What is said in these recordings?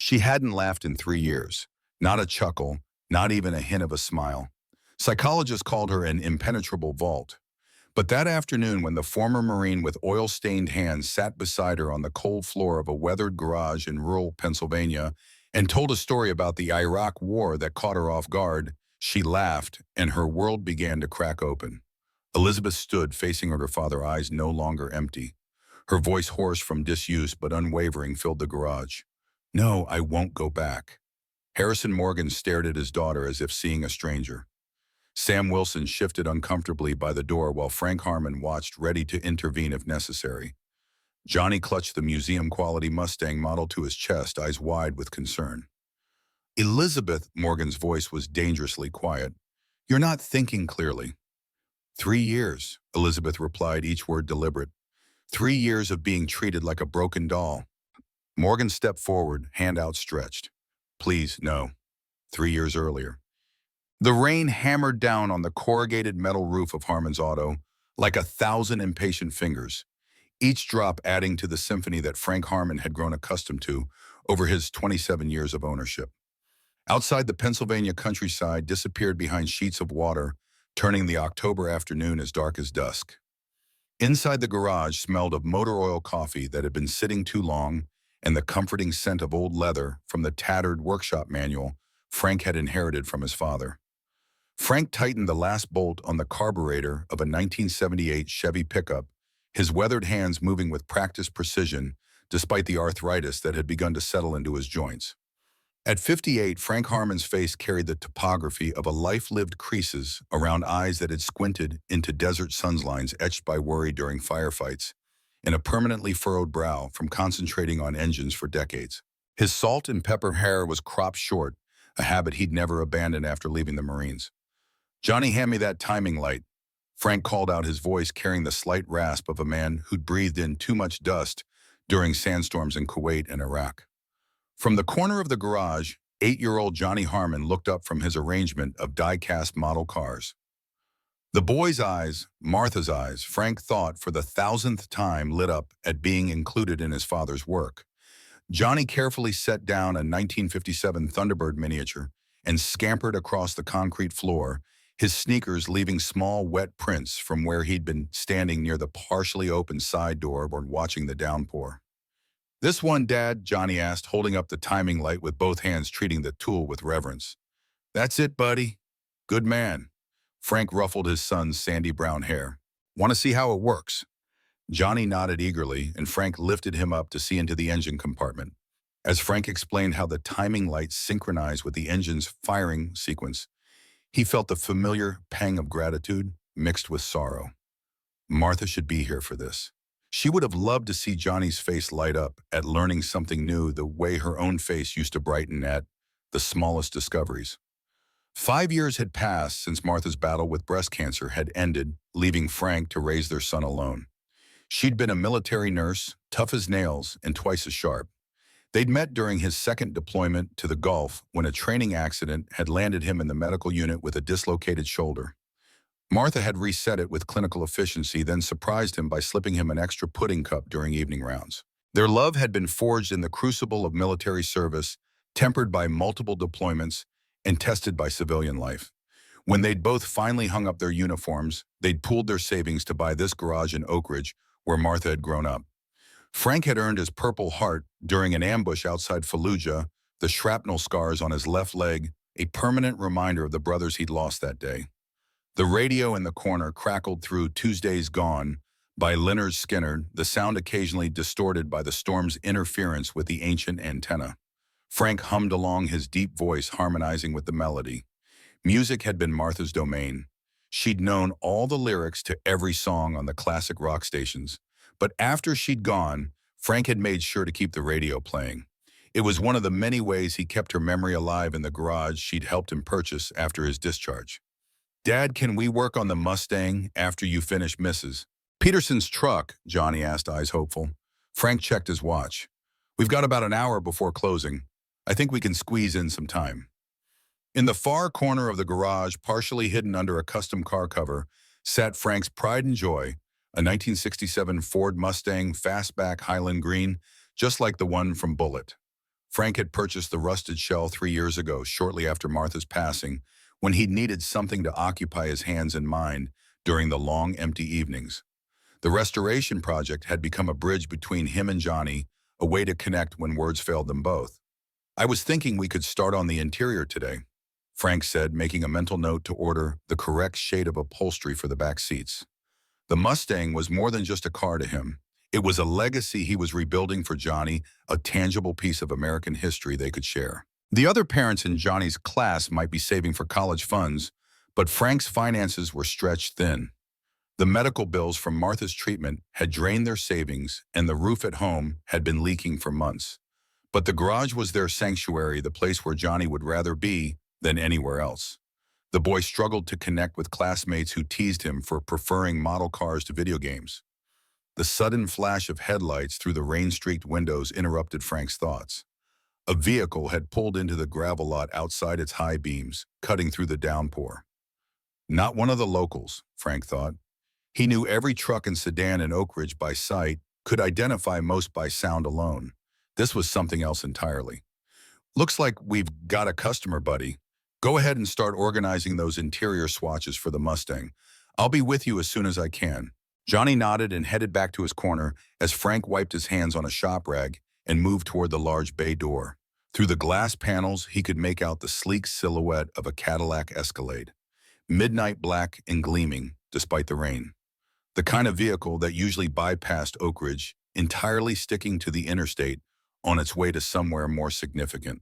She hadn't laughed in 3 years. Not a chuckle, not even a hint of a smile. Psychologists called her an impenetrable vault. But that afternoon, when the former Marine with oil-stained hands sat beside her on the cold floor of a weathered garage in rural Pennsylvania and told a story about the Iraq War that caught her off guard, she laughed and her world began to crack open. Elizabeth stood facing her father, eyes no longer empty. Her voice, hoarse from disuse but unwavering, filled the garage. "No, I won't go back." Harrison Morgan stared at his daughter as if seeing a stranger. Sam Wilson shifted uncomfortably by the door while Frank Harmon watched, ready to intervene if necessary. Johnny clutched the museum-quality Mustang model to his chest, eyes wide with concern. "Elizabeth," Morgan's voice was dangerously quiet, "you're not thinking clearly." 3 years, Elizabeth replied, each word deliberate. 3 years of being treated like a broken doll. Morgan stepped forward, hand outstretched. "Please, no. 3 years earlier." The rain hammered down on the corrugated metal roof of Harmon's auto like 1,000 impatient fingers, each drop adding to the symphony that Frank Harmon had grown accustomed to over his 27 years of ownership. Outside, the Pennsylvania countryside disappeared behind sheets of water, turning the October afternoon as dark as dusk. Inside, the garage smelled of motor oil coffee that had been sitting too long and the comforting scent of old leather from the tattered workshop manual Frank had inherited from his father. Frank tightened the last bolt on the carburetor of a 1978 Chevy pickup, his weathered hands moving with practiced precision despite the arthritis that had begun to settle into his joints. At 58, Frank Harmon's face carried the topography of a life lived creases around eyes that had squinted into desert sunlines etched by worry during firefights, and a permanently furrowed brow from concentrating on engines for decades. His salt and pepper hair was cropped short, a habit he'd never abandoned after leaving the Marines. "Johnny, hand me that timing light." Frank called out, his voice carrying the slight rasp of a man who'd breathed in too much dust during sandstorms in Kuwait and Iraq. From the corner of the garage, 8-year-old Johnny Harmon looked up from his arrangement of die-cast model cars. The boy's eyes, Martha's eyes, Frank thought for the 1,000th time, lit up at being included in his father's work. Johnny carefully set down a 1957 Thunderbird miniature and scampered across the concrete floor, his sneakers leaving small, wet prints from where he'd been standing near the partially open side door or watching the downpour. "This one, Dad?" Johnny asked, holding up the timing light with both hands, treating the tool with reverence. "That's it, buddy. Good man." Frank ruffled his son's sandy brown hair. "Want to see how it works?" Johnny nodded eagerly, and Frank lifted him up to see into the engine compartment. As Frank explained how the timing lights synchronized with the engine's firing sequence, he felt the familiar pang of gratitude mixed with sorrow. Martha should be here for this. She would have loved to see Johnny's face light up at learning something new, the way her own face used to brighten at the smallest discoveries. 5 years had passed since Martha's battle with breast cancer had ended, leaving Frank to raise their son alone. She'd been a military nurse, tough as nails and twice as sharp. They'd met during his second deployment to the Gulf when a training accident had landed him in the medical unit with a dislocated shoulder. Martha had reset it with clinical efficiency, then surprised him by slipping him an extra pudding cup during evening rounds. Their love had been forged in the crucible of military service, tempered by multiple deployments and tested by civilian life. When they'd both finally hung up their uniforms, they'd pooled their savings to buy this garage in Oak Ridge, where Martha had grown up. Frank had earned his Purple Heart during an ambush outside Fallujah, the shrapnel scars on his left leg, a permanent reminder of the brothers he'd lost that day. The radio in the corner crackled through "Tuesday's Gone" by Lynyrd Skynyrd, the sound occasionally distorted by the storm's interference with the ancient antenna. Frank hummed along, his deep voice harmonizing with the melody. Music had been Martha's domain. She'd known all the lyrics to every song on the classic rock stations. But after she'd gone, Frank had made sure to keep the radio playing. It was one of the many ways he kept her memory alive in the garage she'd helped him purchase after his discharge. "Dad, can we work on the Mustang after you finish Mrs. Peterson's truck?" Johnny asked, eyes hopeful. Frank checked his watch. "We've got about an hour before closing. I think we can squeeze in some time." In the far corner of the garage, partially hidden under a custom car cover, sat Frank's pride and joy, a 1967 Ford Mustang Fastback Highland Green, just like the one from Bullitt. Frank had purchased the rusted shell 3 years ago, shortly after Martha's passing, when he needed something to occupy his hands and mind during the long, empty evenings. The restoration project had become a bridge between him and Johnny, a way to connect when words failed them both. I was thinking we could start on the interior today, Frank said, making a mental note to order the correct shade of upholstery for the back seats. The Mustang was more than just a car to him. It was a legacy he was rebuilding for Johnny, a tangible piece of American history they could share. The other parents in Johnny's class might be saving for college funds, but Frank's finances were stretched thin. The medical bills from Martha's treatment had drained their savings, and the roof at home had been leaking for months. But the garage was their sanctuary, the place where Johnny would rather be than anywhere else. The boy struggled to connect with classmates who teased him for preferring model cars to video games. The sudden flash of headlights through the rain-streaked windows interrupted Frank's thoughts. A vehicle had pulled into the gravel lot outside its high beams, cutting through the downpour. Not one of the locals, Frank thought. He knew every truck and sedan in Oak Ridge by sight, could identify most by sound alone. This was something else entirely. Looks like we've got a customer, buddy. Go ahead and start organizing those interior swatches for the Mustang. I'll be with you as soon as I can. Johnny nodded and headed back to his corner as Frank wiped his hands on a shop rag and moved toward the large bay door. Through the glass panels, he could make out the sleek silhouette of a Cadillac Escalade, midnight black and gleaming despite the rain. The kind of vehicle that usually bypassed Oak Ridge, entirely sticking to the interstate on its way to somewhere more significant.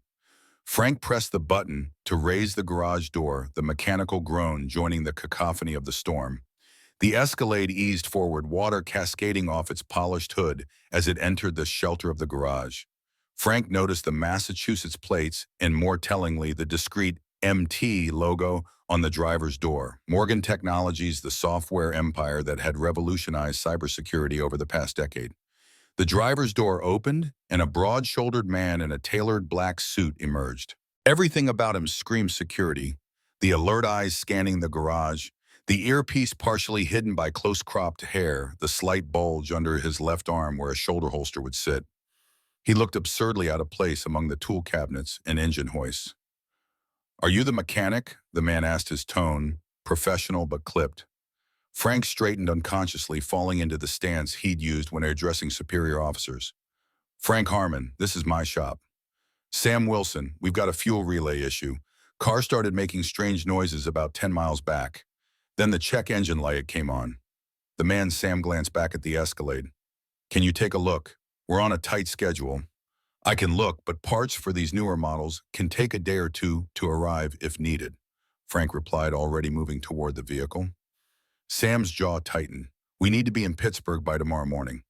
Frank pressed the button to raise the garage door, the mechanical groan joining the cacophony of the storm. The Escalade eased forward, water cascading off its polished hood as it entered the shelter of the garage. Frank noticed the Massachusetts plates and, more tellingly, the discreet MT logo on the driver's door. Morgan Technologies, the software empire that had revolutionized cybersecurity over the past decade. The driver's door opened, and a broad-shouldered man in a tailored black suit emerged. Everything about him screamed security, the alert eyes scanning the garage, the earpiece partially hidden by close-cropped hair, the slight bulge under his left arm where a shoulder holster would sit. He looked absurdly out of place among the tool cabinets and engine hoists. "Are you the mechanic?" the man asked, his tone professional but clipped. Frank straightened unconsciously, falling into the stance he'd used when addressing superior officers. "Frank Harmon, this is my shop." "Sam Wilson, we've got a fuel relay issue. Car started making strange noises about 10 miles back. Then the check engine light came on." The man Sam glanced back at the Escalade. "Can you take a look? We're on a tight schedule." "I can look, but parts for these newer models can take a day or two to arrive if needed," Frank replied, already moving toward the vehicle. Sam's jaw tightened. "We need to be in Pittsburgh by tomorrow morning."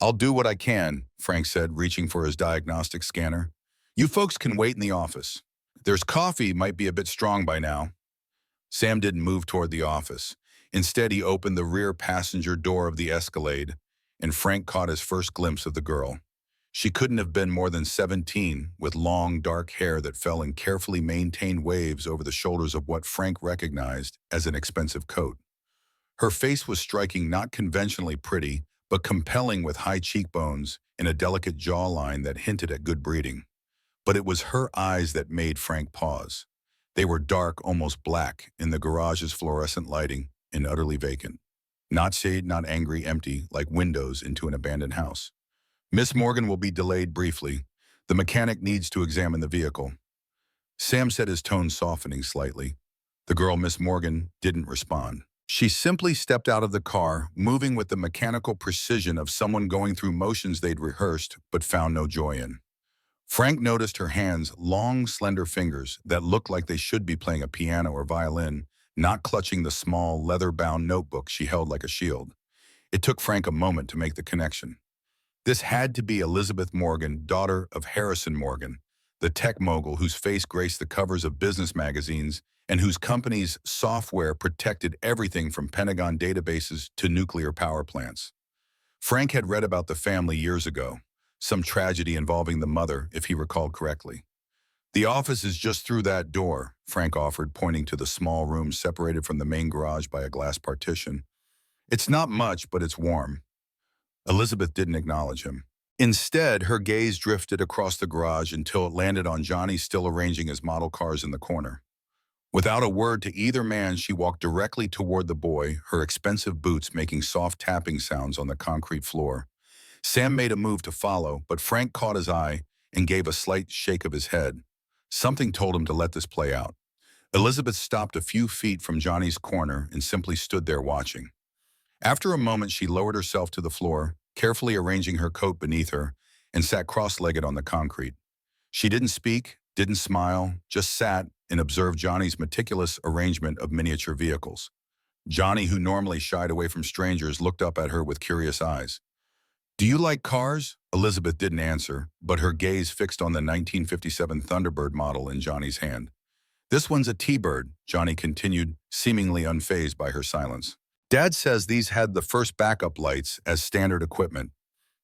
"I'll do what I can," Frank said, reaching for his diagnostic scanner. "You folks can wait in the office. There's coffee, might be a bit strong by now." Sam didn't move toward the office. Instead, he opened the rear passenger door of the Escalade, and Frank caught his first glimpse of the girl. She couldn't have been more than 17, with long, dark hair that fell in carefully maintained waves over the shoulders of what Frank recognized as an expensive coat. Her face was striking, not conventionally pretty, but compelling, with high cheekbones and a delicate jawline that hinted at good breeding. But it was her eyes that made Frank pause. They were dark, almost black, in the garage's fluorescent lighting, and utterly vacant. Not shade, not angry, empty, like windows into an abandoned house. "Miss Morgan will be delayed briefly. The mechanic needs to examine the vehicle." Sam said, his tone softening slightly. The girl, Miss Morgan, didn't respond. She simply stepped out of the car, moving with the mechanical precision of someone going through motions they'd rehearsed but found no joy in. Frank noticed her hands, long, slender fingers that looked like they should be playing a piano or violin, not clutching the small, leather-bound notebook she held like a shield. It took Frank a moment to make the connection. This had to be Elizabeth Morgan, daughter of Harrison Morgan, the tech mogul whose face graced the covers of business magazines and whose company's software protected everything from Pentagon databases to nuclear power plants. Frank had read about the family years ago, some tragedy involving the mother, if he recalled correctly. "The office is just through that door," Frank offered, pointing to the small room separated from the main garage by a glass partition. "It's not much, but it's warm." Elizabeth didn't acknowledge him. Instead, her gaze drifted across the garage until it landed on Johnny still arranging his model cars in the corner. Without a word to either man, she walked directly toward the boy, her expensive boots making soft tapping sounds on the concrete floor. Sam made a move to follow, but Frank caught his eye and gave a slight shake of his head. Something told him to let this play out. Elizabeth stopped a few feet from Johnny's corner and simply stood there watching. After a moment, she lowered herself to the floor, carefully arranging her coat beneath her, and sat cross-legged on the concrete. She didn't speak, didn't smile, just sat and observed Johnny's meticulous arrangement of miniature vehicles. Johnny, who normally shied away from strangers, looked up at her with curious eyes. "Do you like cars?" Elizabeth didn't answer, but her gaze fixed on the 1957 Thunderbird model in Johnny's hand. "This one's a T-Bird," Johnny continued, seemingly unfazed by her silence. "Dad says these had the first backup lights as standard equipment."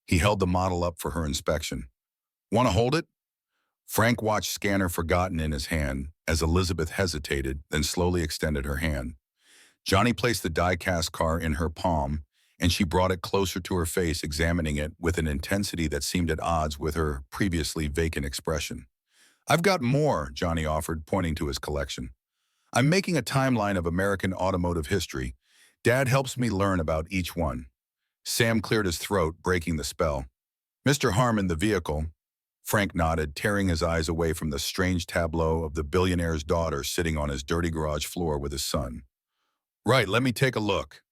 He held the model up for her inspection. "Want to hold it?" Frank watched scanner forgotten in his hand as Elizabeth hesitated, then slowly extended her hand. Johnny placed the die-cast car in her palm, and she brought it closer to her face, examining it with an intensity that seemed at odds with her previously vacant expression. "I've got more," Johnny offered, pointing to his collection. "I'm making a timeline of American automotive history. Dad helps me learn about each one." Sam cleared his throat, breaking the spell. "Mr. Harmon, the vehicle." Frank nodded, tearing his eyes away from the strange tableau of the billionaire's daughter sitting on his dirty garage floor with his son. "Right, let me take a look."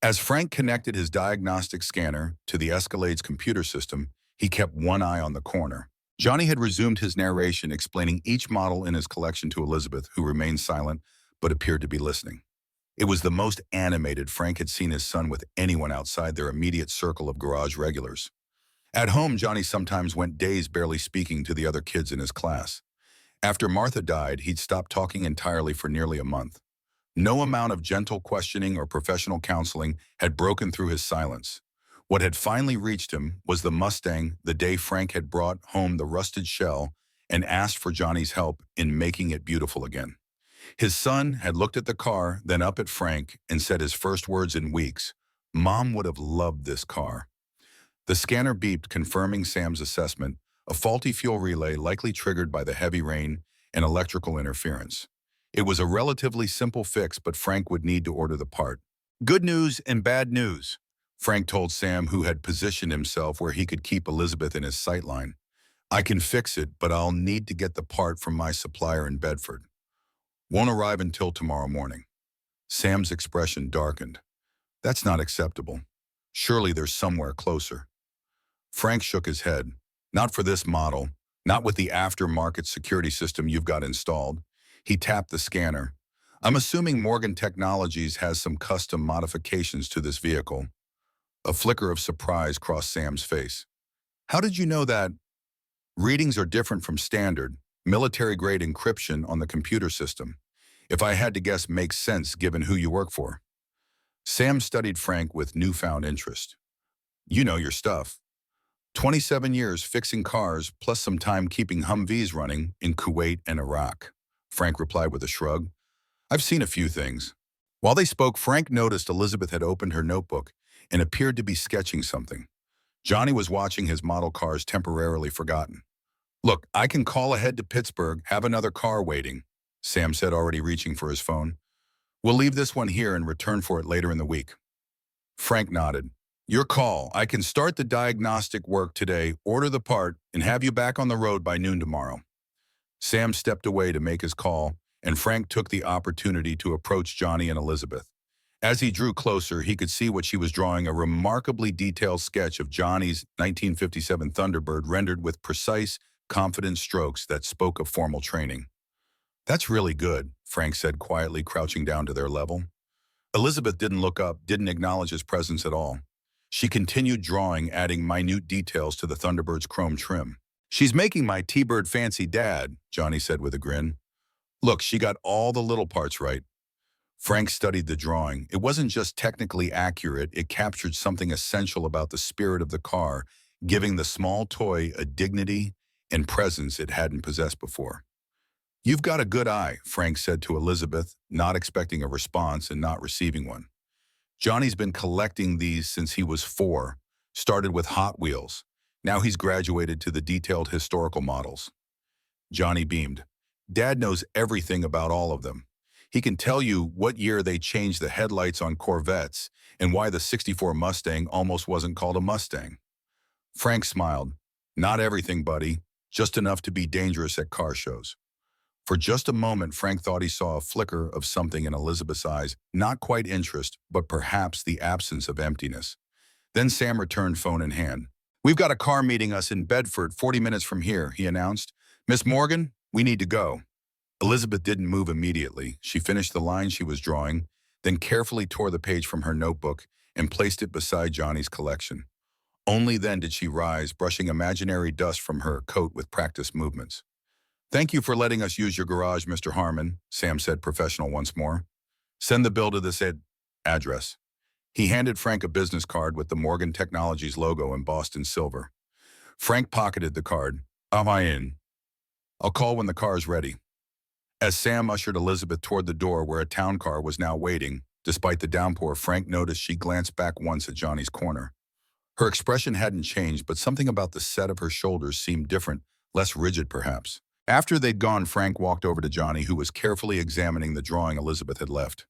As Frank connected his diagnostic scanner to the Escalade's computer system, he kept one eye on the corner. Johnny had resumed his narration, explaining each model in his collection to Elizabeth, who remained silent but appeared to be listening. It was the most animated Frank had seen his son with anyone outside their immediate circle of garage regulars. At home, Johnny sometimes went days barely speaking to the other kids in his class. After Martha died, he'd stopped talking entirely for nearly a month. No amount of gentle questioning or professional counseling had broken through his silence. What had finally reached him was the Mustang the day Frank had brought home the rusted shell and asked for Johnny's help in making it beautiful again. His son had looked at the car, then up at Frank, and said his first words in weeks, "Mom would have loved this car." The scanner beeped, confirming Sam's assessment, a faulty fuel relay likely triggered by the heavy rain and electrical interference. It was a relatively simple fix, but Frank would need to order the part. "Good news and bad news," Frank told Sam, who had positioned himself where he could keep Elizabeth in his sightline. "I can fix it, but I'll need to get the part from my supplier in Bedford. Won't arrive until tomorrow morning." Sam's expression darkened. "That's not acceptable. Surely there's somewhere closer." Frank shook his head. "Not for this model. Not with the aftermarket security system you've got installed." He tapped the scanner. "I'm assuming Morgan Technologies has some custom modifications to this vehicle." A flicker of surprise crossed Sam's face. "How did you know that?" "Readings are different from standard, military-grade encryption on the computer system. If I had to guess, makes sense given who you work for." Sam studied Frank with newfound interest. "You know your stuff. 27 years fixing cars, plus some time keeping Humvees running in Kuwait and Iraq," Frank replied with a shrug. "I've seen a few things." While they spoke, Frank noticed Elizabeth had opened her notebook and appeared to be sketching something. Johnny was watching his model cars temporarily forgotten. "Look, I can call ahead to Pittsburgh, have another car waiting," Sam said, already reaching for his phone. "We'll leave this one here and return for it later in the week." Frank nodded. "Your call. I can start the diagnostic work today, order the part, and have you back on the road by noon tomorrow." Sam stepped away to make his call, and Frank took the opportunity to approach Johnny and Elizabeth. As he drew closer, he could see what she was drawing, a remarkably detailed sketch of Johnny's 1957 Thunderbird rendered with precise, confident strokes that spoke of formal training. "That's really good," Frank said quietly, crouching down to their level. Elizabeth didn't look up, didn't acknowledge his presence at all. She continued drawing, adding minute details to the Thunderbird's chrome trim. "She's making my T-Bird fancy, Dad," Johnny said with a grin. "Look, she got all the little parts right." Frank studied the drawing. It wasn't just technically accurate, it captured something essential about the spirit of the car, giving the small toy a dignity and presence it hadn't possessed before. "You've got a good eye," Frank said to Elizabeth, not expecting a response and not receiving one. "Johnny's been collecting these since he was 4, started with Hot Wheels. Now he's graduated to the detailed historical models. Johnny beamed. Dad knows everything about all of them. He can tell you what year they changed the headlights on Corvettes and why the '64 Mustang almost wasn't called a Mustang. Frank smiled. Not everything, buddy. Just enough to be dangerous at car shows. For just a moment, Frank thought he saw a flicker of something in Elizabeth's eyes, not quite interest, but perhaps the absence of emptiness. Then Sam returned, phone in hand. We've got a car meeting us in Bedford 40 minutes from here, he announced. Miss Morgan, we need to go. Elizabeth didn't move immediately. She finished the line she was drawing, then carefully tore the page from her notebook and placed it beside Johnny's collection. Only then did she rise, brushing imaginary dust from her coat with practiced movements. Thank you for letting us use your garage, Mr. Harmon, Sam said, professional once more. Send the bill to this address. He handed Frank a business card with the Morgan Technologies logo embossed in silver. Frank pocketed the card. Am I in? I'll call when the car is ready. As Sam ushered Elizabeth toward the door where a town car was now waiting, despite the downpour, Frank noticed she glanced back once at Johnny's corner. Her expression hadn't changed, but something about the set of her shoulders seemed different, less rigid perhaps. After they'd gone, Frank walked over to Johnny, who was carefully examining the drawing Elizabeth had left.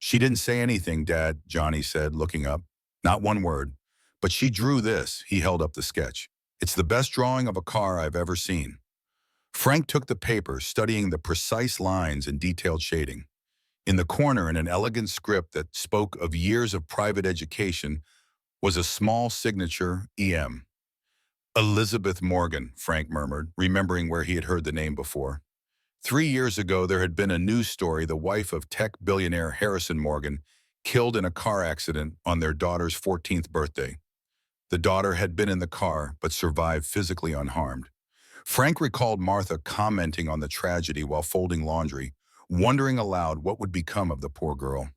She didn't say anything, Dad, Johnny said, looking up. Not one word. But she drew this. He held up the sketch. It's the best drawing of a car I've ever seen. Frank took the paper, studying the precise lines and detailed shading. In the corner, in an elegant script that spoke of years of private education, was a small signature, E.M. Elizabeth Morgan, Frank murmured, remembering where he had heard the name before. 3 years ago, there had been a news story: the wife of tech billionaire Harrison Morgan, killed in a car accident on their daughter's 14th birthday. The daughter had been in the car, but survived physically unharmed. Frank recalled Martha commenting on the tragedy while folding laundry, wondering aloud what would become of the poor girl.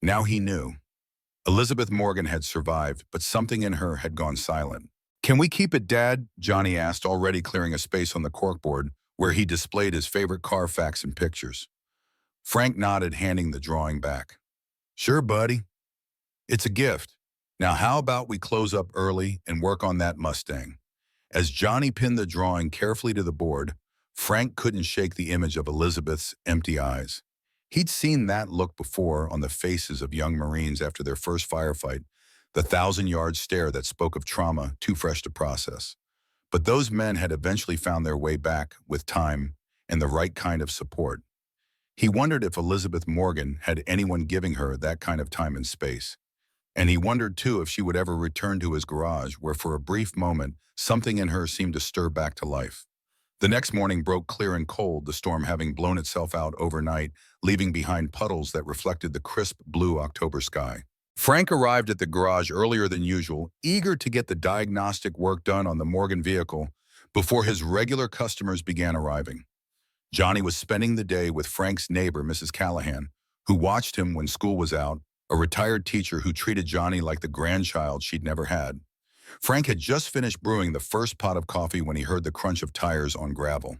Now he knew. Elizabeth Morgan had survived, but something in her had gone silent. Can we keep it, Dad? Johnny asked, already clearing a space on the corkboard where he displayed his favorite car facts and pictures. Frank nodded, handing the drawing back. Sure, buddy. It's a gift. Now how about we close up early and work on that Mustang? As Johnny pinned the drawing carefully to the board, Frank couldn't shake the image of Elizabeth's empty eyes. He'd seen that look before on the faces of young Marines after their first firefight, the 1,000-yard stare that spoke of trauma too fresh to process. But those men had eventually found their way back with time and the right kind of support. He wondered if Elizabeth Morgan had anyone giving her that kind of time and space. And he wondered, too, if she would ever return to his garage, where for a brief moment, something in her seemed to stir back to life. The next morning broke clear and cold, the storm having blown itself out overnight, leaving behind puddles that reflected the crisp blue October sky. Frank arrived at the garage earlier than usual, eager to get the diagnostic work done on the Morgan vehicle before his regular customers began arriving. Johnny was spending the day with Frank's neighbor, Mrs. Callahan, who watched him when school was out, a retired teacher who treated Johnny like the grandchild she'd never had. Frank had just finished brewing the first pot of coffee when he heard the crunch of tires on gravel.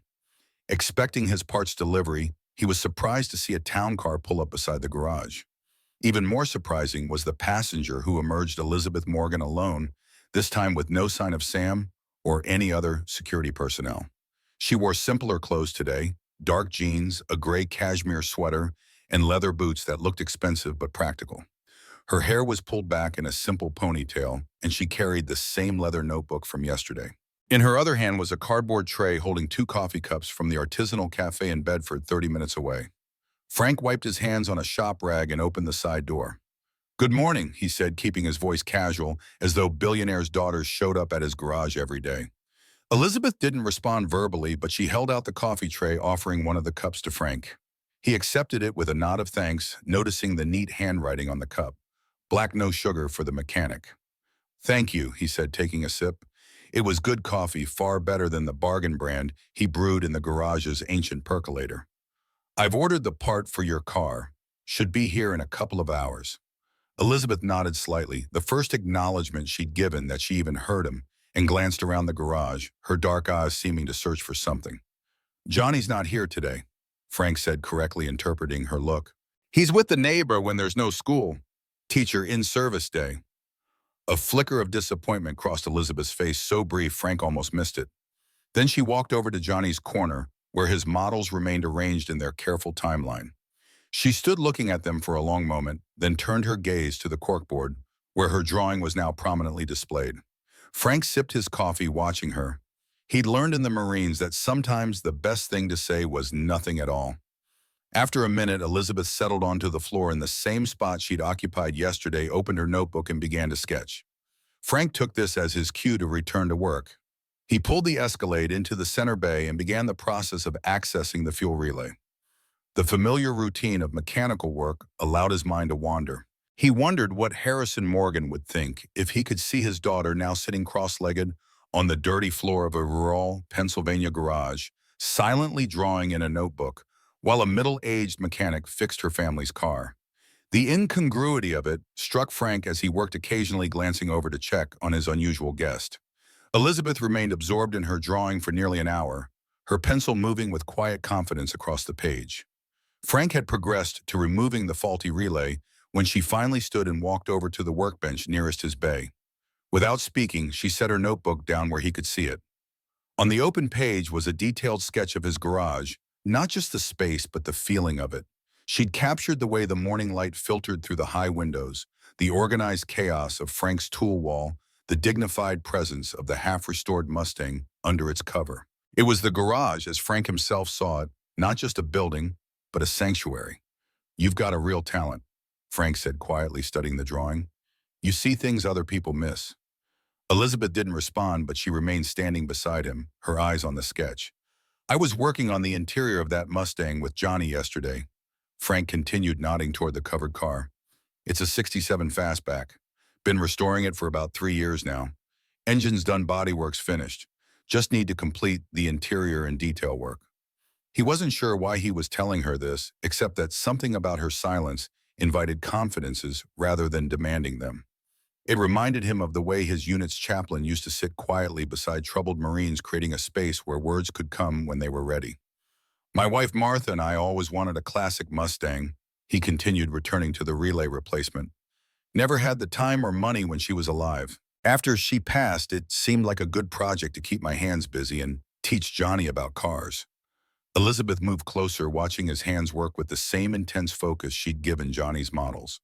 Expecting his parts delivery, he was surprised to see a town car pull up beside the garage. Even more surprising was the passenger who emerged, Elizabeth Morgan, alone, this time with no sign of Sam or any other security personnel. She wore simpler clothes today, dark jeans, a gray cashmere sweater, and leather boots that looked expensive but practical. Her hair was pulled back in a simple ponytail, and she carried the same leather notebook from yesterday. In her other hand was a cardboard tray holding 2 coffee cups from the artisanal cafe in Bedford 30 minutes away. Frank wiped his hands on a shop rag and opened the side door. Good morning, he said, keeping his voice casual, as though Billionaire's daughters showed up at his garage every day. Elizabeth didn't respond verbally, but she held out the coffee tray, offering one of the cups to Frank. He accepted it with a nod of thanks, noticing the neat handwriting on the cup. Black no sugar for the mechanic. Thank you, he said, taking a sip. It was good coffee, far better than the bargain brand he brewed in the garage's ancient percolator. I've ordered the part for your car. Should be here in a couple of hours. Elizabeth nodded slightly, the first acknowledgement she'd given that she even heard him, and glanced around the garage, her dark eyes seeming to search for something. Johnny's not here today, Frank said, correctly interpreting her look. He's with the neighbor when there's no school. Teacher in service day. A flicker of disappointment crossed Elizabeth's face so brief Frank almost missed it. Then she walked over to Johnny's corner, where his models remained arranged in their careful timeline. She stood looking at them for a long moment, then turned her gaze to the corkboard, where her drawing was now prominently displayed. Frank sipped his coffee watching her. He'd learned in the Marines that sometimes the best thing to say was nothing at all. After a minute, Elizabeth settled onto the floor in the same spot she'd occupied yesterday, opened her notebook, and began to sketch. Frank took this as his cue to return to work. He pulled the Escalade into the center bay and began the process of accessing the fuel relay. The familiar routine of mechanical work allowed his mind to wander. He wondered what Harrison Morgan would think if he could see his daughter now sitting cross-legged on the dirty floor of a rural Pennsylvania garage, silently drawing in a notebook, while a middle-aged mechanic fixed her family's car. The incongruity of it struck Frank as he worked, occasionally glancing over to check on his unusual guest. Elizabeth remained absorbed in her drawing for nearly an hour, her pencil moving with quiet confidence across the page. Frank had progressed to removing the faulty relay when she finally stood and walked over to the workbench nearest his bay. Without speaking, she set her notebook down where he could see it. On the open page was a detailed sketch of his garage, not just the space but the feeling of it. She'd captured the way the morning light filtered through the high windows, the organized chaos of Frank's tool wall, the dignified presence of the half-restored Mustang under its cover. It was the garage, as Frank himself saw it, not just a building, but a sanctuary. "You've got a real talent," Frank said quietly, studying the drawing. "You see things other people miss." Elizabeth didn't respond, but she remained standing beside him, her eyes on the sketch. "I was working on the interior of that Mustang with Johnny yesterday," Frank continued, nodding toward the covered car. "It's a '67 fastback. Been restoring it for about 3 years now. Engine's done, bodywork's finished. Just need to complete the interior and detail work." He wasn't sure why he was telling her this, except that something about her silence invited confidences rather than demanding them. It reminded him of the way his unit's chaplain used to sit quietly beside troubled Marines, creating a space where words could come when they were ready. "My wife Martha and I always wanted a classic Mustang," he continued, returning to the relay replacement. "Never had the time or money when she was alive. After she passed, it seemed like a good project to keep my hands busy and teach Johnny about cars." Elizabeth moved closer, watching his hands work with the same intense focus she'd given Johnny's models.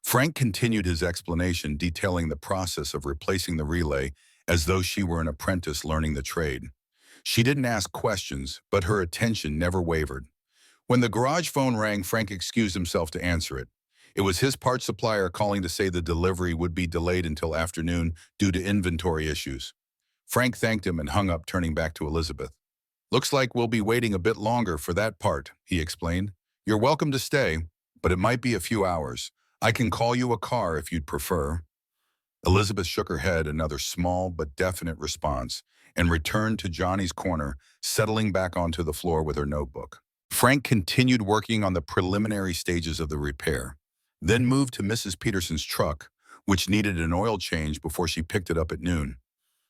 Frank continued his explanation, detailing the process of replacing the relay as though she were an apprentice learning the trade. She didn't ask questions, but her attention never wavered. When the garage phone rang, Frank excused himself to answer it. It was his parts supplier calling to say the delivery would be delayed until afternoon due to inventory issues. Frank thanked him and hung up, turning back to Elizabeth. "Looks like we'll be waiting a bit longer for that part," he explained. "You're welcome to stay, but it might be a few hours. I can call you a car if you'd prefer." Elizabeth shook her head, another small but definite response, and returned to Johnny's corner, settling back onto the floor with her notebook. Frank continued working on the preliminary stages of the repair, then moved to Mrs. Peterson's truck, which needed an oil change before she picked it up at noon.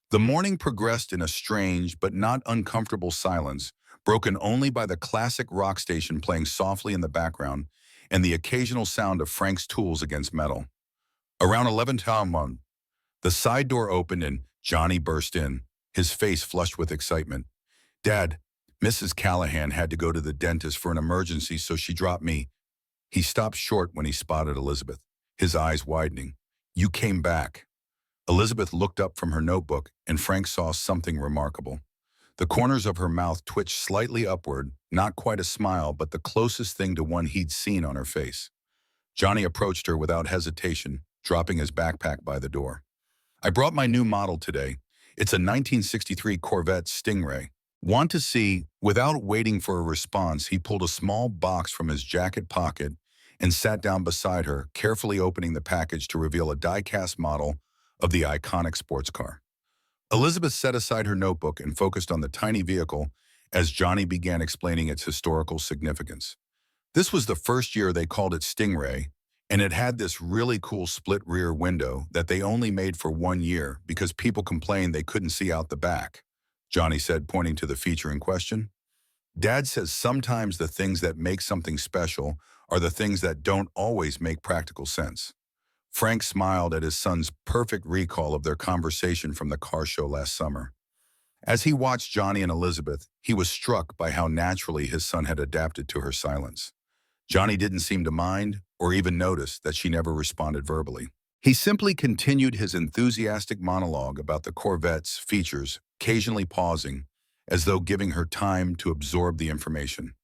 The morning progressed in a strange but not uncomfortable silence, broken only by the classic rock station playing softly in the background and the occasional sound of Frank's tools against metal. Around 11:01, the side door opened and Johnny burst in, his face flushed with excitement. "Dad, Mrs. Callahan had to go to the dentist for an emergency, so she dropped me." He stopped short when he spotted Elizabeth, his eyes widening. "You came back." Elizabeth looked up from her notebook, and Frank saw something remarkable. The corners of her mouth twitched slightly upward, not quite a smile, but the closest thing to one he'd seen on her face. Johnny approached her without hesitation, dropping his backpack by the door. "I brought my new model today. It's a 1963 Corvette Stingray. Want to see?" Without waiting for a response, he pulled a small box from his jacket pocket and sat down beside her, carefully opening the package to reveal a die-cast model of the iconic sports car. Elizabeth set aside her notebook and focused on the tiny vehicle as Johnny began explaining its historical significance. This was the first year they called it Stingray, and it had this really cool split rear window that they only made for 1 year because people complained they couldn't see out the back, Johnny said, pointing to the feature in question. "Dad says sometimes the things that make something special are the things that don't always make practical sense." Frank smiled at his son's perfect recall of their conversation from the car show last summer. As he watched Johnny and Elizabeth, he was struck by how naturally his son had adapted to her silence. Johnny didn't seem to mind or even notice that she never responded verbally. He simply continued his enthusiastic monologue about the Corvette's features, occasionally pausing, as though giving her time to absorb the information.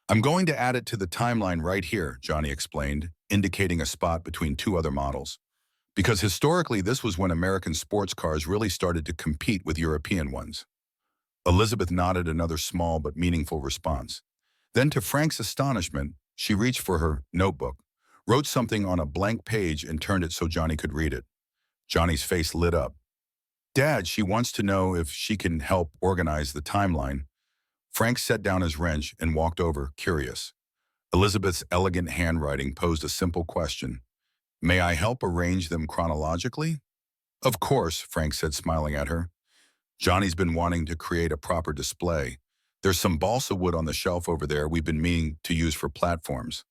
"I'm going to add it to the timeline right here," Johnny explained, indicating a spot between two other models. Because historically, this was when American sports cars really started to compete with European ones. Elizabeth nodded another small but meaningful response. Then, to Frank's astonishment, she reached for her notebook, wrote something on a blank page and turned it so Johnny could read it. Johnny's face lit up. "Dad, she wants to know if she can help organize the timeline." Frank set down his wrench and walked over, curious. Elizabeth's elegant handwriting posed a simple question. "May I help arrange them chronologically?" "Of course," Frank said, smiling at her. "Johnny's been wanting to create a proper display. There's some balsa wood on the shelf over there we've been meaning to use for platforms."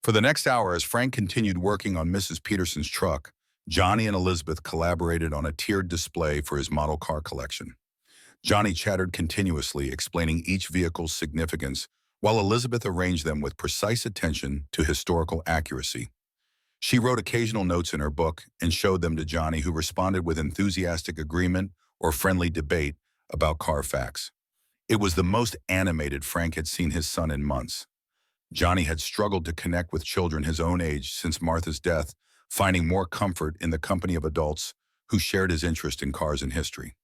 For the next hour, as Frank continued working on Mrs. Peterson's truck, Johnny and Elizabeth collaborated on a tiered display for his model car collection. Johnny chattered continuously, explaining each vehicle's significance, while Elizabeth arranged them with precise attention to historical accuracy. She wrote occasional notes in her book and showed them to Johnny, who responded with enthusiastic agreement or friendly debate about car facts. It was the most animated Frank had seen his son in months. Johnny had struggled to connect with children his own age since Martha's death, finding more comfort in the company of adults who shared his interest in cars and history.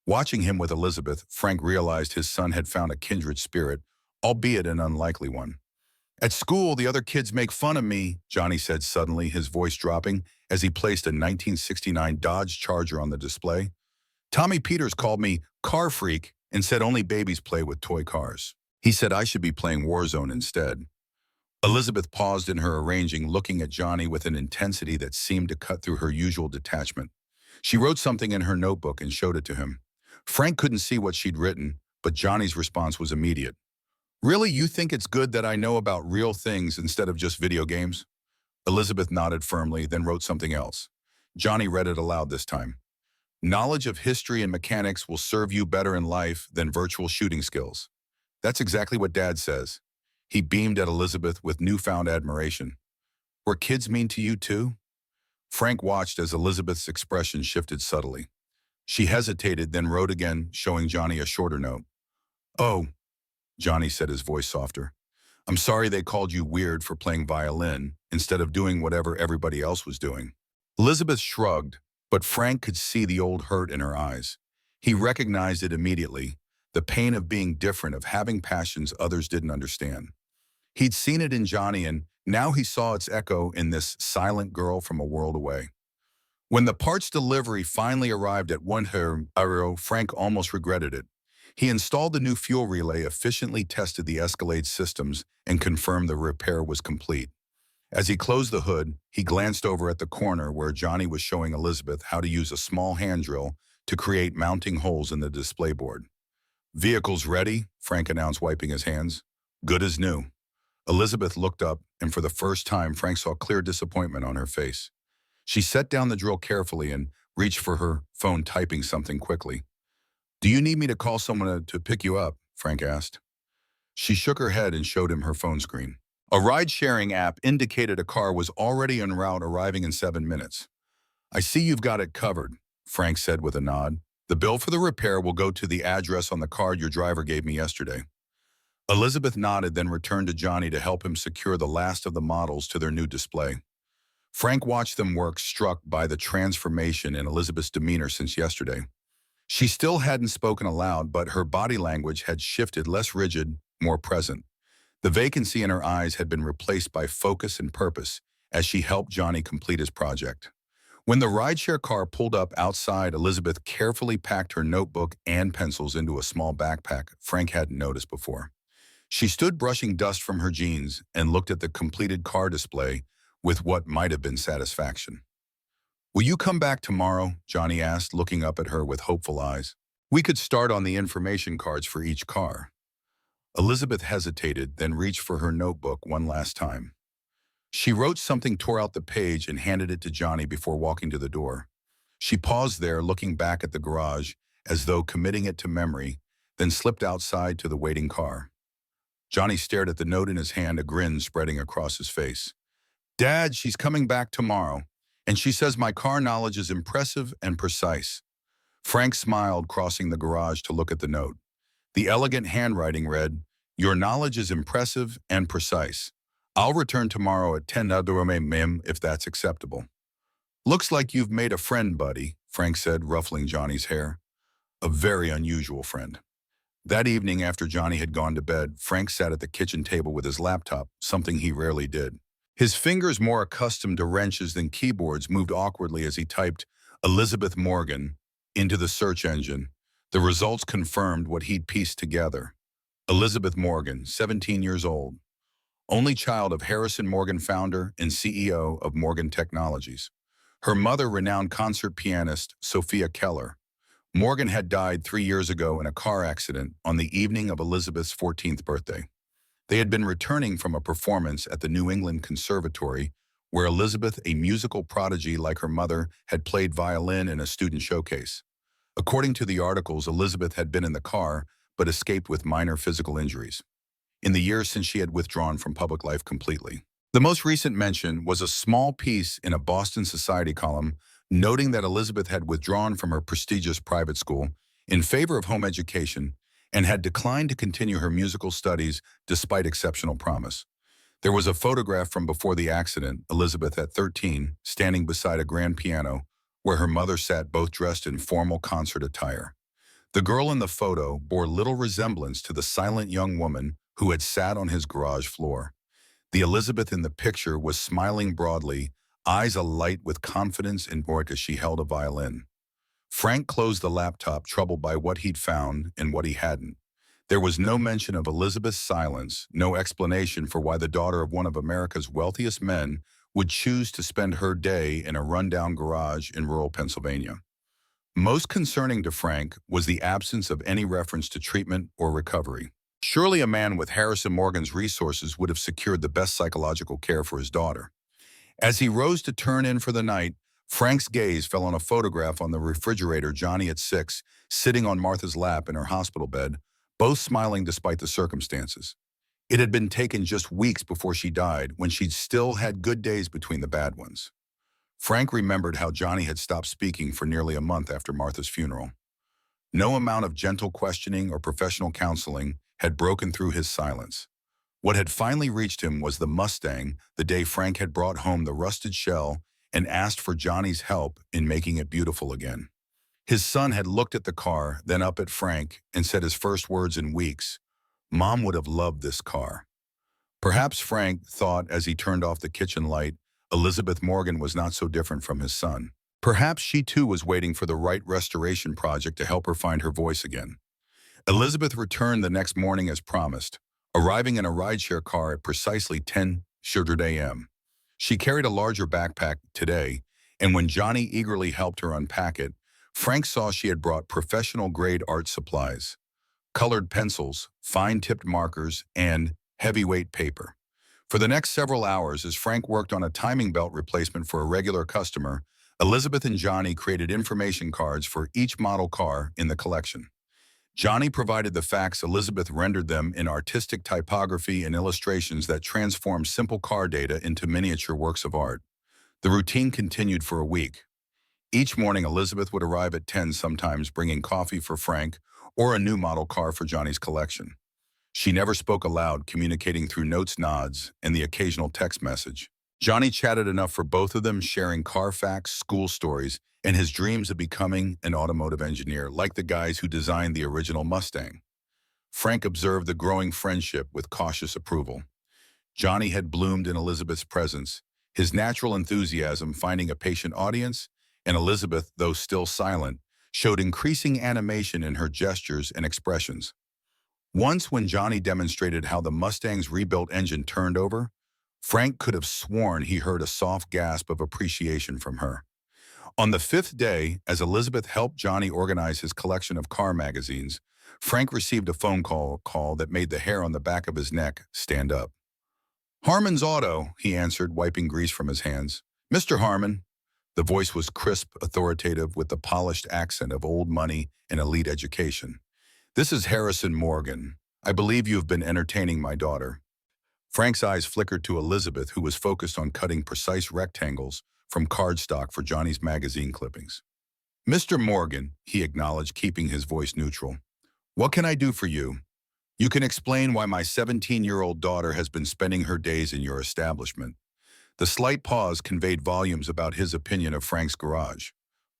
Watching him with Elizabeth, Frank realized his son had found a kindred spirit, albeit an unlikely one. "At school, the other kids make fun of me," Johnny said suddenly, his voice dropping, as he placed a 1969 Dodge Charger on the display. "Tommy Peters called me car freak and said only babies play with toy cars. He said I should be playing Warzone instead." Elizabeth paused in her arranging, looking at Johnny with an intensity that seemed to cut through her usual detachment. She wrote something in her notebook and showed it to him. Frank couldn't see what she'd written, but Johnny's response was immediate. "Really, you think it's good that I know about real things instead of just video games?" Elizabeth nodded firmly, then wrote something else. Johnny read it aloud this time. "Knowledge of history and mechanics will serve you better in life than virtual shooting skills." "That's exactly what Dad says." He beamed at Elizabeth with newfound admiration. "Were kids mean to you too?" Frank watched as Elizabeth's expression shifted subtly. She hesitated, then wrote again, showing Johnny a shorter note. "Oh," Johnny said, his voice softer. "I'm sorry they called you weird for playing violin instead of doing whatever everybody else was doing." Elizabeth shrugged, but Frank could see the old hurt in her eyes. He recognized it immediately, the pain of being different, of having passions others didn't understand. He'd seen it in Johnny, and now he saw its echo in this silent girl from a world away. When the parts delivery finally arrived at 1 Frank almost regretted it. He installed the new fuel relay, efficiently tested the Escalade systems, and confirmed the repair was complete. As he closed the hood, he glanced over at the corner where Johnny was showing Elizabeth how to use a small hand drill to create mounting holes in the display board. "Vehicle's ready," Frank announced, wiping his hands. "Good as new." Elizabeth looked up, and for the first time, Frank saw clear disappointment on her face. She set down the drill carefully and reached for her phone, typing something quickly. "Do you need me to call someone to pick you up?" Frank asked. She shook her head and showed him her phone screen. A ride-sharing app indicated a car was already en route, arriving in 7 minutes. "I see you've got it covered," Frank said with a nod. "The bill for the repair will go to the address on the card your driver gave me yesterday." Elizabeth nodded, then returned to Johnny to help him secure the last of the models to their new display. Frank watched them work, struck by the transformation in Elizabeth's demeanor since yesterday. She still hadn't spoken aloud, but her body language had shifted, less rigid, more present. The vacancy in her eyes had been replaced by focus and purpose as she helped Johnny complete his project. When the rideshare car pulled up outside, Elizabeth carefully packed her notebook and pencils into a small backpack Frank hadn't noticed before. She stood brushing dust from her jeans and looked at the completed car display with what might have been satisfaction. "Will you come back tomorrow?" Johnny asked, looking up at her with hopeful eyes. "We could start on the information cards for each car." Elizabeth hesitated, then reached for her notebook one last time. She wrote something, tore out the page, and handed it to Johnny before walking to the door. She paused there, looking back at the garage, as though committing it to memory, then slipped outside to the waiting car. Johnny stared at the note in his hand, a grin spreading across his face. "Dad, she's coming back tomorrow, and she says my car knowledge is impressive and precise." Frank smiled, crossing the garage to look at the note. The elegant handwriting read, "Your knowledge is impressive and precise. I'll return tomorrow at 10 a.m. if that's acceptable." "Looks like you've made a friend, buddy," Frank said, ruffling Johnny's hair. "A very unusual friend." That evening, after Johnny had gone to bed, Frank sat at the kitchen table with his laptop, something he rarely did. His fingers, more accustomed to wrenches than keyboards, moved awkwardly as he typed Elizabeth Morgan into the search engine. The results confirmed what he'd pieced together. Elizabeth Morgan, 17 years old, only child of Harrison Morgan, founder and CEO of Morgan Technologies. Her mother, renowned concert pianist Sophia Keller. Morgan had died 3 years ago in a car accident on the evening of Elizabeth's 14th birthday. They had been returning from a performance at the New England Conservatory, where Elizabeth, a musical prodigy like her mother, had played violin in a student showcase. According to the articles, Elizabeth had been in the car, but escaped with minor physical injuries in the years since she had withdrawn from public life completely. The most recent mention was a small piece in a Boston Society column noting that Elizabeth had withdrawn from her prestigious private school in favor of home education and had declined to continue her musical studies despite exceptional promise. There was a photograph from before the accident, Elizabeth at 13, standing beside a grand piano, where her mother sat, both dressed in formal concert attire. The girl in the photo bore little resemblance to the silent young woman who had sat on his garage floor. The Elizabeth in the picture was smiling broadly, eyes alight with confidence and joy as she held a violin. Frank closed the laptop, troubled by what he'd found and what he hadn't. There was no mention of Elizabeth's silence, no explanation for why the daughter of one of America's wealthiest men would choose to spend her day in a rundown garage in rural Pennsylvania. Most concerning to Frank was the absence of any reference to treatment or recovery. Surely a man with Harrison Morgan's resources would have secured the best psychological care for his daughter. As he rose to turn in for the night, Frank's gaze fell on a photograph on the refrigerator, Johnny at 6, sitting on Martha's lap in her hospital bed, both smiling despite the circumstances. It had been taken just weeks before she died, when she'd still had good days between the bad ones. Frank remembered how Johnny had stopped speaking for nearly a month after Martha's funeral. No amount of gentle questioning or professional counseling had broken through his silence. What had finally reached him was the Mustang, the day Frank had brought home the rusted shell and asked for Johnny's help in making it beautiful again. His son had looked at the car, then up at Frank, and said his first words in weeks, "Mom would have loved this car." Perhaps Frank thought, as he turned off the kitchen light, Elizabeth Morgan was not so different from his son. Perhaps she too was waiting for the right restoration project to help her find her voice again. Elizabeth returned the next morning as promised, arriving in a rideshare car at precisely 10 a.m. She carried a larger backpack today, and when Johnny eagerly helped her unpack it, Frank saw she had brought professional-grade art supplies, colored pencils, fine-tipped markers, and heavyweight paper. For the next several hours, as Frank worked on a timing belt replacement for a regular customer, Elizabeth and Johnny created information cards for each model car in the collection. Johnny provided the facts, Elizabeth rendered them in artistic typography and illustrations that transformed simple car data into miniature works of art. The routine continued for a week. Each morning, Elizabeth would arrive at 10, sometimes bringing coffee for Frank or a new model car for Johnny's collection. She never spoke aloud, communicating through notes, nods, and the occasional text message. Johnny chatted enough for both of them, sharing car facts, school stories, and his dreams of becoming an automotive engineer, like the guys who designed the original Mustang. Frank observed the growing friendship with cautious approval. Johnny had bloomed in Elizabeth's presence, his natural enthusiasm finding a patient audience, and Elizabeth, though still silent, showed increasing animation in her gestures and expressions. Once, when Johnny demonstrated how the Mustang's rebuilt engine turned over, Frank could have sworn he heard a soft gasp of appreciation from her. On the 5th day, as Elizabeth helped Johnny organize his collection of car magazines, Frank received a phone call that made the hair on the back of his neck stand up. Harmon's Auto, he answered, wiping grease from his hands. Mr. Harmon. The voice was crisp, authoritative, with the polished accent of old money and elite education. This is Harrison Morgan. I believe you have been entertaining my daughter. Frank's eyes flickered to Elizabeth, who was focused on cutting precise rectangles from cardstock for Johnny's magazine clippings. Mr. Morgan, he acknowledged, keeping his voice neutral. What can I do for you? You can explain why my 17-year-old daughter has been spending her days in your establishment. The slight pause conveyed volumes about his opinion of Frank's garage.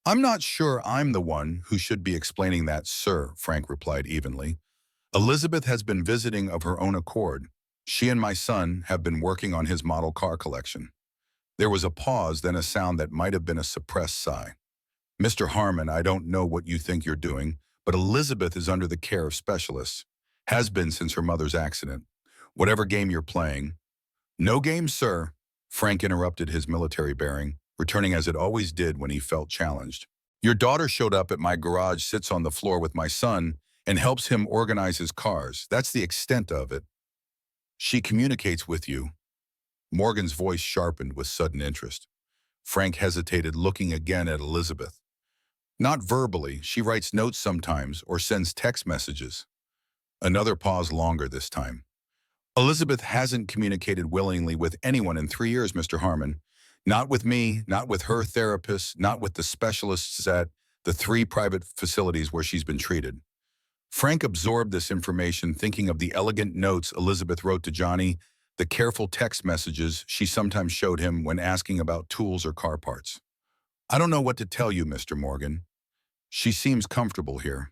I'm not sure I'm the one who should be explaining that, sir, Frank replied evenly. Elizabeth has been visiting of her own accord. She and my son have been working on his model car collection. There was a pause, then a sound that might have been a suppressed sigh. Mr. Harmon, I don't know what you think you're doing, but Elizabeth is under the care of specialists. Has been since her mother's accident. Whatever game you're playing. No game, sir, Frank interrupted his military bearing, returning as it always did when he felt challenged. Your daughter showed up at my garage, sits on the floor with my son, and helps him organize his cars. That's the extent of it. She communicates with you. Morgan's voice sharpened with sudden interest. Frank hesitated, looking again at Elizabeth. Not verbally, she writes notes sometimes or sends text messages. Another pause, longer this time. Elizabeth hasn't communicated willingly with anyone in 3 years, Mr. Harmon. Not with me, not with her therapist, not with the specialists at the 3 private facilities where she's been treated. Frank absorbed this information, thinking of the elegant notes Elizabeth wrote to Johnny, the careful text messages she sometimes showed him when asking about tools or car parts. I don't know what to tell you, Mr. Morgan. She seems comfortable here.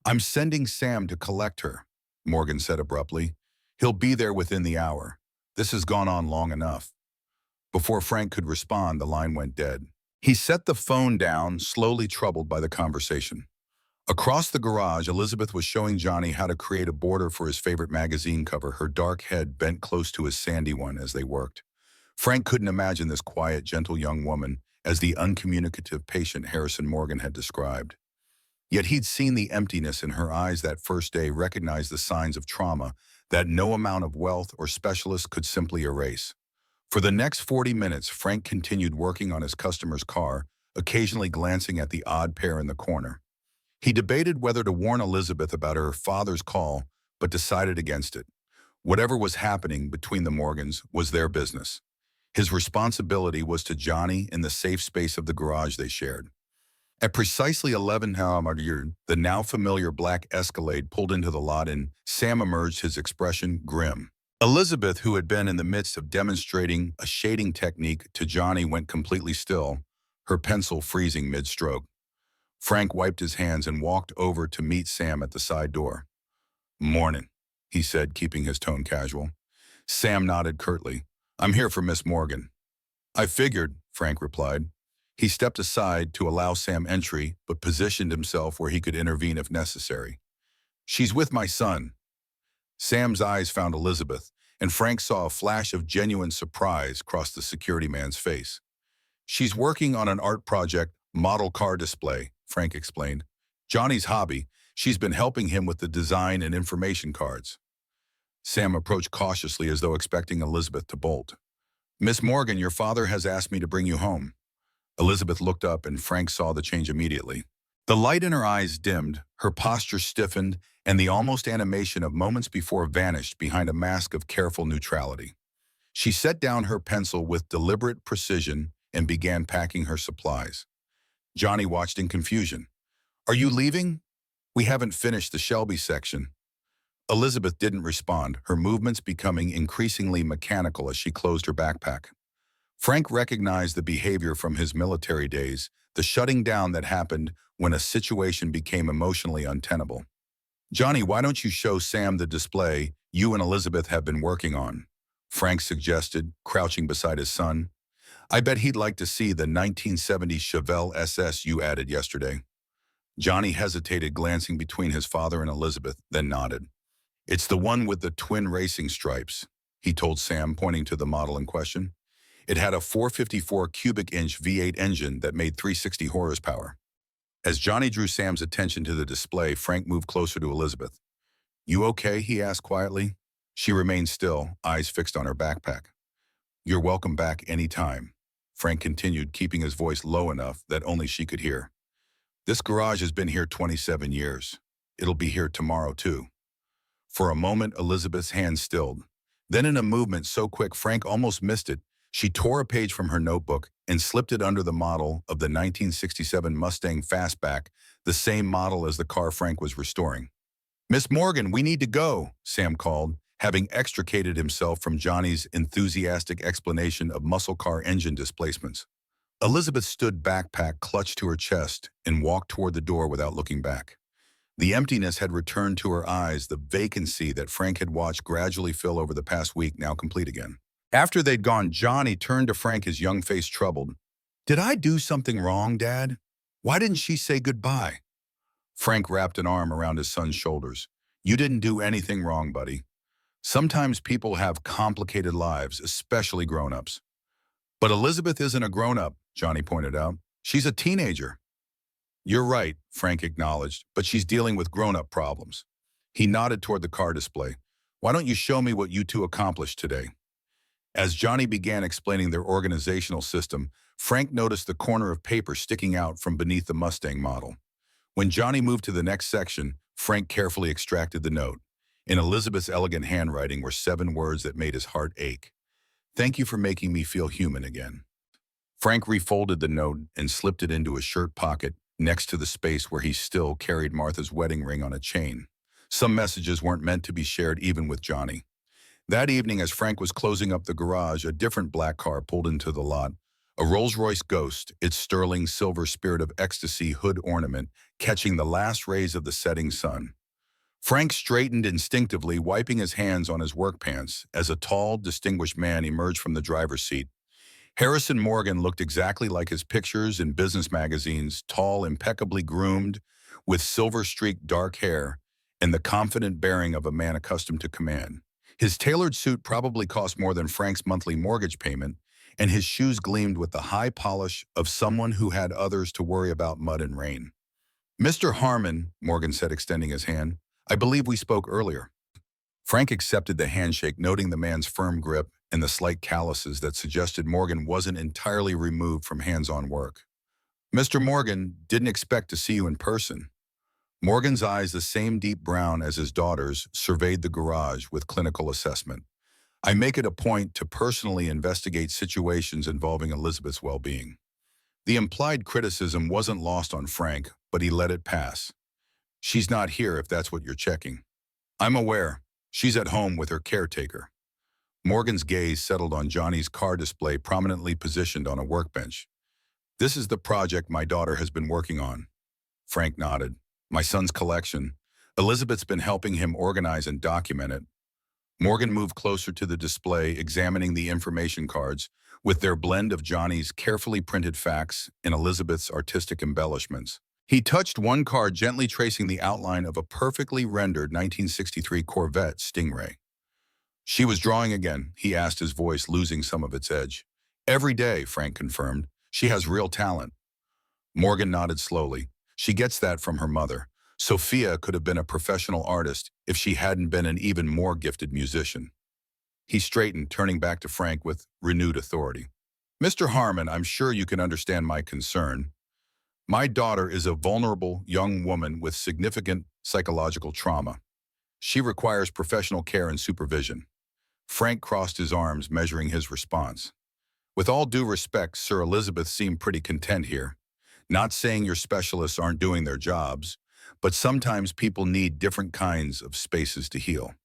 I'm sending Sam to collect her, Morgan said abruptly. He'll be there within the hour. This has gone on long enough. Before Frank could respond, the line went dead. He set the phone down, slowly troubled by the conversation. Across the garage, Elizabeth was showing Johnny how to create a border for his favorite magazine cover, her dark head bent close to his sandy one as they worked. Frank couldn't imagine this quiet, gentle young woman as the uncommunicative patient Harrison Morgan had described. Yet he'd seen the emptiness in her eyes that first day, recognized the signs of trauma that no amount of wealth or specialist could simply erase. For the next 40 minutes, Frank continued working on his customer's car, occasionally glancing at the odd pair in the corner. He debated whether to warn Elizabeth about her father's call, but decided against it. Whatever was happening between the Morgans was their business. His responsibility was to Johnny in the safe space of the garage they shared. At precisely 11 p.m., the now familiar black Escalade pulled into the lot and Sam emerged, his expression grim. Elizabeth, who had been in the midst of demonstrating a shading technique to Johnny, went completely still, her pencil freezing mid-stroke. Frank wiped his hands and walked over to meet Sam at the side door. Morning, he said, keeping his tone casual. Sam nodded curtly. I'm here for Miss Morgan. I figured, Frank replied. He stepped aside to allow Sam entry, but positioned himself where he could intervene if necessary. She's with my son. Sam's eyes found Elizabeth, and Frank saw a flash of genuine surprise cross the security man's face. She's working on an art project, model car display, Frank explained. Johnny's hobby. She's been helping him with the design and information cards. Sam approached cautiously as though expecting Elizabeth to bolt. Miss Morgan, your father has asked me to bring you home. Elizabeth looked up and Frank saw the change immediately. The light in her eyes dimmed, her posture stiffened, and the almost animation of moments before vanished behind a mask of careful neutrality. She set down her pencil with deliberate precision and began packing her supplies. Johnny watched in confusion. Are you leaving? We haven't finished the Shelby section. Elizabeth didn't respond, her movements becoming increasingly mechanical as she closed her backpack. Frank recognized the behavior from his military days, the shutting down that happened when a situation became emotionally untenable. Johnny, why don't you show Sam the display you and Elizabeth have been working on? Frank suggested, crouching beside his son. I bet he'd like to see the 1970 Chevelle SS you added yesterday. Johnny hesitated, glancing between his father and Elizabeth, then nodded. It's the one with the twin racing stripes, he told Sam, pointing to the model in question. It had a 454 cubic inch V8 engine that made 360 horsepower. As Johnny drew Sam's attention to the display, Frank moved closer to Elizabeth. You okay? He asked quietly. She remained still, eyes fixed on her backpack. "You're welcome back any time," Frank continued, keeping his voice low enough that only she could hear. "This garage has been here 27 years. It'll be here tomorrow, too." For a moment, Elizabeth's hand stilled. Then in a movement so quick Frank almost missed it, she tore a page from her notebook and slipped it under the model of the 1967 Mustang Fastback, the same model as the car Frank was restoring. "Miss Morgan, we need to go," Sam called, having extricated himself from Johnny's enthusiastic explanation of muscle car engine displacements. Elizabeth stood, backpack clutched to her chest, and walked toward the door without looking back. The emptiness had returned to her eyes, the vacancy that Frank had watched gradually fill over the past week now complete again. After they'd gone, Johnny turned to Frank, his young face troubled. "Did I do something wrong, Dad? Why didn't she say goodbye?" Frank wrapped an arm around his son's shoulders. "You didn't do anything wrong, buddy. Sometimes people have complicated lives, especially grown-ups." "But Elizabeth isn't a grown-up," Johnny pointed out. "She's a teenager." "You're right," Frank acknowledged, "but she's dealing with grown-up problems." He nodded toward the car display. "Why don't you show me what you two accomplished today?" As Johnny began explaining their organizational system, Frank noticed the corner of paper sticking out from beneath the Mustang model. When Johnny moved to the next section, Frank carefully extracted the note. In Elizabeth's elegant handwriting were 7 words that made his heart ache. "Thank you for making me feel human again." Frank refolded the note and slipped it into his shirt pocket next to the space where he still carried Martha's wedding ring on a chain. Some messages weren't meant to be shared even with Johnny. That evening, as Frank was closing up the garage, a different black car pulled into the lot. A Rolls-Royce Ghost, its sterling silver Spirit of Ecstasy hood ornament catching the last rays of the setting sun. Frank straightened instinctively, wiping his hands on his work pants, as a tall, distinguished man emerged from the driver's seat. Harrison Morgan looked exactly like his pictures in business magazines, tall, impeccably groomed, with silver-streaked dark hair, and the confident bearing of a man accustomed to command. His tailored suit probably cost more than Frank's monthly mortgage payment, and his shoes gleamed with the high polish of someone who had others to worry about mud and rain. "Mr. Harmon," Morgan said, extending his hand, "I believe we spoke earlier." Frank accepted the handshake, noting the man's firm grip and the slight calluses that suggested Morgan wasn't entirely removed from hands-on work. "Mr. Morgan, didn't expect to see you in person." Morgan's eyes, the same deep brown as his daughter's, surveyed the garage with clinical assessment. "I make it a point to personally investigate situations involving Elizabeth's well-being." The implied criticism wasn't lost on Frank, but he let it pass. "She's not here if that's what you're checking." "I'm aware. She's at home with her caretaker." Morgan's gaze settled on Johnny's car display prominently positioned on a workbench. "This is the project my daughter has been working on." Frank nodded. "My son's collection. Elizabeth's been helping him organize and document it." Morgan moved closer to the display, examining the information cards, with their blend of Johnny's carefully printed facts and Elizabeth's artistic embellishments. He touched one card, gently tracing the outline of a perfectly rendered 1963 Corvette Stingray. "She was drawing again," he asked, his voice losing some of its edge. "Every day," Frank confirmed. "She has real talent." Morgan nodded slowly. "She gets that from her mother. Sophia could have been a professional artist if she hadn't been an even more gifted musician." He straightened, turning back to Frank with renewed authority. "Mr. Harmon, I'm sure you can understand my concern. My daughter is a vulnerable young woman with significant psychological trauma. She requires professional care and supervision." Frank crossed his arms, measuring his response. "With all due respect, Sir, Elizabeth seemed pretty content here. Not saying your specialists aren't doing their jobs, but sometimes people need different kinds of spaces to heal."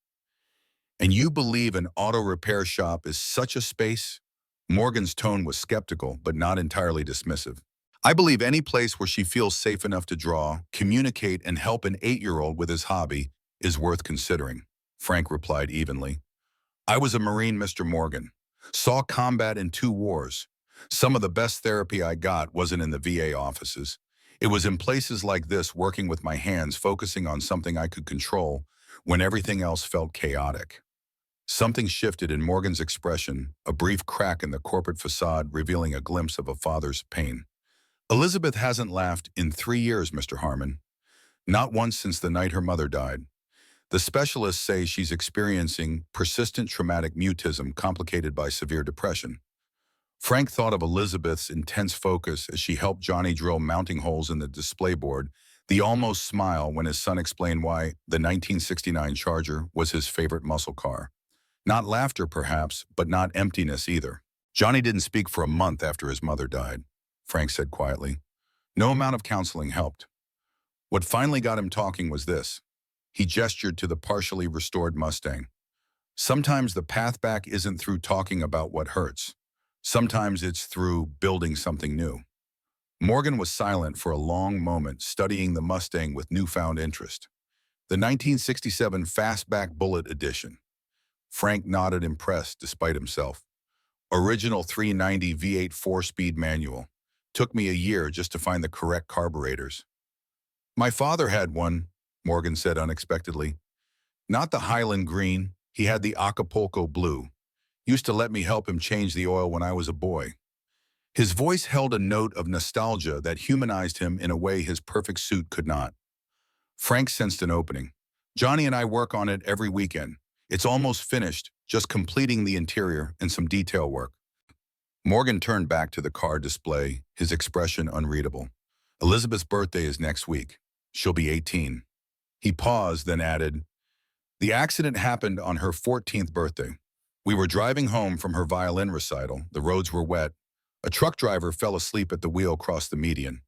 "And you believe an auto repair shop is such a space?" Morgan's tone was skeptical, but not entirely dismissive. "I believe any place where she feels safe enough to draw, communicate, and help an 8-year-old with his hobby is worth considering," Frank replied evenly. "I was a Marine, Mr. Morgan. Saw combat in 2 wars. Some of the best therapy I got wasn't in the VA offices. It was in places like this, working with my hands, focusing on something I could control when everything else felt chaotic." Something shifted in Morgan's expression, a brief crack in the corporate facade revealing a glimpse of a father's pain. "Elizabeth hasn't laughed in 3 years, Mr. Harmon. Not once since the night her mother died. The specialists say she's experiencing persistent traumatic mutism complicated by severe depression. Frank thought of Elizabeth's intense focus as she helped Johnny drill mounting holes in the display board, the almost smile when his son explained why the 1969 Charger was his favorite muscle car. Not laughter, perhaps, but not emptiness either. Johnny didn't speak for a month after his mother died, Frank said quietly. No amount of counseling helped. What finally got him talking was this. He gestured to the partially restored Mustang. Sometimes the path back isn't through talking about what hurts. Sometimes it's through building something new. Morgan was silent for a long moment, studying the Mustang with newfound interest. The 1967 Fastback Bullet Edition. Frank nodded, impressed despite himself. Original 390 V8 4-speed manual. Took me a year just to find the correct carburetors. My father had one, Morgan said unexpectedly. Not the Highland Green, he had the Acapulco Blue. Used to let me help him change the oil when I was a boy. His voice held a note of nostalgia that humanized him in a way his perfect suit could not. Frank sensed an opening. Johnny and I work on it every weekend. It's almost finished, just completing the interior and some detail work. Morgan turned back to the car display, his expression unreadable. Elizabeth's birthday is next week. She'll be 18. He paused, then added, the accident happened on her 14th birthday. We were driving home from her violin recital. The roads were wet. A truck driver fell asleep at the wheel across the median.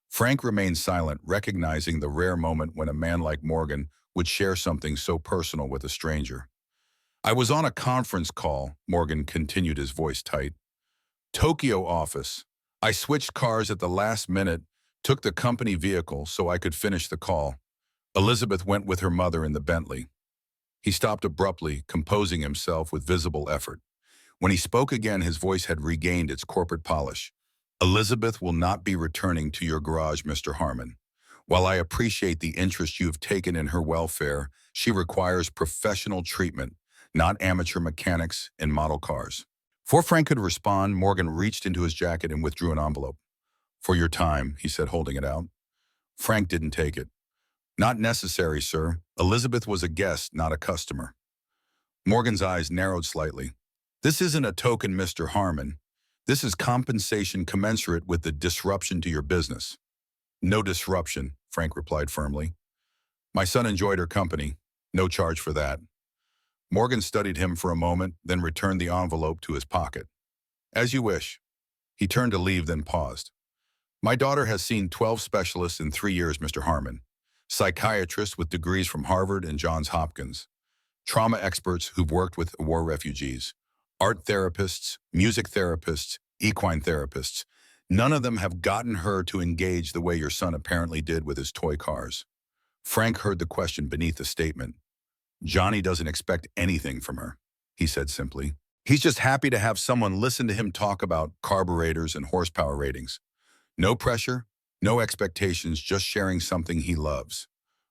Frank remained silent, recognizing the rare moment when a man like Morgan would share something so personal with a stranger. I was on a conference call, Morgan continued, his voice tight. Tokyo office. I switched cars at the last minute, took the company vehicle so I could finish the call. Elizabeth went with her mother in the Bentley. He stopped abruptly, composing himself with visible effort. When he spoke again, his voice had regained its corporate polish. Elizabeth will not be returning to your garage, Mr. Harmon. While I appreciate the interest you have taken in her welfare, she requires professional treatment, not amateur mechanics and model cars. Before Frank could respond, Morgan reached into his jacket and withdrew an envelope. For your time, he said, holding it out. Frank didn't take it. Not necessary, sir. Elizabeth was a guest, not a customer. Morgan's eyes narrowed slightly. This isn't a token, Mr. Harmon. This is compensation commensurate with the disruption to your business. No disruption, Frank replied firmly. My son enjoyed her company. No charge for that. Morgan studied him for a moment, then returned the envelope to his pocket. As you wish. He turned to leave, then paused. My daughter has seen 12 specialists in 3 years, Mr. Harmon. Psychiatrists with degrees from Harvard and Johns Hopkins. Trauma experts who've worked with war refugees. Art therapists, music therapists, equine therapists. None of them have gotten her to engage the way your son apparently did with his toy cars. Frank heard the question beneath the statement. Johnny doesn't expect anything from her, he said simply. He's just happy to have someone listen to him talk about carburetors and horsepower ratings. No pressure, no expectations, just sharing something he loves.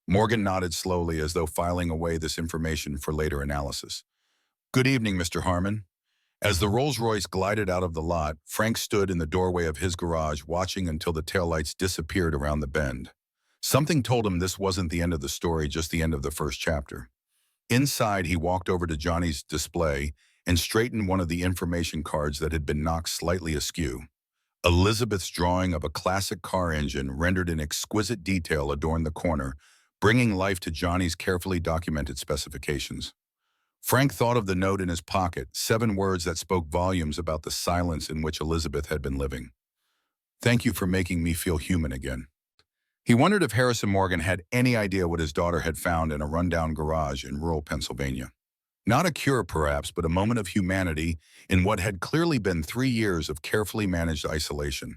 Morgan nodded slowly as though filing away this information for later analysis. Good evening, Mr. Harmon. As the Rolls-Royce glided out of the lot, Frank stood in the doorway of his garage watching until the taillights disappeared around the bend. Something told him this wasn't the end of the story, just the end of the first chapter. Inside, he walked over to Johnny's display and straightened one of the information cards that had been knocked slightly askew. Elizabeth's drawing of a classic car engine rendered in exquisite detail adorned the corner, bringing life to Johnny's carefully documented specifications. Frank thought of the note in his pocket, 7 words that spoke volumes about the silence in which Elizabeth had been living. Thank you for making me feel human again. He wondered if Harrison Morgan had any idea what his daughter had found in a rundown garage in rural Pennsylvania. Not a cure, perhaps, but a moment of humanity in what had clearly been 3 years of carefully managed isolation.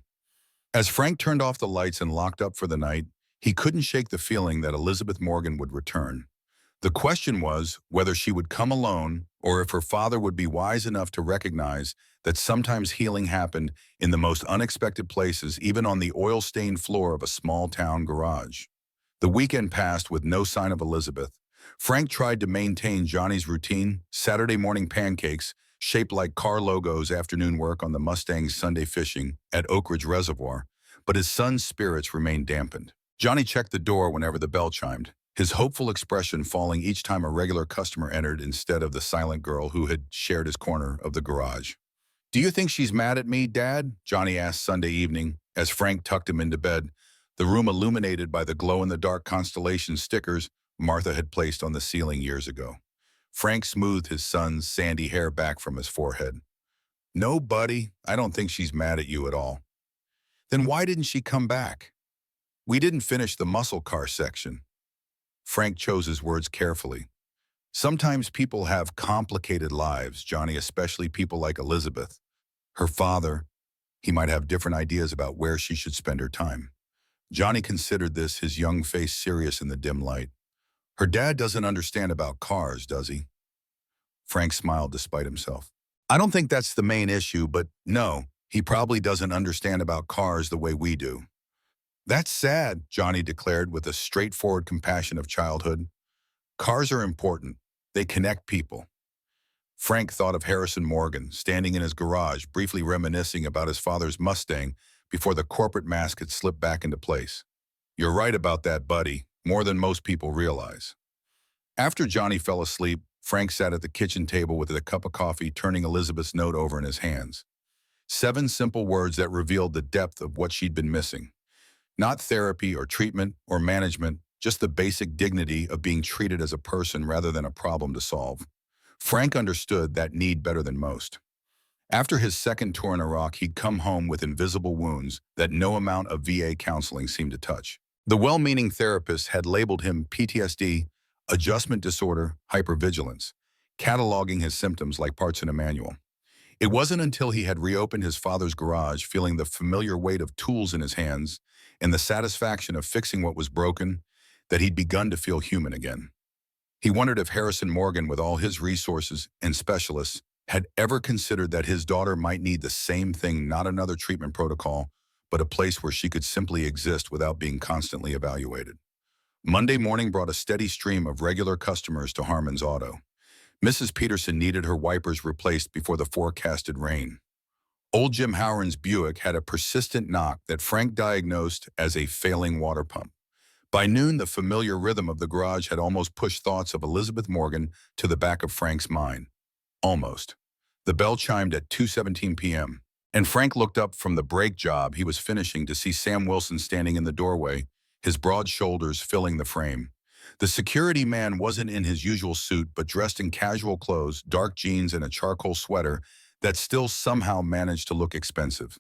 As Frank turned off the lights and locked up for the night, he couldn't shake the feeling that Elizabeth Morgan would return. The question was whether she would come alone or if her father would be wise enough to recognize that sometimes healing happened in the most unexpected places, even on the oil-stained floor of a small-town garage. The weekend passed with no sign of Elizabeth. Frank tried to maintain Johnny's routine, Saturday morning pancakes, shaped like car logos, afternoon work on the Mustang's Sunday fishing at Oak Ridge Reservoir, but his son's spirits remained dampened. Johnny checked the door whenever the bell chimed. his hopeful expression falling each time a regular customer entered instead of the silent girl who had shared his corner of the garage. "Do you think she's mad at me, Dad?" Johnny asked Sunday evening as Frank tucked him into bed, the room illuminated by the glow-in-the-dark constellation stickers Martha had placed on the ceiling years ago. Frank smoothed his son's sandy hair back from his forehead. "No, buddy, I don't think she's mad at you at all." "Then why didn't she come back?" "We didn't finish the muscle car section." Frank chose his words carefully. "Sometimes people have complicated lives, Johnny, especially people like Elizabeth. Her father, he might have different ideas about where she should spend her time." Johnny considered this, his young face serious in the dim light. "Her dad doesn't understand about cars, does he?" Frank smiled despite himself. "I don't think that's the main issue, but no, he probably doesn't understand about cars the way we do." "That's sad," Johnny declared with the straightforward compassion of childhood. "Cars are important. They connect people." Frank thought of Harrison Morgan, standing in his garage, briefly reminiscing about his father's Mustang before the corporate mask had slipped back into place. "You're right about that, buddy, more than most people realize." After Johnny fell asleep, Frank sat at the kitchen table with a cup of coffee, turning Elizabeth's note over in his hands. 7 simple words that revealed the depth of what she'd been missing. Not therapy or treatment or management, just the basic dignity of being treated as a person rather than a problem to solve. Frank understood that need better than most. After his second tour in Iraq, he'd come home with invisible wounds that no amount of VA counseling seemed to touch. The well-meaning therapist had labeled him PTSD, adjustment disorder, hypervigilance, cataloging his symptoms like parts in a manual. It wasn't until he had reopened his father's garage, feeling the familiar weight of tools in his hands and the satisfaction of fixing what was broken, that he'd begun to feel human again. He wondered if Harrison Morgan, with all his resources and specialists, had ever considered that his daughter might need the same thing, not another treatment protocol, but a place where she could simply exist without being constantly evaluated. Monday morning brought a steady stream of regular customers to Harmon's Auto. Mrs. Peterson needed her wipers replaced before the forecasted rain. Old Jim Howard's Buick had a persistent knock that Frank diagnosed as a failing water pump. By noon, the familiar rhythm of the garage had almost pushed thoughts of Elizabeth Morgan to the back of Frank's mind. Almost. The bell chimed at 2:17 p.m., and Frank looked up from the brake job he was finishing to see Sam Wilson standing in the doorway, his broad shoulders filling the frame. The security man wasn't in his usual suit, but dressed in casual clothes, dark jeans, and a charcoal sweater that still somehow managed to look expensive.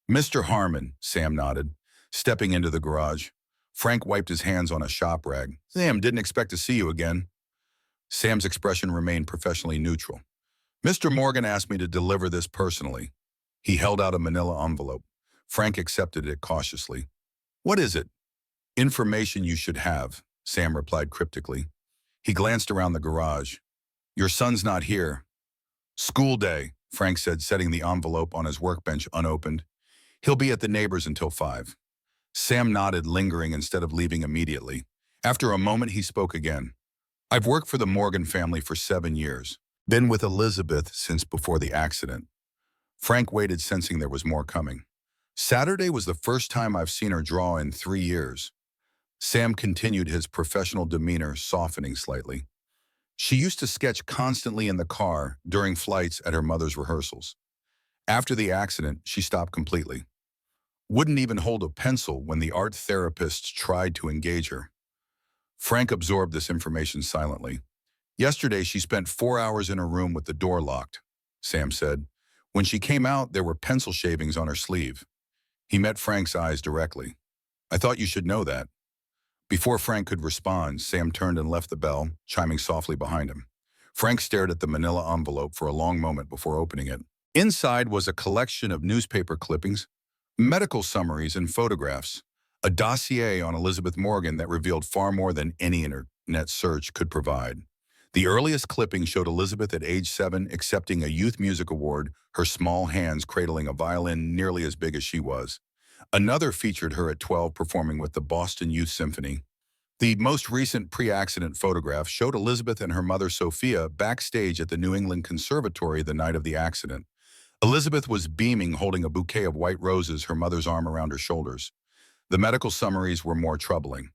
"Mr. Harmon," Sam nodded, stepping into the garage. Frank wiped his hands on a shop rag. "Sam, didn't expect to see you again." Sam's expression remained professionally neutral. "Mr. Morgan asked me to deliver this personally." He held out a manila envelope. Frank accepted it cautiously. "What is it?" "Information you should have," Sam replied cryptically. He glanced around the garage. "Your son's not here." "School day," Frank said, setting the envelope on his workbench unopened. "He'll be at the neighbors until 5. Sam nodded, lingering instead of leaving immediately. After a moment, he spoke again. "I've worked for the Morgan family for 7 years. Been with Elizabeth since before the accident." Frank waited, sensing there was more coming. "Saturday was the first time I've seen her draw in 3 years." Sam continued, his professional demeanor softening slightly. "She used to sketch constantly in the car during flights at her mother's rehearsals. After the accident, she stopped completely. Wouldn't even hold a pencil when the art therapists tried to engage her." Frank absorbed this information silently. "Yesterday, she spent 4 hours in her room with the door locked," Sam said. "When she came out, there were pencil shavings on her sleeve." He met Frank's eyes directly. "I thought you should know that." Before Frank could respond, Sam turned and left the bell, chiming softly behind him. Frank stared at the manila envelope for a long moment before opening it. Inside was a collection of newspaper clippings, medical summaries, and photographs, a dossier on Elizabeth Morgan that revealed far more than any internet search could provide. The earliest clipping showed Elizabeth at age 7 accepting a youth music award, her small hands cradling a violin nearly as big as she was. Another featured her at 12 performing with the Boston Youth Symphony. The most recent pre-accident photograph showed Elizabeth and her mother Sophia backstage at the New England Conservatory the night of the accident. Elizabeth was beaming, holding a bouquet of white roses, her mother's arm around her shoulders. The medical summaries were more troubling.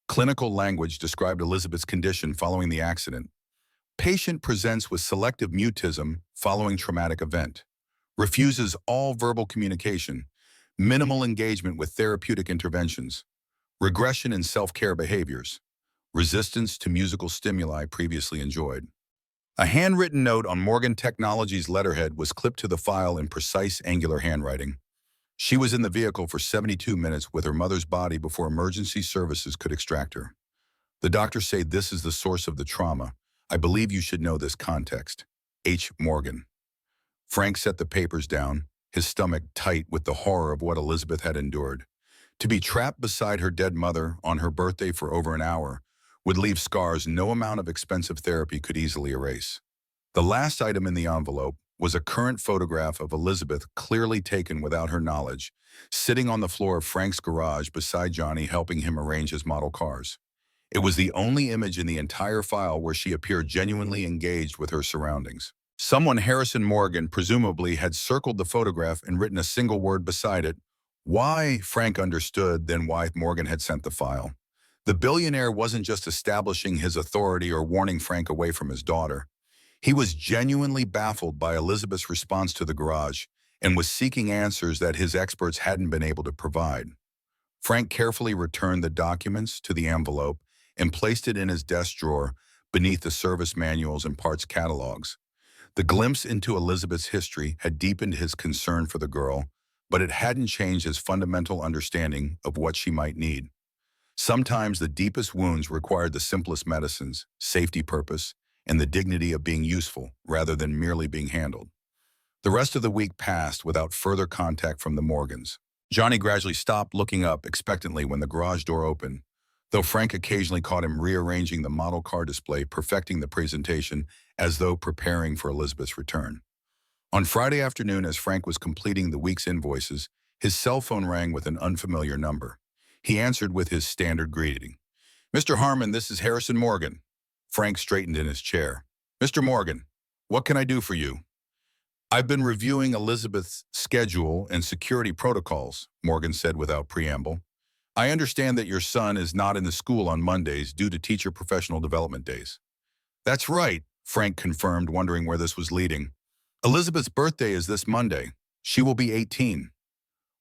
Clinical language described Elizabeth's condition following the accident. Patient presents with selective mutism following traumatic event. Refuses all verbal communication. Minimal engagement with therapeutic interventions. Regression in self-care behaviors. Resistance to musical stimuli previously enjoyed. A handwritten note on Morgan Technologies' letterhead was clipped to the file in precise angular handwriting. She was in the vehicle for 72 minutes with her mother's body before emergency services could extract her. The doctors say this is the source of the trauma. I believe you should know this context. H. Morgan. Frank set the papers down, his stomach tight with the horror of what Elizabeth had endured. To be trapped beside her dead mother on her birthday for over an hour would leave scars no amount of expensive therapy could easily erase. The last item in the envelope was a current photograph of Elizabeth, clearly taken without her knowledge, sitting on the floor of Frank's garage beside Johnny, helping him arrange his model cars. It was the only image in the entire file where she appeared genuinely engaged with her surroundings. Someone, Harrison Morgan, presumably had circled the photograph and written a single word beside it. Why? Frank understood then why Morgan had sent the file. The billionaire wasn't just establishing his authority or warning Frank away from his daughter. He was genuinely baffled by Elizabeth's response to the garage and was seeking answers that his experts hadn't been able to provide. Frank carefully returned the documents to the envelope and placed it in his desk drawer beneath the service manuals and parts catalogs. The glimpse into Elizabeth's history had deepened his concern for the girl, but it hadn't changed his fundamental understanding of what she might need. Sometimes the deepest wounds required the simplest medicines, safety purpose, and the dignity of being useful rather than merely being handled. The rest of the week passed without further contact from the Morgans. Johnny gradually stopped looking up expectantly when the garage door opened, though Frank occasionally caught him rearranging the model car display, perfecting the presentation as though preparing for Elizabeth's return. On Friday afternoon, as Frank was completing the week's invoices, his cell phone rang with an unfamiliar number. He answered with his standard greeting. "Mr. Harmon, this is Harrison Morgan." Frank straightened in his chair. "Mr. Morgan, what can I do for you?" "I've been reviewing Elizabeth's schedule and security protocols," Morgan said without preamble. "I understand that your son is not in the school on Mondays due to teacher professional development days." "That's right," Frank confirmed, wondering where this was leading. "Elizabeth's birthday is this Monday. She will be 18.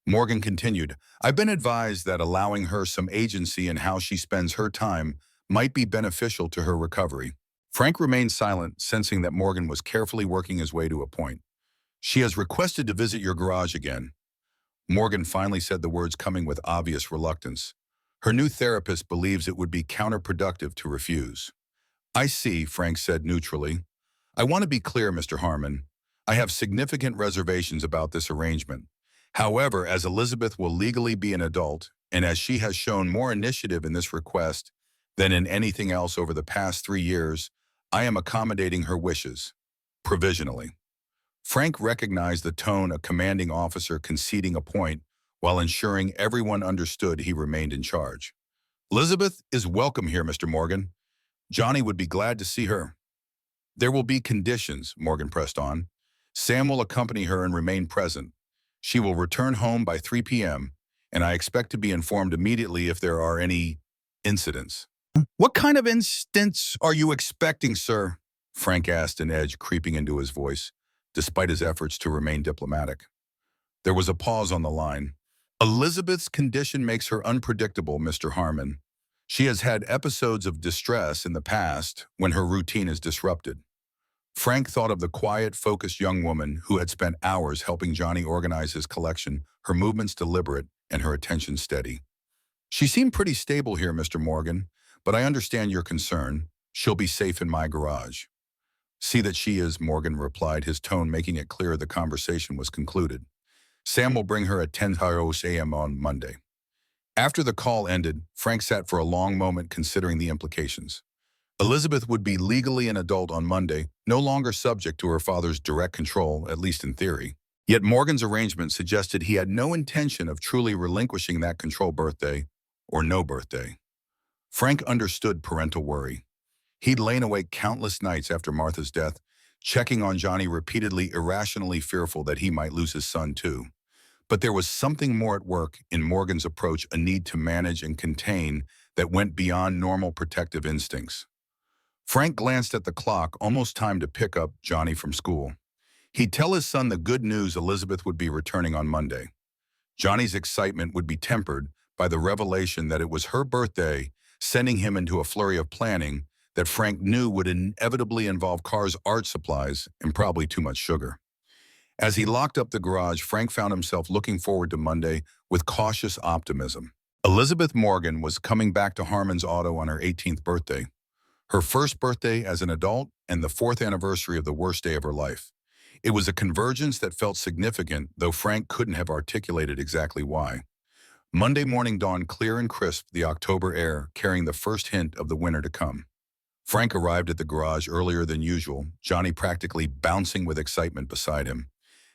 Morgan continued, "I've been advised that allowing her some agency in how she spends her time might be beneficial to her recovery." Frank remained silent, sensing that Morgan was carefully working his way to a point. "She has requested to visit your garage again." Morgan finally said the words, coming with obvious reluctance. "Her new therapist believes it would be counterproductive to refuse." "I see," Frank said neutrally. "I want to be clear, Mr. Harmon. I have significant reservations about this arrangement. However, as Elizabeth will legally be an adult, and as she has shown more initiative in this request than in anything else over the past 3 years, I am accommodating her wishes, provisionally." Frank recognized the tone a commanding officer conceding a point while ensuring everyone understood he remained in charge. "Elizabeth is welcome here, Mr. Morgan. Johnny would be glad to see her." "There will be conditions," Morgan pressed on. "Sam will accompany her and remain present. She will return home by 3 p.m., and I expect to be informed immediately if there are any incidents." "What kind of incidents are you expecting, sir?" Frank asked, an edge creeping into his voice, despite his efforts to remain diplomatic. There was a pause on the line. "Elizabeth's condition makes her unpredictable, Mr. Harmon. She has had episodes of distress in the past when her routine is disrupted." Frank thought of the quiet, focused young woman who had spent hours helping Johnny organize his collection, her movements deliberate and her attention steady. "She seemed pretty stable here, Mr. Morgan, but I understand your concern. She'll be safe in my garage." "See that she is," Morgan replied, his tone making it clear the conversation was concluded. "Sam will bring her at 10 a.m. on Monday." After the call ended, Frank sat for a long moment considering the implications. Elizabeth would be legally an adult on Monday, no longer subject to her father's direct control, at least in theory. Yet Morgan's arrangement suggested he had no intention of truly relinquishing that control, birthday or no birthday. Frank understood parental worry. He'd lain awake countless nights after Martha's death, checking on Johnny repeatedly, irrationally fearful that he might lose his son too. But there was something more at work in Morgan's approach, a need to manage and contain that went beyond normal protective instincts. Frank glanced at the clock, almost time to pick up Johnny from school. He'd tell his son the good news Elizabeth would be returning on Monday. Johnny's excitement would be tempered by the revelation that it was her birthday, sending him into a flurry of planning that Frank knew would inevitably involve cars, art supplies, and probably too much sugar. As he locked up the garage, Frank found himself looking forward to Monday with cautious optimism. Elizabeth Morgan was coming back to Harmon's Auto on her 18th birthday, her first birthday as an adult and the fourth anniversary of the worst day of her life. It was a convergence that felt significant, though Frank couldn't have articulated exactly why. Monday morning dawned clear and crisp, the October air carrying the first hint of the winter to come. Frank arrived at the garage earlier than usual, Johnny practically bouncing with excitement beside him.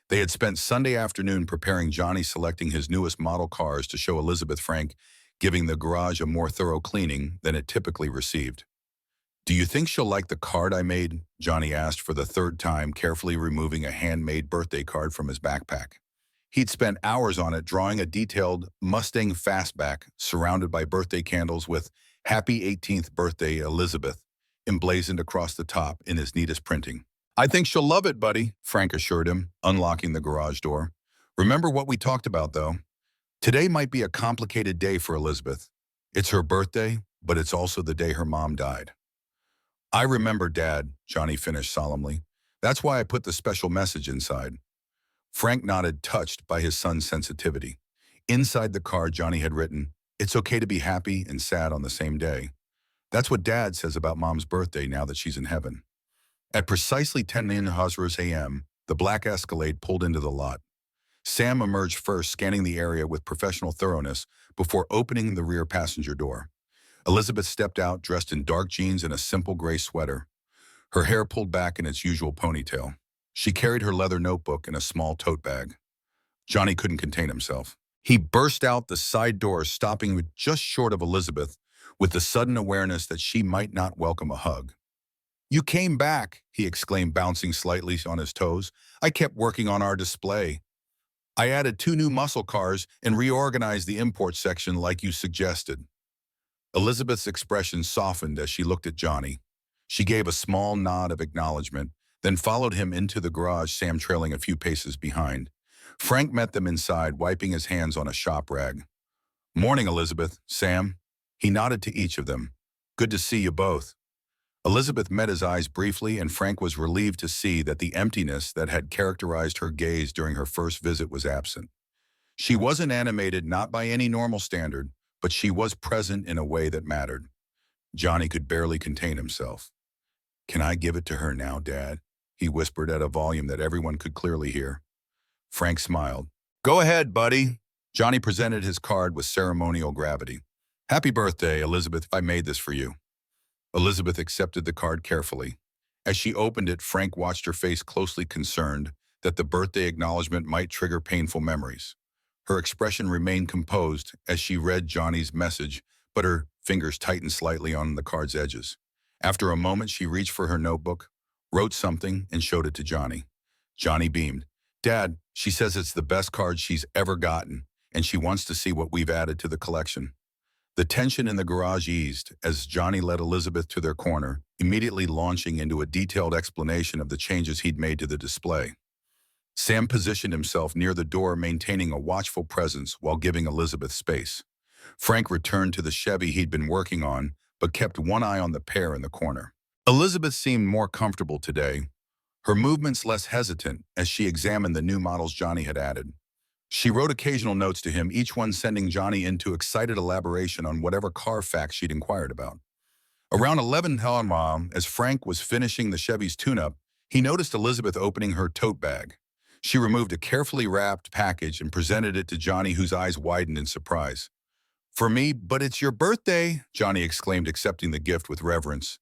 They had spent Sunday afternoon preparing Johnny selecting his newest model cars to show Elizabeth, Frank giving the garage a more thorough cleaning than it typically received. "Do you think she'll like the card I made?" Johnny asked for the third time, carefully removing a handmade birthday card from his backpack. He'd spent hours on it, drawing a detailed Mustang fastback surrounded by birthday candles with "Happy 18th Birthday, Elizabeth" emblazoned across the top in his neatest printing. "I think she'll love it, buddy," Frank assured him, unlocking the garage door. "Remember what we talked about, though. Today might be a complicated day for Elizabeth. It's her birthday, but it's also the day her mom died." "I remember, Dad," Johnny finished solemnly. "That's why I put the special message inside." Frank nodded, touched by his son's sensitivity. Inside the card, Johnny had written, "It's okay to be happy and sad on the same day. That's what Dad says about Mom's birthday now that she's in heaven." At precisely 10 a.m., the black Escalade pulled into the lot. Sam emerged first, scanning the area with professional thoroughness before opening the rear passenger door. Elizabeth stepped out, dressed in dark jeans and a simple gray sweater, her hair pulled back in its usual ponytail. She carried her leather notebook in a small tote bag. Johnny couldn't contain himself. He burst out the side door, stopping just short of Elizabeth, with the sudden awareness that she might not welcome a hug. "You came back," he exclaimed, bouncing slightly on his toes. "I kept working on our display. I added 2 new muscle cars and reorganized the import section like you suggested." Elizabeth's expression softened as she looked at Johnny. She gave a small nod of acknowledgement, then followed him into the garage, Sam trailing a few paces behind. Frank met them inside, wiping his hands on a shop rag. "Morning, Elizabeth, Sam." He nodded to each of them. "Good to see you both." Elizabeth met his eyes briefly, and Frank was relieved to see that the emptiness that had characterized her gaze during her first visit was absent. She wasn't animated, not by any normal standard, but she was present in a way that mattered. Johnny could barely contain himself. "Can I give it to her now, Dad?" he whispered at a volume that everyone could clearly hear. Frank smiled. "Go ahead, buddy." Johnny presented his card with ceremonial gravity. "Happy birthday, Elizabeth. I made this for you." Elizabeth accepted the card carefully. As she opened it, Frank watched her face, closely concerned that the birthday acknowledgement might trigger painful memories. Her expression remained composed as she read Johnny's message, but her fingers tightened slightly on the card's edges. After a moment, she reached for her notebook, wrote something, and showed it to Johnny. Johnny beamed. "Dad, she says it's the best card she's ever gotten, and she wants to see what we've added to the collection." The tension in the garage eased as Johnny led Elizabeth to their corner, immediately launching into a detailed explanation of the changes he'd made to the display. Sam positioned himself near the door, maintaining a watchful presence while giving Elizabeth space. Frank returned to the Chevy he'd been working on, but kept one eye on the pair in the corner. Elizabeth seemed more comfortable today, her movements less hesitant as she examined the new models Johnny had added. She wrote occasional notes to him, each one sending Johnny into excited elaboration on whatever car facts she'd inquired about. Around 11 p.m., as Frank was finishing the Chevy's tune-up, he noticed Elizabeth opening her tote bag. She removed a carefully wrapped package and presented it to Johnny, whose eyes widened in surprise. "For me, but it's your birthday," Johnny exclaimed, accepting the gift with reverence.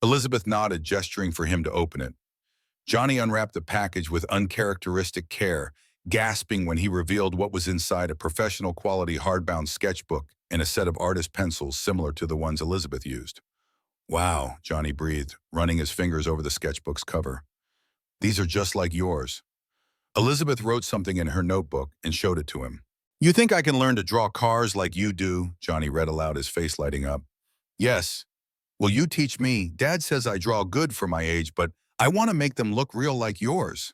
Elizabeth nodded, gesturing for him to open it. Johnny unwrapped the package with uncharacteristic care, gasping when he revealed what was inside: a professional-quality hardbound sketchbook and a set of artist pencils similar to the ones Elizabeth used. "Wow," Johnny breathed, running his fingers over the sketchbook's cover. "These are just like yours." Elizabeth wrote something in her notebook and showed it to him. "You think I can learn to draw cars like you do?" Johnny read aloud, his face lighting up. Yes. Will you teach me? Dad says I draw good for my age, but I want to make them look real like yours.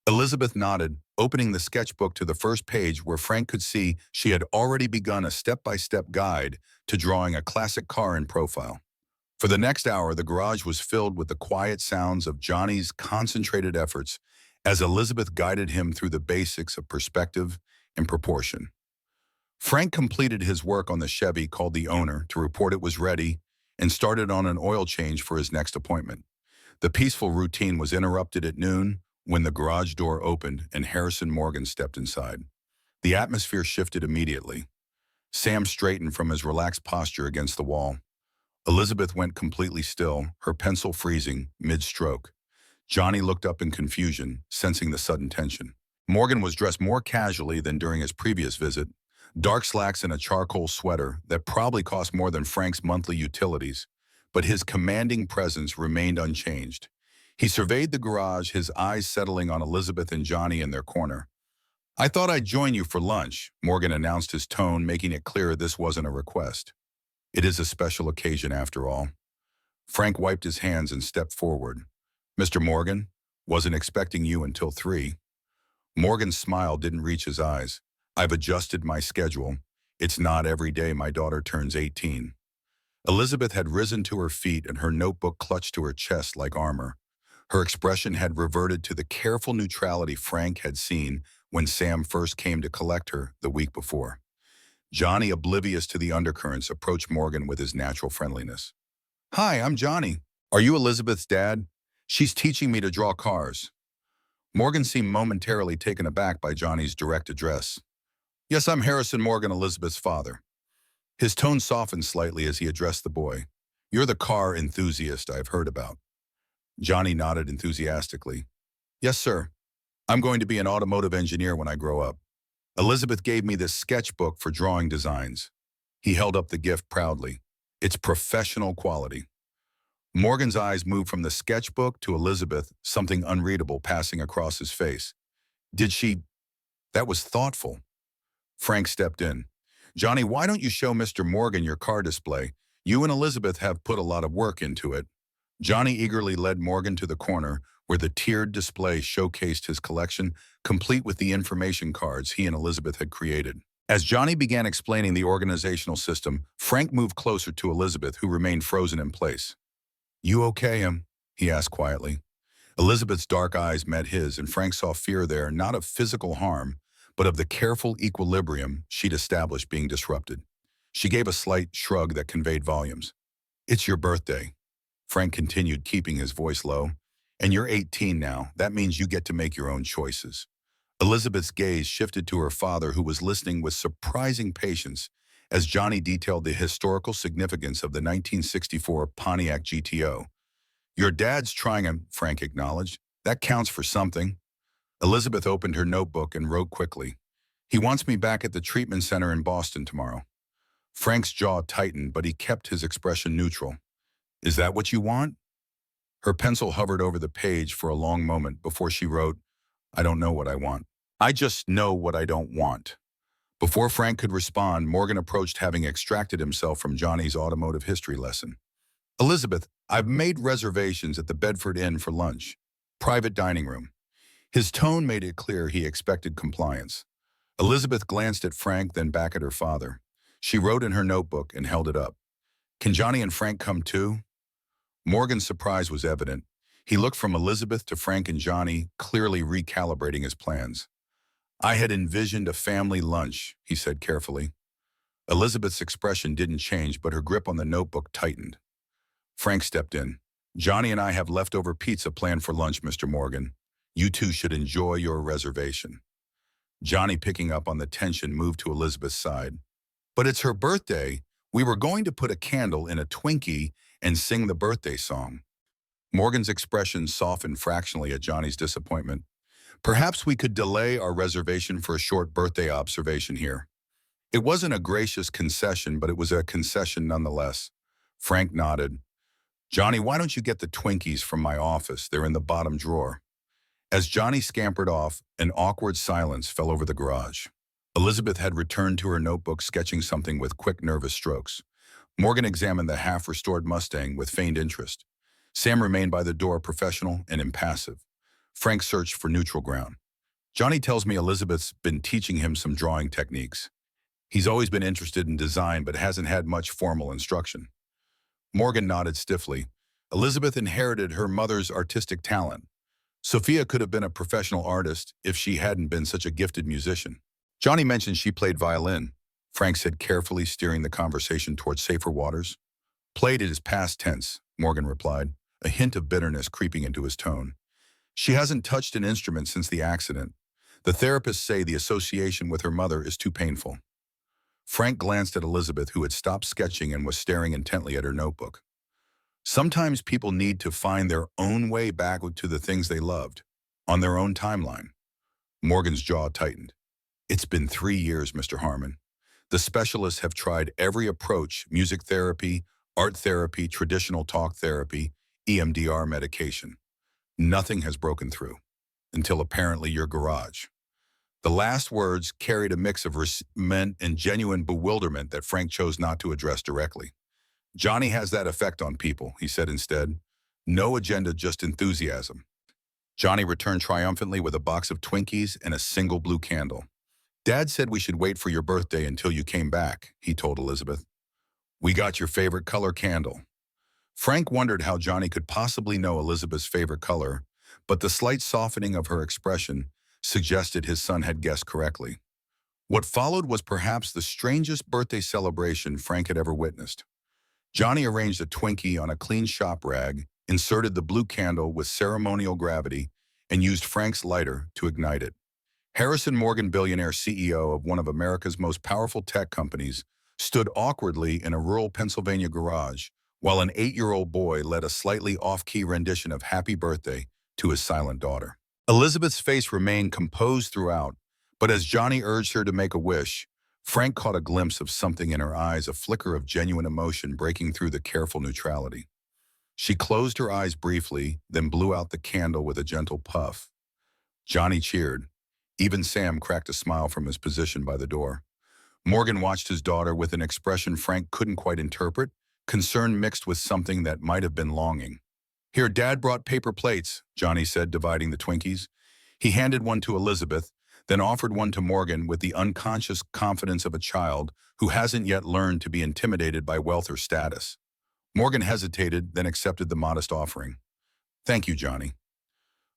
Elizabeth nodded, opening the sketchbook to the first page where Frank could see she had already begun a step-by-step guide to drawing a classic car in profile. For the next hour, the garage was filled with the quiet sounds of Johnny's concentrated efforts as Elizabeth guided him through the basics of perspective and proportion. Frank completed his work on the Chevy, called the owner to report it was ready, and started on an oil change for his next appointment. The peaceful routine was interrupted at noon when the garage door opened and Harrison Morgan stepped inside. The atmosphere shifted immediately. Sam straightened from his relaxed posture against the wall. Elizabeth went completely still, her pencil freezing mid-stroke. Johnny looked up in confusion, sensing the sudden tension. Morgan was dressed more casually than during his previous visit, dark slacks and a charcoal sweater that probably cost more than Frank's monthly utilities, but his commanding presence remained unchanged. He surveyed the garage, his eyes settling on Elizabeth and Johnny in their corner. "I thought I'd join you for lunch," Morgan announced, his tone making it clear this wasn't a request. "It is a special occasion after all." Frank wiped his hands and stepped forward. "Mr. Morgan, wasn't expecting you until 3. Morgan's smile didn't reach his eyes. "I've adjusted my schedule. It's not every day my daughter turns 18. Elizabeth had risen to her feet and her notebook clutched to her chest like armor. Her expression had reverted to the careful neutrality Frank had seen when Sam first came to collect her the week before. Johnny, oblivious to the undercurrents, approached Morgan with his natural friendliness. "Hi, I'm Johnny. Are you Elizabeth's dad? She's teaching me to draw cars." Morgan seemed momentarily taken aback by Johnny's direct address. "Yes, I'm Harrison Morgan, Elizabeth's father." His tone softened slightly as he addressed the boy. "You're the car enthusiast I've heard about." Johnny nodded enthusiastically. "Yes, sir. I'm going to be an automotive engineer when I grow up. Elizabeth gave me this sketchbook for drawing designs." He held up the gift proudly. "It's professional quality." Morgan's eyes moved from the sketchbook to Elizabeth, something unreadable passing across his face. "Did she—" "That was thoughtful." Frank stepped in. "Johnny, why don't you show Mr. Morgan your car display? You and Elizabeth have put a lot of work into it." Johnny eagerly led Morgan to the corner where the tiered display showcased his collection, complete with the information cards he and Elizabeth had created. As Johnny began explaining the organizational system, Frank moved closer to Elizabeth, who remained frozen in place. "You okay, he asked quietly. Elizabeth's dark eyes met his, and Frank saw fear there, not of physical harm, but of the careful equilibrium she'd established being disrupted. She gave a slight shrug that conveyed volumes. "It's your birthday," Frank continued, keeping his voice low. "And you're 18 now. That means you get to make your own choices." Elizabeth's gaze shifted to her father, who was listening with surprising patience as Johnny detailed the historical significance of the 1964 Pontiac GTO. "Your dad's trying him," Frank acknowledged. "That counts for something." Elizabeth opened her notebook and wrote quickly. "He wants me back at the treatment center in Boston tomorrow." Frank's jaw tightened, but he kept his expression neutral. "Is that what you want?" Her pencil hovered over the page for a long moment before she wrote, "I don't know what I want. I just know what I don't want." Before Frank could respond, Morgan approached, having extracted himself from Johnny's automotive history lesson. "Elizabeth, I've made reservations at the Bedford Inn for lunch. Private dining room." His tone made it clear he expected compliance. Elizabeth glanced at Frank, then back at her father. She wrote in her notebook and held it up. "Can Johnny and Frank come too?" Morgan's surprise was evident. He looked from Elizabeth to Frank and Johnny, clearly recalibrating his plans. "I had envisioned a family lunch," he said carefully. Elizabeth's expression didn't change, but her grip on the notebook tightened. Frank stepped in. "Johnny and I have leftover pizza planned for lunch, Mr. Morgan. You two should enjoy your reservation." Johnny, picking up on the tension, moved to Elizabeth's side. "But it's her birthday. We were going to put a candle in a Twinkie and sing the birthday song." Morgan's expression softened fractionally at Johnny's disappointment. "Perhaps we could delay our reservation for a short birthday observation here." It wasn't a gracious concession, but it was a concession nonetheless. Frank nodded. "Johnny, why don't you get the Twinkies from my office? They're in the bottom drawer." As Johnny scampered off, an awkward silence fell over the garage. Elizabeth had returned to her notebook, sketching something with quick, nervous strokes. Morgan examined the half-restored Mustang with feigned interest. Sam remained by the door, professional and impassive. Frank searched for neutral ground. Johnny tells me Elizabeth's been teaching him some drawing techniques. He's always been interested in design but hasn't had much formal instruction. Morgan nodded stiffly. Elizabeth inherited her mother's artistic talent. Sophia could have been a professional artist if she hadn't been such a gifted musician. Johnny mentioned she played violin. Frank said, carefully steering the conversation towards safer waters. Played it is past tense, Morgan replied, a hint of bitterness creeping into his tone. She hasn't touched an instrument since the accident. The therapists say the association with her mother is too painful. Frank glanced at Elizabeth, who had stopped sketching and was staring intently at her notebook. Sometimes people need to find their own way back to the things they loved, on their own timeline. Morgan's jaw tightened. It's been 3 years, Mr. Harmon. The specialists have tried every approach: music therapy, art therapy, traditional talk therapy, EMDR medication. Nothing has broken through, until apparently your garage. The last words carried a mix of resentment and genuine bewilderment that Frank chose not to address directly. Johnny has that effect on people, he said instead. No agenda, just enthusiasm. Johnny returned triumphantly with a box of Twinkies and a single blue candle. Dad said we should wait for your birthday until you came back, he told Elizabeth. We got your favorite color candle. Frank wondered how Johnny could possibly know Elizabeth's favorite color, but the slight softening of her expression suggested his son had guessed correctly. What followed was perhaps the strangest birthday celebration Frank had ever witnessed. Johnny arranged a Twinkie on a clean shop rag, inserted the blue candle with ceremonial gravity, and used Frank's lighter to ignite it. Harrison Morgan, billionaire CEO of one of America's most powerful tech companies, stood awkwardly in a rural Pennsylvania garage while an 8-year-old boy led a slightly off-key rendition of Happy Birthday to his silent daughter. Elizabeth's face remained composed throughout, but as Johnny urged her to make a wish, Frank caught a glimpse of something in her eyes, a flicker of genuine emotion breaking through the careful neutrality. She closed her eyes briefly, then blew out the candle with a gentle puff. Johnny cheered. Even Sam cracked a smile from his position by the door. Morgan watched his daughter with an expression Frank couldn't quite interpret, concern mixed with something that might have been longing. Here, Dad brought paper plates, Johnny said, dividing the Twinkies. He handed one to Elizabeth, then offered one to Morgan with the unconscious confidence of a child who hasn't yet learned to be intimidated by wealth or status. Morgan hesitated, then accepted the modest offering. Thank you, Johnny.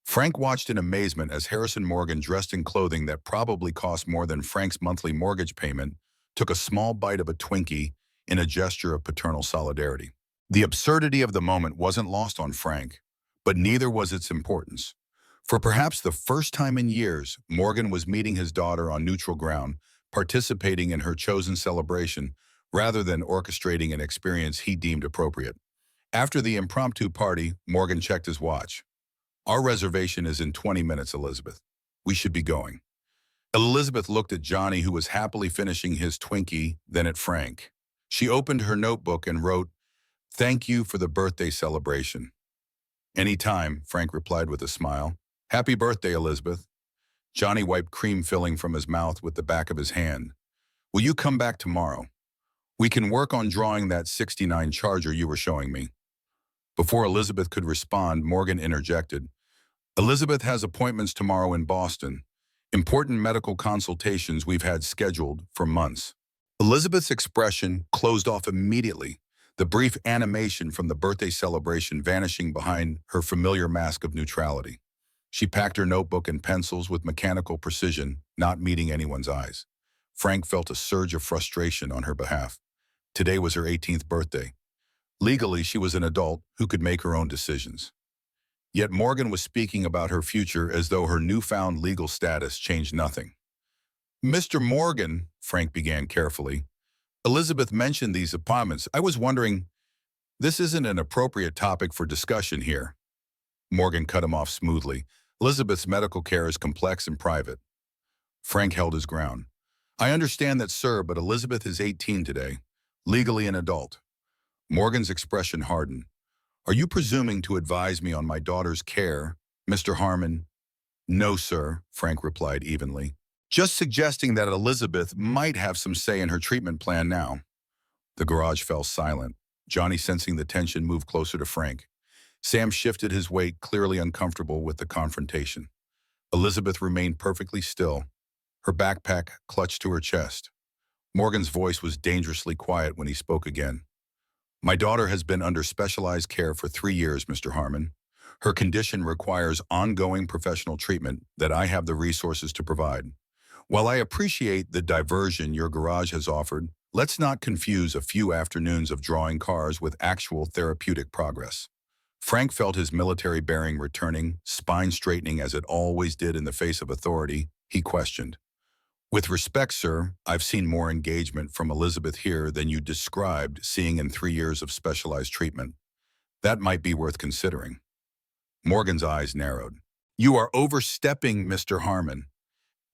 Frank watched in amazement as Harrison Morgan, dressed in clothing that probably cost more than Frank's monthly mortgage payment, took a small bite of a Twinkie in a gesture of paternal solidarity. The absurdity of the moment wasn't lost on Frank, but neither was its importance. For perhaps the first time in years, Morgan was meeting his daughter on neutral ground, participating in her chosen celebration, rather than orchestrating an experience he deemed appropriate. After the impromptu party, Morgan checked his watch. Our reservation is in 20 minutes, Elizabeth. We should be going. Elizabeth looked at Johnny, who was happily finishing his Twinkie, then at Frank. She opened her notebook and wrote, "Thank you for the birthday celebration." "Anytime," Frank replied with a smile. "Happy birthday, Elizabeth." Johnny wiped cream filling from his mouth with the back of his hand. "Will you come back tomorrow? We can work on drawing that '69 Charger you were showing me." Before Elizabeth could respond, Morgan interjected. "Elizabeth has appointments tomorrow in Boston. Important medical consultations we've had scheduled for months." Elizabeth's expression closed off immediately, the brief animation from the birthday celebration vanishing behind her familiar mask of neutrality. She packed her notebook and pencils with mechanical precision, not meeting anyone's eyes. Frank felt a surge of frustration on her behalf. Today was her 18th birthday. Legally, she was an adult who could make her own decisions. Yet Morgan was speaking about her future as though her newfound legal status changed nothing. "Mr. Morgan," Frank began carefully, "Elizabeth mentioned these appointments. I was wondering, this isn't an appropriate topic for discussion here." Morgan cut him off smoothly. "Elizabeth's medical care is complex and private." Frank held his ground. "I understand that, sir, but Elizabeth is 18 today, legally an adult." Morgan's expression hardened. "Are you presuming to advise me on my daughter's care, Mr. Harmon?" "No, sir," Frank replied evenly. "Just suggesting that Elizabeth might have some say in her treatment plan now." The garage fell silent. Johnny, sensing the tension, moved closer to Frank. Sam shifted his weight, clearly uncomfortable with the confrontation. Elizabeth remained perfectly still, her backpack clutched to her chest. Morgan's voice was dangerously quiet when he spoke again. My daughter has been under specialized care for 3 years, Mr. Harmon. Her condition requires ongoing professional treatment that I have the resources to provide. While I appreciate the diversion your garage has offered, let's not confuse a few afternoons of drawing cars with actual therapeutic progress. Frank felt his military bearing returning, spine straightening as it always did in the face of authority. He questioned. With respect, sir, I've seen more engagement from Elizabeth here than you described seeing in 3 years of specialized treatment. That might be worth considering. Morgan's eyes narrowed. You are overstepping, Mr. Harmon.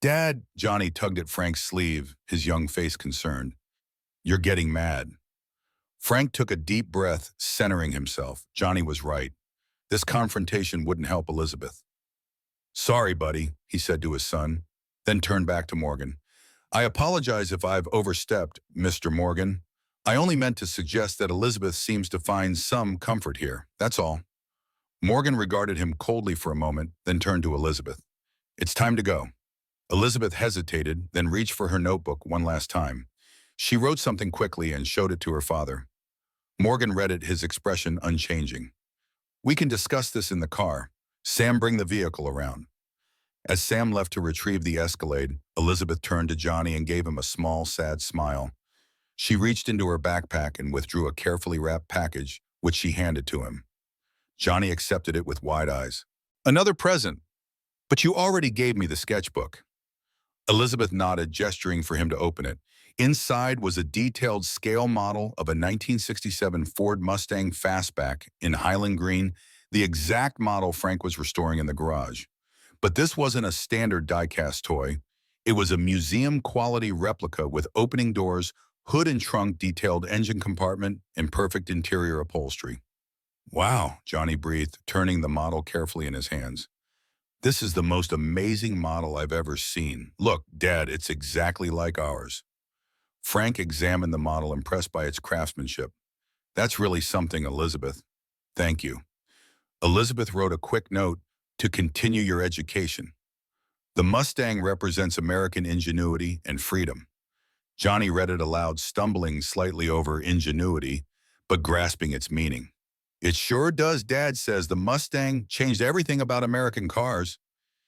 Dad, Johnny tugged at Frank's sleeve, his young face concerned. You're getting mad. Frank took a deep breath, centering himself. Johnny was right. This confrontation wouldn't help Elizabeth. Sorry, buddy, he said to his son, then turned back to Morgan. I apologize if I've overstepped, Mr. Morgan. I only meant to suggest that Elizabeth seems to find some comfort here. That's all. Morgan regarded him coldly for a moment, then turned to Elizabeth. It's time to go. Elizabeth hesitated, then reached for her notebook one last time. She wrote something quickly and showed it to her father. Morgan read it, his expression unchanging. We can discuss this in the car. Sam, bring the vehicle around. As Sam left to retrieve the Escalade, Elizabeth turned to Johnny and gave him a small, sad smile. She reached into her backpack and withdrew a carefully wrapped package, which she handed to him. Johnny accepted it with wide eyes. Another present. But you already gave me the sketchbook. Elizabeth nodded, gesturing for him to open it. Inside was a detailed scale model of a 1967 Ford Mustang Fastback in Highland Green, the exact model Frank was restoring in the garage. But this wasn't a standard die-cast toy. It was a museum-quality replica with opening doors, hood and trunk, detailed engine compartment, and perfect interior upholstery. Wow, Johnny breathed, turning the model carefully in his hands. This is the most amazing model I've ever seen. Look, Dad, it's exactly like ours. Frank examined the model, impressed by its craftsmanship. That's really something, Elizabeth. Thank you. Elizabeth wrote a quick note, to continue your education. The Mustang represents American ingenuity and freedom. Johnny read it aloud, stumbling slightly over ingenuity, but grasping its meaning. It sure does, Dad says. The Mustang changed everything about American cars.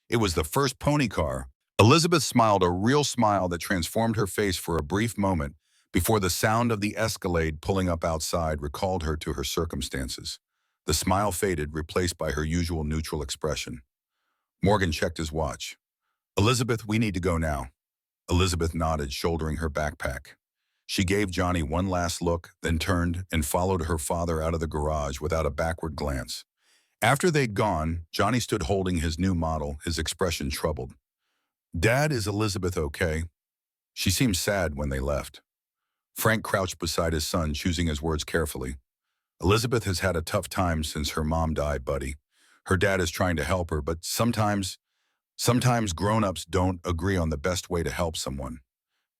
It was the first pony car. Elizabeth smiled, a real smile that transformed her face for a brief moment before the sound of the Escalade pulling up outside recalled her to her circumstances. The smile faded, replaced by her usual neutral expression. Morgan checked his watch. Elizabeth, we need to go now. Elizabeth nodded, shouldering her backpack. She gave Johnny one last look, then turned and followed her father out of the garage without a backward glance. After they'd gone, Johnny stood holding his new model, his expression troubled. Dad, is Elizabeth okay? She seemed sad when they left. Frank crouched beside his son, choosing his words carefully. Elizabeth has had a tough time since her mom died, buddy. Her dad is trying to help her, but sometimes grown-ups don't agree on the best way to help someone.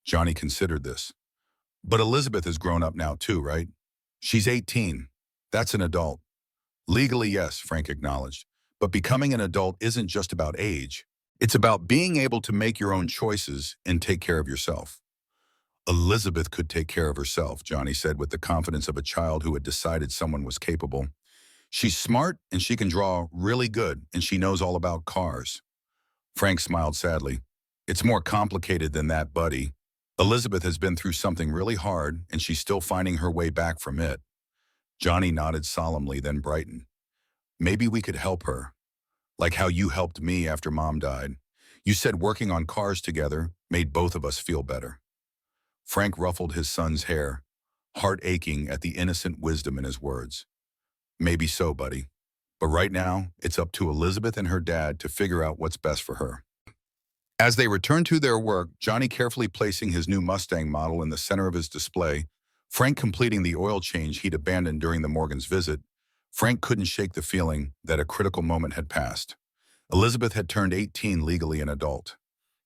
Johnny considered this. But Elizabeth is grown up now too, right? She's 18. That's an adult. Legally, yes, Frank acknowledged. But becoming an adult isn't just about age. It's about being able to make your own choices and take care of yourself. Elizabeth could take care of herself, Johnny said with the confidence of a child who had decided someone was capable. She's smart and she can draw really good, and she knows all about cars. Frank smiled sadly. It's more complicated than that, buddy. Elizabeth has been through something really hard, and she's still finding her way back from it. Johnny nodded solemnly, then brightened. Maybe we could help her, like how you helped me after Mom died. You said working on cars together made both of us feel better. Frank ruffled his son's hair, heart aching at the innocent wisdom in his words. Maybe so, buddy. But right now, it's up to Elizabeth and her dad to figure out what's best for her. As they returned to their work, Johnny carefully placing his new Mustang model in the center of his display, Frank completing the oil change he'd abandoned during the Morgans' visit, Frank couldn't shake the feeling that a critical moment had passed. Elizabeth had turned 18, legally an adult.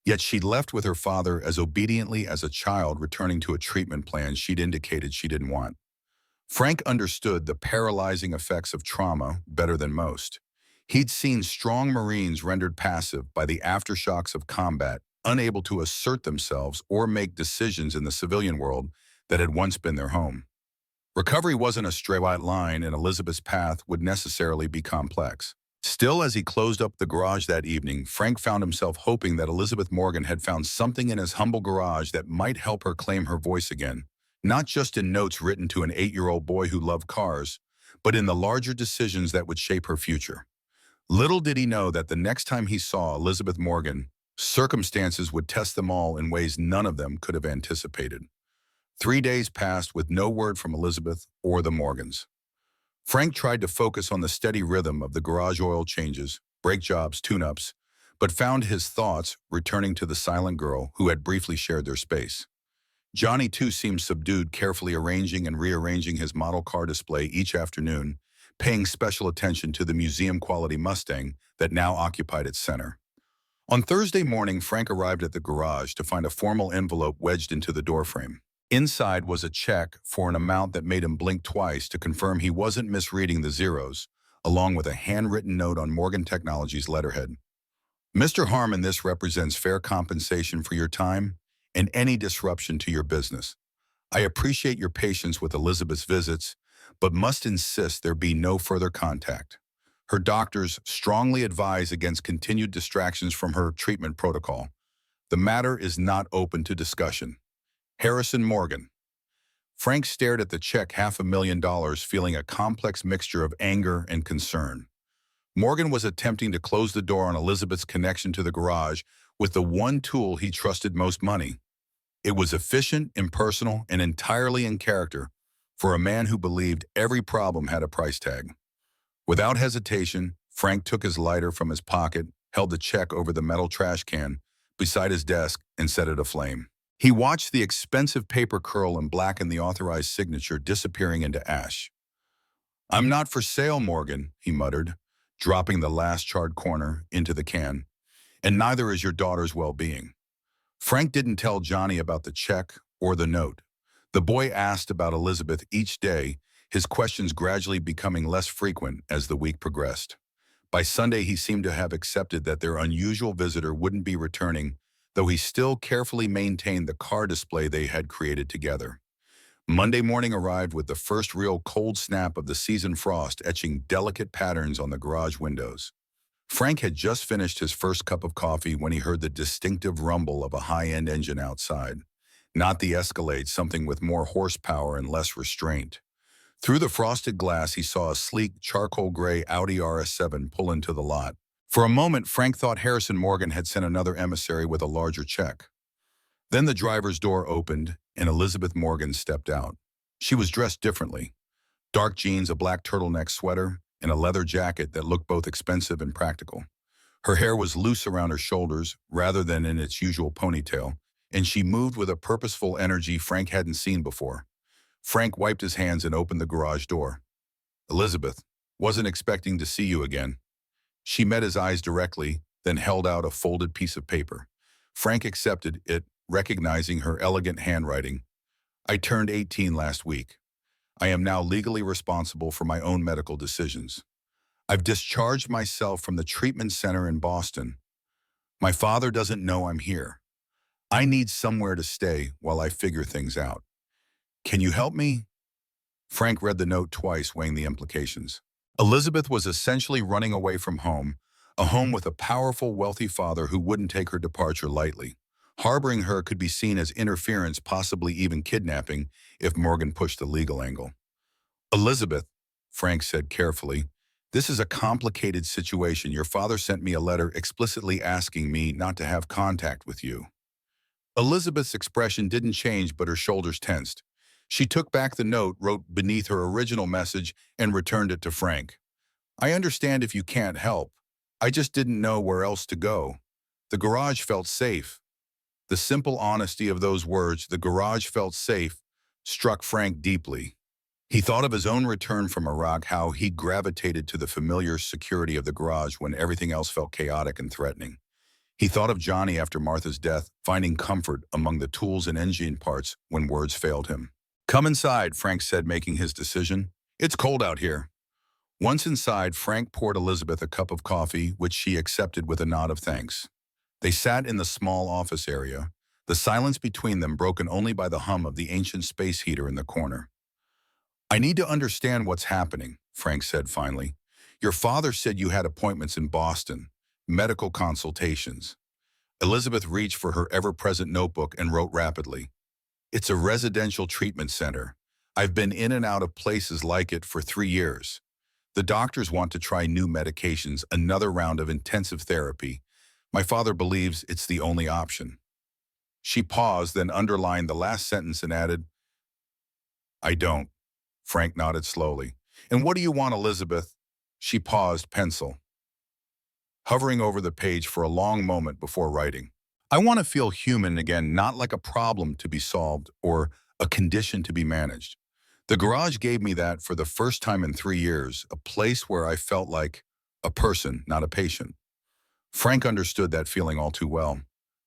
Yet she'd left with her father as obediently as a child returning to a treatment plan she'd indicated she didn't want. Frank understood the paralyzing effects of trauma better than most. He'd seen strong Marines rendered passive by the aftershocks of combat, unable to assert themselves or make decisions in the civilian world that had once been their home. Recovery wasn't a straight line, and Elizabeth's path would necessarily be complex. Still, as he closed up the garage that evening, Frank found himself hoping that Elizabeth Morgan had found something in his humble garage that might help her claim her voice again, not just in notes written to an 8-year-old boy who loved cars, but in the larger decisions that would shape her future. Little did he know that the next time he saw Elizabeth Morgan, circumstances would test them all in ways none of them could have anticipated. 3 days passed with no word from Elizabeth or the Morgans. Frank tried to focus on the steady rhythm of the garage oil changes, brake jobs, tune-ups, but found his thoughts returning to the silent girl who had briefly shared their space. Johnny, too, seemed subdued, carefully arranging and rearranging his model car display each afternoon, paying special attention to the museum-quality Mustang that now occupied its center. On Thursday morning, Frank arrived at the garage to find a formal envelope wedged into the doorframe. Inside was a check for an amount that made him blink twice to confirm he wasn't misreading the zeros, along with a handwritten note on Morgan Technologies' letterhead. Mr. Harmon, this represents fair compensation for your time and any disruption to your business. I appreciate your patience with Elizabeth's visits, but must insist there be no further contact. Her doctors strongly advise against continued distractions from her treatment protocol. The matter is not open to discussion. Harrison Morgan. Frank stared at the check, $500,000, feeling a complex mixture of anger and concern. Morgan was attempting to close the door on Elizabeth's connection to the garage with the one tool he trusted most: money. It was efficient, impersonal, and entirely in character for a man who believed every problem had a price tag. Without hesitation, Frank took his lighter from his pocket, held the check over the metal trash can beside his desk, and set it aflame. He watched the expensive paper curl and blacken the authorized signature, disappearing into ash. "I'm not for sale, Morgan," he muttered, dropping the last charred corner into the can. "And neither is your daughter's well-being." Frank didn't tell Johnny about the check or the note. The boy asked about Elizabeth each day, his questions gradually becoming less frequent as the week progressed. By Sunday, he seemed to have accepted that their unusual visitor wouldn't be returning, though he still carefully maintained the car display they had created together. Monday morning arrived with the first real cold snap of the season, frost etching delicate patterns on the garage windows. Frank had just finished his first cup of coffee when he heard the distinctive rumble of a high-end engine outside. Not the Escalade, something with more horsepower and less restraint. Through the frosted glass, he saw a sleek, charcoal gray Audi RS7 pull into the lot. For a moment, Frank thought Harrison Morgan had sent another emissary with a larger check. Then the driver's door opened, and Elizabeth Morgan stepped out. She was dressed differently. Dark jeans, a black turtleneck sweater, and a leather jacket that looked both expensive and practical. Her hair was loose around her shoulders rather than in its usual ponytail, and she moved with a purposeful energy Frank hadn't seen before. Frank wiped his hands and opened the garage door. "Elizabeth, wasn't expecting to see you again." She met his eyes directly, then held out a folded piece of paper. Frank accepted it, recognizing her elegant handwriting. "I turned 18 last week. I am now legally responsible for my own medical decisions. I've discharged myself from the treatment center in Boston. My father doesn't know I'm here. I need somewhere to stay while I figure things out. Can you help me?" Frank read the note twice, weighing the implications. Elizabeth was essentially running away from home, a home with a powerful, wealthy father who wouldn't take her departure lightly. Harboring her could be seen as interference, possibly even kidnapping, if Morgan pushed the legal angle. "Elizabeth," Frank said carefully, "this is a complicated situation. Your father sent me a letter explicitly asking me not to have contact with you." Elizabeth's expression didn't change, but her shoulders tensed. She took back the note, wrote beneath her original message, and returned it to Frank. "I understand if you can't help. I just didn't know where else to go. The garage felt safe." The simple honesty of those words, "the garage felt safe," struck Frank deeply. He thought of his own return from Iraq, how he gravitated to the familiar security of the garage when everything else felt chaotic and threatening. He thought of Johnny after Martha's death, finding comfort among the tools and engine parts when words failed him. "Come inside," Frank said, making his decision. "It's cold out here." Once inside, Frank poured Elizabeth a cup of coffee, which she accepted with a nod of thanks. They sat in the small office area, the silence between them broken only by the hum of the ancient space heater in the corner. "I need to understand what's happening," Frank said finally. "Your father said you had appointments in Boston, medical consultations." Elizabeth reached for her ever-present notebook and wrote rapidly. "It's a residential treatment center. I've been in and out of places like it for 3 years. The doctors want to try new medications, another round of intensive therapy. My father believes it's the only option." She paused, then underlined the last sentence and added, "I don't." Frank nodded slowly. "And what do you want, Elizabeth?" She paused, pencil hovering over the page for a long moment before writing. "I want to feel human again, not like a problem to be solved or a condition to be managed. The garage gave me that for the first time in 3 years, a place where I felt like a person, not a patient." Frank understood that feeling all too well.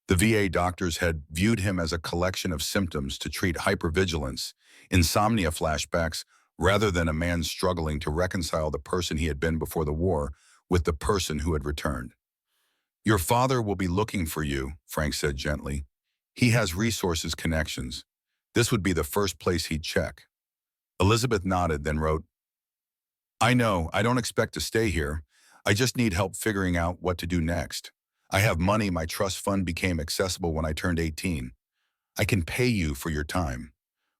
The VA doctors had viewed him as a collection of symptoms to treat hypervigilance, insomnia flashbacks, rather than a man struggling to reconcile the person he had been before the war with the person who had returned. "Your father will be looking for you," Frank said gently. "He has resources, connections. This would be the first place he'd check." Elizabeth nodded, then wrote, "I know, I don't expect to stay here. I just need help figuring out what to do next. I have money. My trust fund became accessible when I turned 18. I can pay you for your time."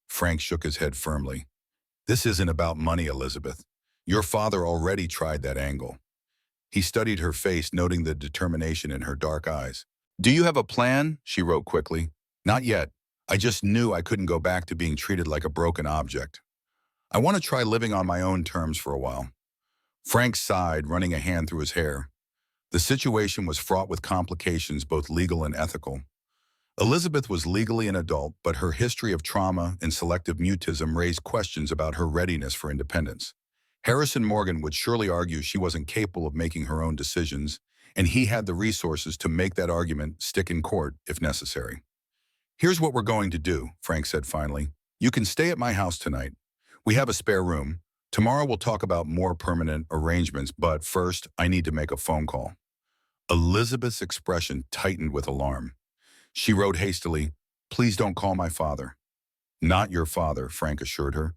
Frank shook his head firmly. "This isn't about money, Elizabeth. Your father already tried that angle." He studied her face, noting the determination in her dark eyes. "Do you have a plan?" she wrote quickly. "Not yet. I just knew I couldn't go back to being treated like a broken object. I want to try living on my own terms for a while." Frank sighed, running a hand through his hair. The situation was fraught with complications, both legal and ethical. Elizabeth was legally an adult, but her history of trauma and selective mutism raised questions about her readiness for independence. Harrison Morgan would surely argue she wasn't capable of making her own decisions, and he had the resources to make that argument stick in court if necessary. "Here's what we're going to do," Frank said finally. "You can stay at my house tonight. We have a spare room. Tomorrow we'll talk about more permanent arrangements, but first I need to make a phone call." Elizabeth's expression tightened with alarm. She wrote hastily, "Please don't call my father." "Not your father," Frank assured her.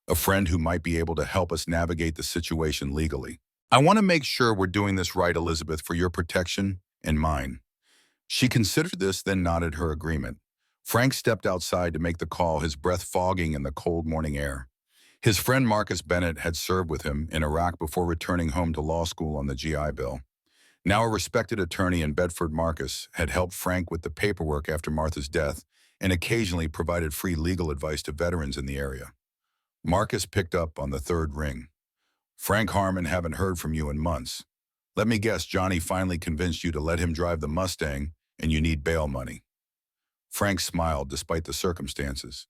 "A friend who might be able to help us navigate the situation legally. I want to make sure we're doing this right, Elizabeth, for your protection and mine." She considered this, then nodded her agreement. Frank stepped outside to make the call, his breath fogging in the cold morning air. His friend Marcus Bennett had served with him in Iraq before returning home to law school on the GI Bill. Now a respected attorney in Bedford, Marcus had helped Frank with the paperwork after Martha's death and occasionally provided free legal advice to veterans in the area. Marcus picked up on the third ring. "Frank Harmon, haven't heard from you in months. Let me guess, Johnny finally convinced you to let him drive the Mustang and you need bail money." Frank smiled despite the circumstances.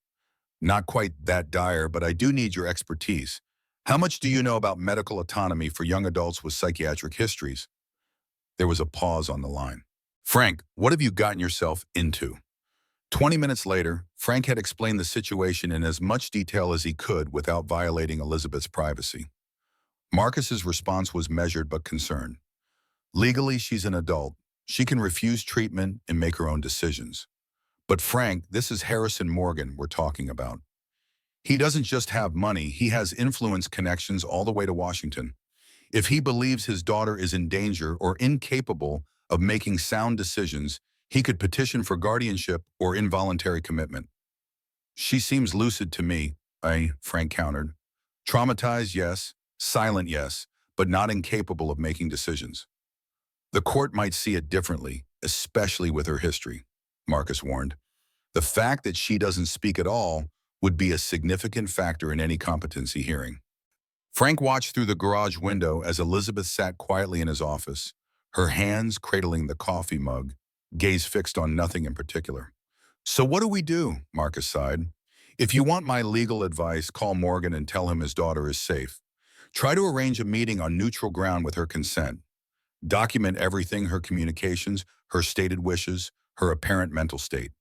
"Not quite that dire, but I do need your expertise. How much do you know about medical autonomy for young adults with psychiatric histories?" There was a pause on the line. "Frank, what have you gotten yourself into?" 20 minutes later, Frank had explained the situation in as much detail as he could without violating Elizabeth's privacy. Marcus's response was measured but concerned. "Legally, she's an adult. She can refuse treatment and make her own decisions. But Frank, this is Harrison Morgan we're talking about. He doesn't just have money, he has influence connections all the way to Washington. If he believes his daughter is in danger or incapable of making sound decisions, he could petition for guardianship or involuntary commitment." "She seems lucid to me," Frank countered. "Traumatized, yes. Silent, yes. But not incapable of making decisions." "The court might see it differently, especially with her history," Marcus warned. "The fact that she doesn't speak at all would be a significant factor in any competency hearing." Frank watched through the garage window as Elizabeth sat quietly in his office, her hands cradling the coffee mug, gaze fixed on nothing in particular. "So what do we do?" Marcus sighed. "If you want my legal advice, call Morgan and tell him his daughter is safe. Try to arrange a meeting on neutral ground with her consent. Document everything, her communications, her stated wishes, her apparent mental state.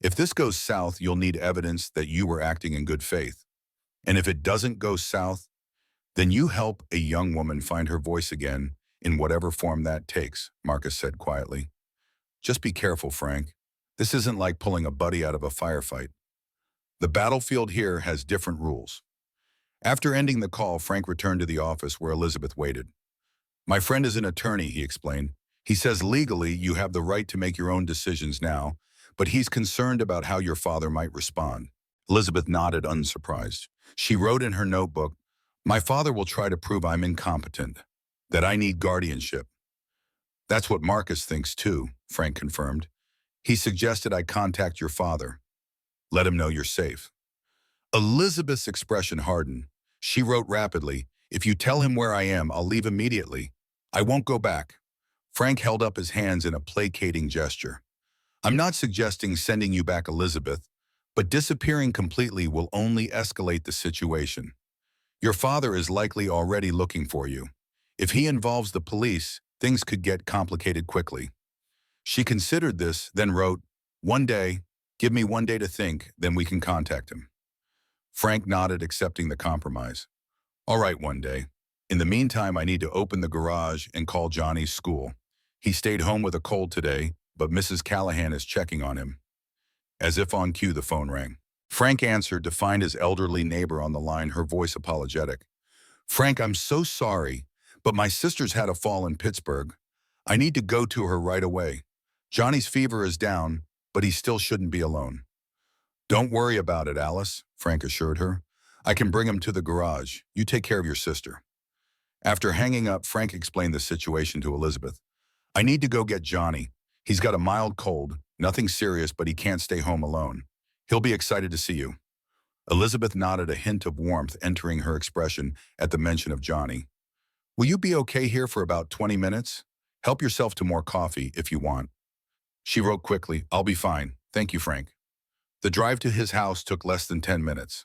If this goes south, you'll need evidence that you were acting in good faith. And if it doesn't go south, then you help a young woman find her voice again in whatever form that takes, Marcus said quietly. Just be careful, Frank. This isn't like pulling a buddy out of a firefight. The battlefield here has different rules. After ending the call, Frank returned to the office where Elizabeth waited. My friend is an attorney, he explained. He says legally you have the right to make your own decisions now, but he's concerned about how your father might respond. Elizabeth nodded, unsurprised. She wrote in her notebook, my father will try to prove I'm incompetent, that I need guardianship. That's what Marcus thinks too, Frank confirmed. He suggested I contact your father. Let him know you're safe. Elizabeth's expression hardened. She wrote rapidly, if you tell him where I am, I'll leave immediately. I won't go back. Frank held up his hands in a placating gesture. I'm not suggesting sending you back, Elizabeth, but disappearing completely will only escalate the situation. Your father is likely already looking for you. If he involves the police, things could get complicated quickly. She considered this, then wrote, one day, give me one day to think, then we can contact him. Frank nodded, accepting the compromise. All right, one day. In the meantime, I need to open the garage and call Johnny's school. He stayed home with a cold today, but Mrs. Callahan is checking on him. As if on cue, the phone rang. Frank answered to find his elderly neighbor on the line, her voice apologetic. Frank, I'm so sorry, but my sister's had a fall in Pittsburgh. I need to go to her right away. Johnny's fever is down, but he still shouldn't be alone. Don't worry about it, Alice, Frank assured her. I can bring him to the garage. You take care of your sister. After hanging up, Frank explained the situation to Elizabeth. I need to go get Johnny. He's got a mild cold, nothing serious, but he can't stay home alone. He'll be excited to see you. Elizabeth nodded, a hint of warmth entering her expression at the mention of Johnny. Will you be okay here for about 20 minutes? Help yourself to more coffee if you want. She wrote quickly, I'll be fine. Thank you, Frank. The drive to his house took less than 10 minutes.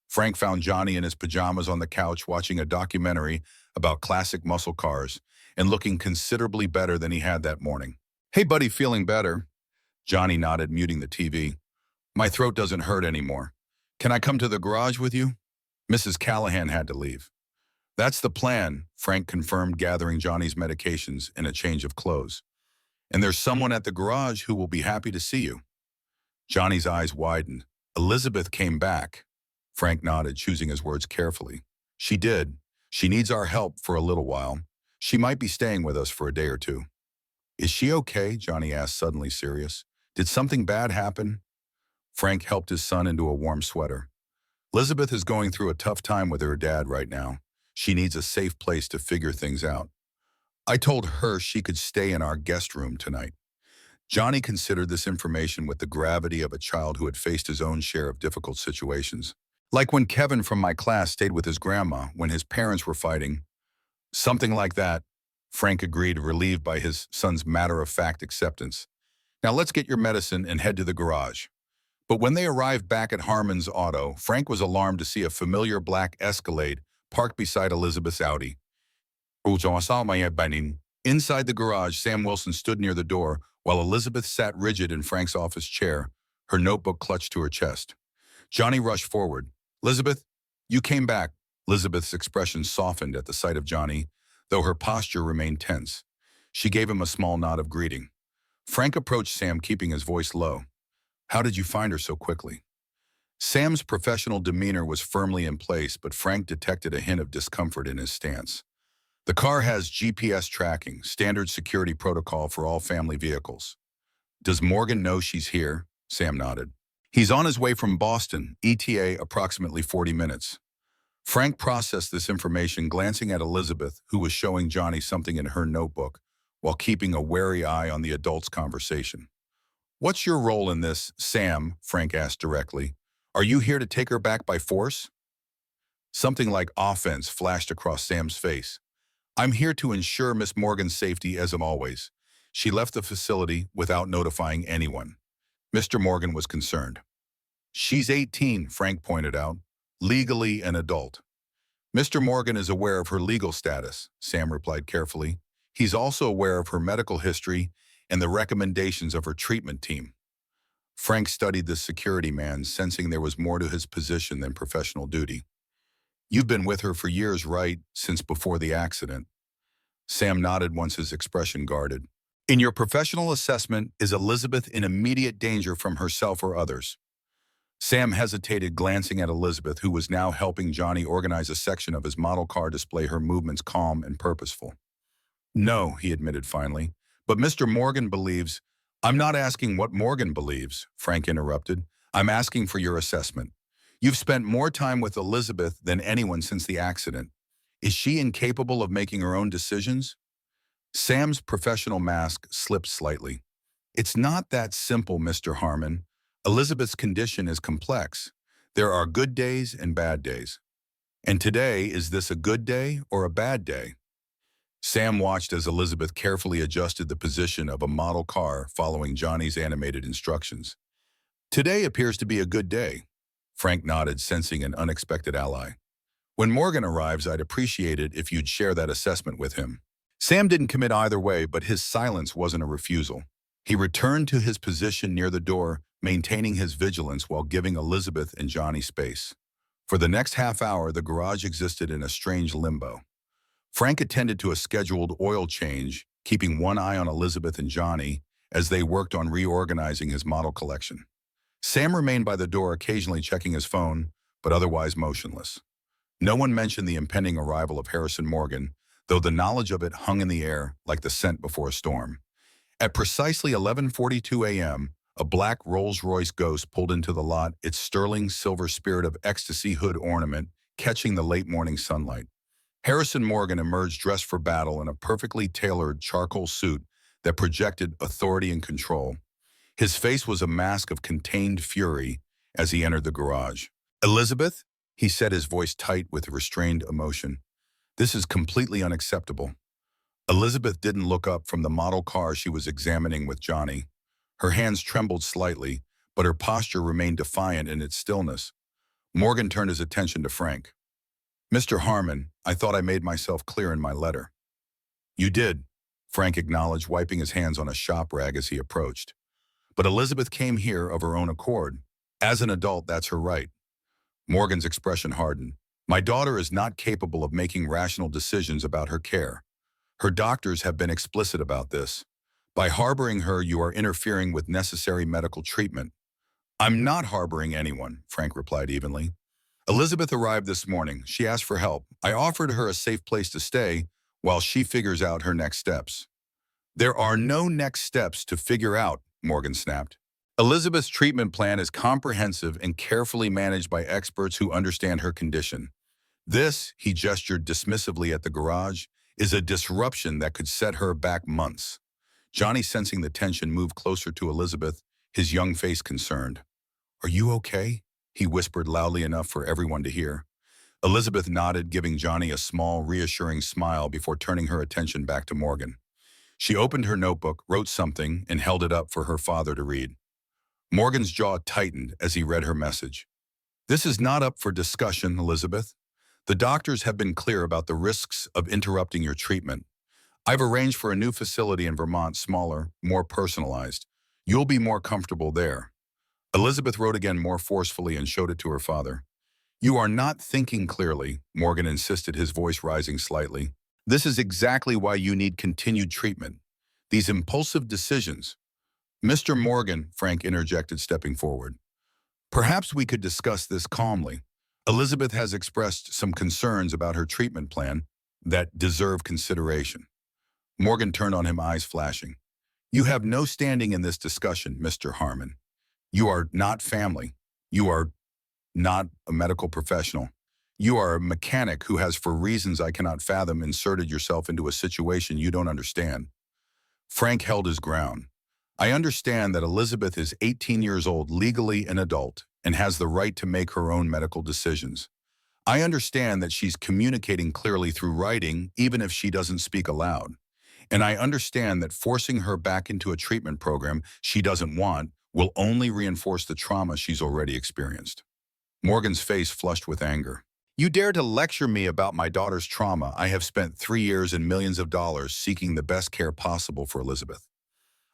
Frank found Johnny in his pajamas on the couch watching a documentary about classic muscle cars and looking considerably better than he had that morning. Hey, buddy, feeling better? Johnny nodded, muting the TV. My throat doesn't hurt anymore. Can I come to the garage with you? Mrs. Callahan had to leave. That's the plan, Frank confirmed, gathering Johnny's medications and a change of clothes. And there's someone at the garage who will be happy to see you. Johnny's eyes widened. Elizabeth came back. Frank nodded, choosing his words carefully. She did. She needs our help for a little while. She might be staying with us for a day or two. Is she okay? Johnny asked, suddenly serious. Did something bad happen? Frank helped his son into a warm sweater. Elizabeth is going through a tough time with her dad right now. She needs a safe place to figure things out. I told her she could stay in our guest room tonight. Johnny considered this information with the gravity of a child who had faced his own share of difficult situations. Like when Kevin from my class stayed with his grandma when his parents were fighting. Something like that, Frank agreed, relieved by his son's matter-of-fact acceptance. Now let's get your medicine and head to the garage. But when they arrived back at Harmon's Auto, Frank was alarmed to see a familiar black Escalade parked beside Elizabeth's Audi. Inside the garage, Sam Wilson stood near the door while Elizabeth sat rigid in Frank's office chair, her notebook clutched to her chest. Johnny rushed forward. Elizabeth, you came back. Elizabeth's expression softened at the sight of Johnny, though her posture remained tense. She gave him a small nod of greeting. Frank approached Sam, keeping his voice low. How did you find her so quickly? Sam's professional demeanor was firmly in place, but Frank detected a hint of discomfort in his stance. The car has GPS tracking, standard security protocol for all family vehicles. Does Morgan know she's here? Sam nodded. He's on his way from Boston, ETA approximately 40 minutes. Frank processed this information, glancing at Elizabeth, who was showing Johnny something in her notebook, while keeping a wary eye on the adults' conversation. What's your role in this, Sam? Frank asked directly. Are you here to take her back by force? Something like offense flashed across Sam's face. I'm here to ensure Miss Morgan's safety as always. She left the facility without notifying anyone. Mr. Morgan was concerned. She's 18, Frank pointed out, legally an adult. Mr. Morgan is aware of her legal status, Sam replied carefully. He's also aware of her medical history and the recommendations of her treatment team. Frank studied the security man, sensing there was more to his position than professional duty. You've been with her for years, right? Since before the accident. Sam nodded once his expression guarded. In your professional assessment, is Elizabeth in immediate danger from herself or others? Sam hesitated, glancing at Elizabeth, who was now helping Johnny organize a section of his model car display, her movements calm and purposeful. No, he admitted finally, but Mr. Morgan believes— I'm not asking what Morgan believes, Frank interrupted. I'm asking for your assessment. You've spent more time with Elizabeth than anyone since the accident. Is she incapable of making her own decisions? Sam's professional mask slipped slightly. It's not that simple, Mr. Harmon. Elizabeth's condition is complex. There are good days and bad days. And today, is this a good day or a bad day? Sam watched as Elizabeth carefully adjusted the position of a model car following Johnny's animated instructions. Today appears to be a good day. Frank nodded, sensing an unexpected ally. When Morgan arrives, I'd appreciate it if you'd share that assessment with him. Sam didn't commit either way, but his silence wasn't a refusal. He returned to his position near the door, maintaining his vigilance while giving Elizabeth and Johnny space. For the next half hour, the garage existed in a strange limbo. Frank attended to a scheduled oil change, keeping one eye on Elizabeth and Johnny as they worked on reorganizing his model collection. Sam remained by the door, occasionally checking his phone, but otherwise motionless. No one mentioned the impending arrival of Harrison Morgan, though the knowledge of it hung in the air like the scent before a storm. At precisely 11:42 a.m., a black Rolls-Royce Ghost pulled into the lot, its sterling silver Spirit of Ecstasy hood ornament catching the late morning sunlight. Harrison Morgan emerged dressed for battle in a perfectly tailored charcoal suit that projected authority and control. His face was a mask of contained fury as he entered the garage. "Elizabeth?" he said, his voice tight with restrained emotion. "This is completely unacceptable." Elizabeth didn't look up from the model car she was examining with Johnny. Her hands trembled slightly, but her posture remained defiant in its stillness. Morgan turned his attention to Frank. "Mr. Harmon, I thought I made myself clear in my letter." "You did," Frank acknowledged, wiping his hands on a shop rag as he approached. "But Elizabeth came here of her own accord. As an adult, that's her right." Morgan's expression hardened. "My daughter is not capable of making rational decisions about her care. Her doctors have been explicit about this. By harboring her, you are interfering with necessary medical treatment." "I'm not harboring anyone," Frank replied evenly. "Elizabeth arrived this morning. She asked for help. I offered her a safe place to stay while she figures out her next steps." "There are no next steps to figure out," Morgan snapped. "Elizabeth's treatment plan is comprehensive and carefully managed by experts who understand her condition. This," he gestured dismissively at the garage, "is a disruption that could set her back months." Johnny, sensing the tension, moved closer to Elizabeth, his young face concerned. "Are you okay?" he whispered loudly enough for everyone to hear. Elizabeth nodded, giving Johnny a small, reassuring smile before turning her attention back to Morgan. She opened her notebook, wrote something, and held it up for her father to read. Morgan's jaw tightened as he read her message. "This is not up for discussion, Elizabeth. The doctors have been clear about the risks of interrupting your treatment. I've arranged for a new facility in Vermont, smaller, more personalized. You'll be more comfortable there." Elizabeth wrote again more forcefully and showed it to her father. "You are not thinking clearly," Morgan insisted, his voice rising slightly. "This is exactly why you need continued treatment. These impulsive decisions—" "Mr. Morgan," Frank interjected, stepping forward. "Perhaps we could discuss this calmly. Elizabeth has expressed some concerns about her treatment plan that deserve consideration." Morgan turned on him, eyes flashing. "You have no standing in this discussion, Mr. Harmon. You are not family. You are not a medical professional. You are a mechanic who has, for reasons I cannot fathom, inserted yourself into a situation you don't understand." Frank held his ground. "I understand that Elizabeth is 18 years old, legally an adult, and has the right to make her own medical decisions. I understand that she's communicating clearly through writing, even if she doesn't speak aloud. And I understand that forcing her back into a treatment program she doesn't want will only reinforce the trauma she's already experienced." Morgan's face flushed with anger. You dare to lecture me about my daughter's trauma. I have spent 3 years and millions of dollars seeking the best care possible for Elizabeth.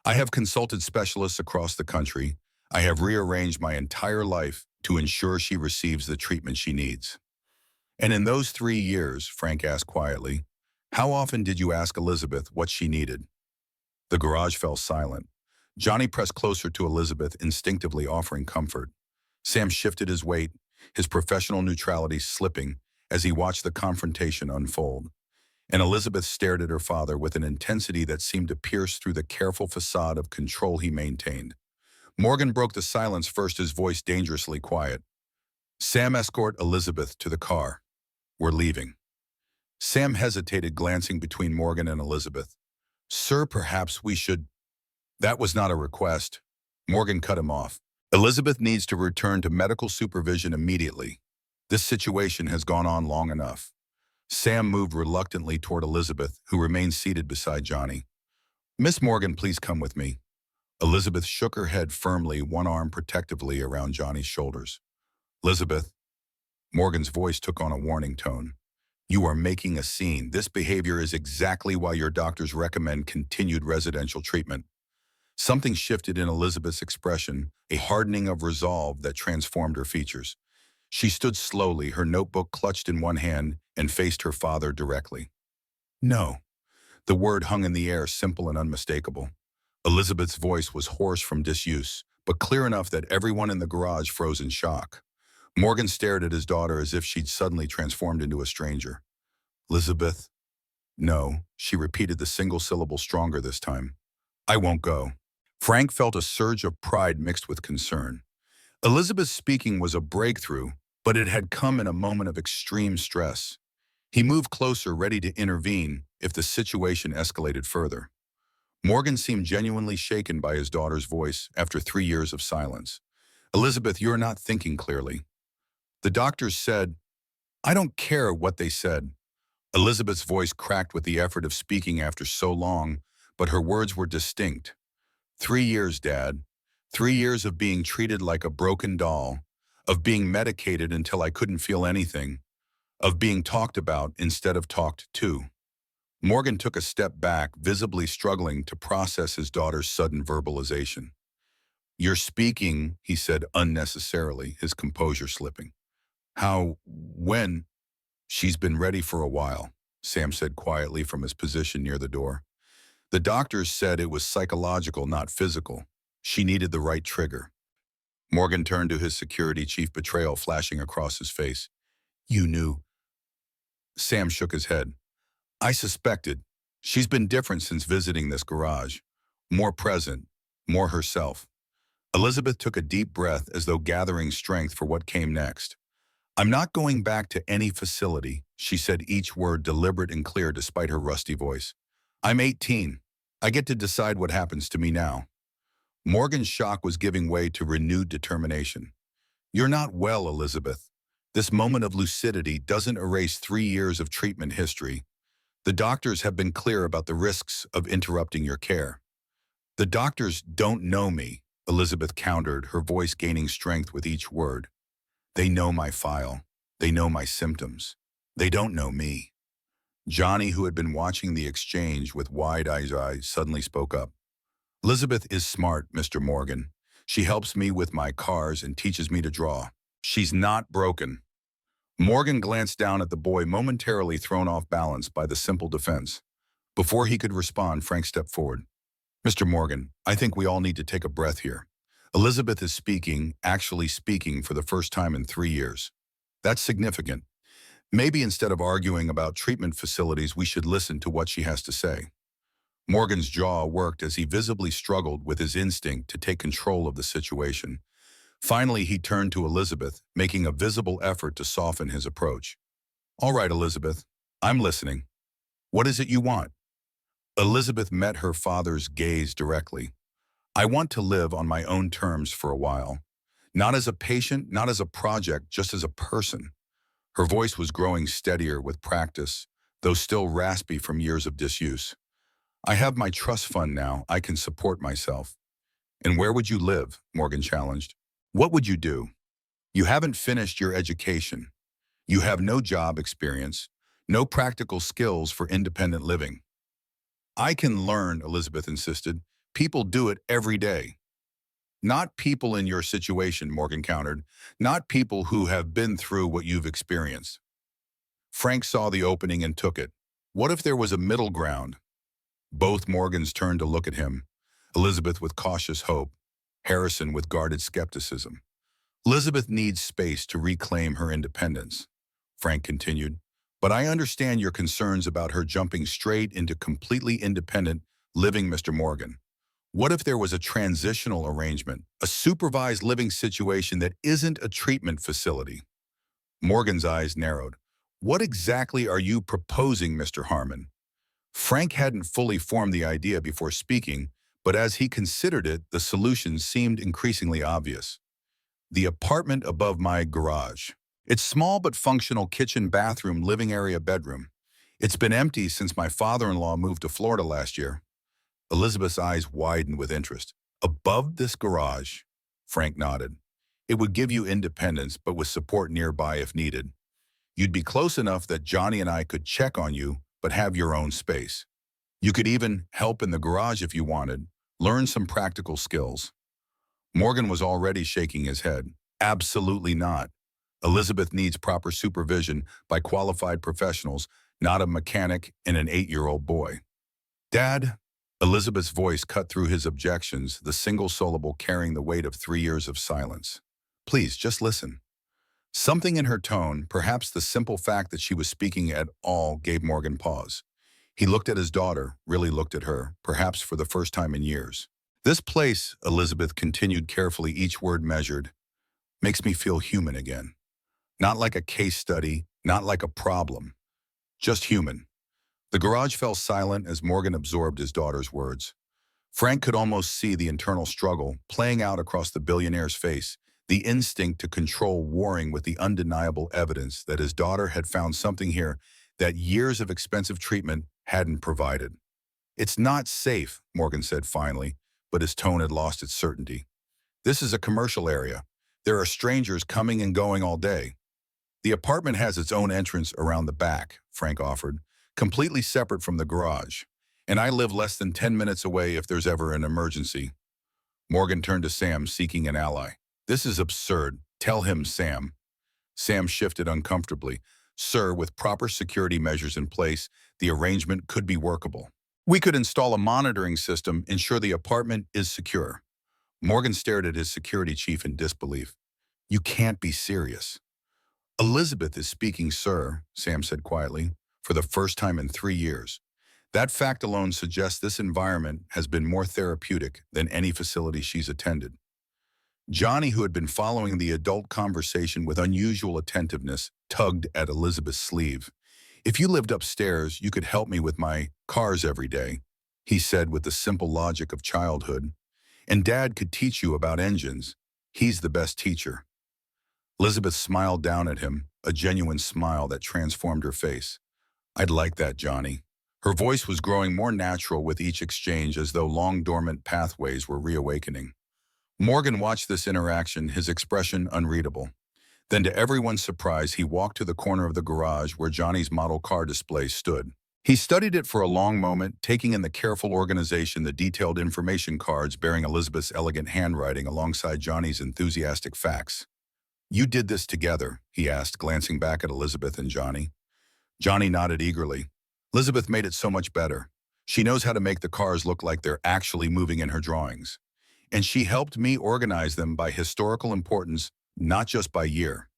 I have consulted specialists across the country. I have rearranged my entire life to ensure she receives the treatment she needs. And in those 3 years, Frank asked quietly, how often did you ask Elizabeth what she needed? The garage fell silent. Johnny pressed closer to Elizabeth, instinctively offering comfort. Sam shifted his weight, his professional neutrality slipping as he watched the confrontation unfold. And Elizabeth stared at her father with an intensity that seemed to pierce through the careful facade of control he maintained. Morgan broke the silence first, his voice dangerously quiet. Sam, escort Elizabeth to the car. We're leaving. Sam hesitated, glancing between Morgan and Elizabeth. Sir, perhaps we should... That was not a request. Morgan cut him off. Elizabeth needs to return to medical supervision immediately. This situation has gone on long enough. Sam moved reluctantly toward Elizabeth, who remained seated beside Johnny. Miss Morgan, please come with me. Elizabeth shook her head firmly, one arm protectively around Johnny's shoulders. Elizabeth, Morgan's voice took on a warning tone. You are making a scene. This behavior is exactly why your doctors recommend continued residential treatment. Something shifted in Elizabeth's expression, a hardening of resolve that transformed her features. She stood slowly, her notebook clutched in one hand, and faced her father directly. No. The word hung in the air, simple and unmistakable. Elizabeth's voice was hoarse from disuse, but clear enough that everyone in the garage froze in shock. Morgan stared at his daughter as if she'd suddenly transformed into a stranger. Elizabeth? No, she repeated the single syllable stronger this time. I won't go. Frank felt a surge of pride mixed with concern. Elizabeth's speaking was a breakthrough, but it had come in a moment of extreme stress. He moved closer, ready to intervene if the situation escalated further. Morgan seemed genuinely shaken by his daughter's voice after 3 years of silence. Elizabeth, you're not thinking clearly. The doctors said, I don't care what they said. Elizabeth's voice cracked with the effort of speaking after so long, but her words were distinct. 3 years, Dad. 3 years of being treated like a broken doll, of being medicated until I couldn't feel anything, of being talked about instead of talked to. Morgan took a step back, visibly struggling to process his daughter's sudden verbalization. You're speaking, he said unnecessarily, his composure slipping. How, when? She's been ready for a while, Sam said quietly from his position near the door. The doctors said it was psychological, not physical. She needed the right trigger. Morgan turned to his security chief, betrayal flashing across his face. You knew. Sam shook his head. I suspected. She's been different since visiting this garage. More present, more herself. Elizabeth took a deep breath as though gathering strength for what came next. I'm not going back to any facility, she said, each word deliberate and clear despite her rusty voice. I'm 18. I get to decide what happens to me now. Morgan's shock was giving way to renewed determination. You're not well, Elizabeth. This moment of lucidity doesn't erase 3 years of treatment history. The doctors have been clear about the risks of interrupting your care. The doctors don't know me, Elizabeth countered, her voice gaining strength with each word. They know my file. They know my symptoms. They don't know me. Johnny, who had been watching the exchange with wide-eyed eyes, suddenly spoke up. Elizabeth is smart, Mr. Morgan. She helps me with my cars and teaches me to draw. She's not broken. Morgan glanced down at the boy, momentarily thrown off balance by the simple defense. Before he could respond, Frank stepped forward. Mr. Morgan, I think we all need to take a breath here. Elizabeth is speaking, actually speaking for the first time in 3 years. That's significant. Maybe instead of arguing about treatment facilities, we should listen to what she has to say. Morgan's jaw worked as he visibly struggled with his instinct to take control of the situation. Finally, he turned to Elizabeth, making a visible effort to soften his approach. All right, Elizabeth, I'm listening. What is it you want? Elizabeth met her father's gaze directly. I want to live on my own terms for a while. Not as a patient, not as a project, just as a person. Her voice was growing steadier with practice, though still raspy from years of disuse. I have my trust fund now. I can support myself. And where would you live? Morgan challenged. What would you do? You haven't finished your education. You have no job experience, no practical skills for independent living. I can learn, Elizabeth insisted. People do it every day. Not people in your situation, Morgan countered. Not people who have been through what you've experienced. Frank saw the opening and took it. What if there was a middle ground? Both Morgans turned to look at him, Elizabeth with cautious hope, Harrison with guarded skepticism. Elizabeth needs space to reclaim her independence, Frank continued. But I understand your concerns about her jumping straight into completely independent living, Mr. Morgan. What if there was a transitional arrangement, a supervised living situation that isn't a treatment facility? Morgan's eyes narrowed. What exactly are you proposing, Mr. Harmon? Frank hadn't fully formed the idea before speaking, but as he considered it, the solution seemed increasingly obvious. The apartment above my garage. It's small but functional kitchen, bathroom, living area, bedroom. It's been empty since my father-in-law moved to Florida last year. Elizabeth's eyes widened with interest. Above this garage? Frank nodded. It would give you independence, but with support nearby if needed. You'd be close enough that Johnny and I could check on you, but have your own space. You could even help in the garage if you wanted, learn some practical skills. Morgan was already shaking his head. Absolutely not. Elizabeth needs proper supervision by qualified professionals, not a mechanic and an 8-year-old boy. Dad, Elizabeth's voice cut through his objections, the single syllable carrying the weight of 3 years of silence. Please, just listen. Something in her tone, perhaps the simple fact that she was speaking at all, gave Morgan pause. He looked at his daughter, really looked at her, perhaps for the first time in years. This place, Elizabeth continued carefully, each word measured, makes me feel human again. Not like a case study, not like a problem, just human. The garage fell silent as Morgan absorbed his daughter's words. Frank could almost see the internal struggle playing out across the billionaire's face, the instinct to control warring with the undeniable evidence that his daughter had found something here that years of expensive treatment hadn't provided. It's not safe, Morgan said finally, but his tone had lost its certainty. This is a commercial area. There are strangers coming and going all day. The apartment has its own entrance around the back, Frank offered, completely separate from the garage. And I live less than 10 minutes away if there's ever an emergency. Morgan turned to Sam, seeking an ally. This is absurd. Tell him, Sam. Sam shifted uncomfortably. Sir, with proper security measures in place, the arrangement could be workable. We could install a monitoring system, ensure the apartment is secure. Morgan stared at his security chief in disbelief. You can't be serious. Elizabeth is speaking, sir, Sam said quietly, for the first time in 3 years. That fact alone suggests this environment has been more therapeutic than any facility she's attended. Johnny, who had been following the adult conversation with unusual attentiveness, tugged at Elizabeth's sleeve. If you lived upstairs, you could help me with my cars every day, he said with the simple logic of childhood. And Dad could teach you about engines. He's the best teacher. Elizabeth smiled down at him, a genuine smile that transformed her face. I'd like that, Johnny. Her voice was growing more natural with each exchange, as though long-dormant pathways were reawakening. Morgan watched this interaction, his expression unreadable. Then, to everyone's surprise, he walked to the corner of the garage where Johnny's model car display stood. He studied it for a long moment, taking in the careful organization, the detailed information cards bearing Elizabeth's elegant handwriting alongside Johnny's enthusiastic facts. You did this together, he asked, glancing back at Elizabeth and Johnny. Johnny nodded eagerly. Elizabeth made it so much better. She knows how to make the cars look like they're actually moving in her drawings. And she helped me organize them by historical importance, not just by year.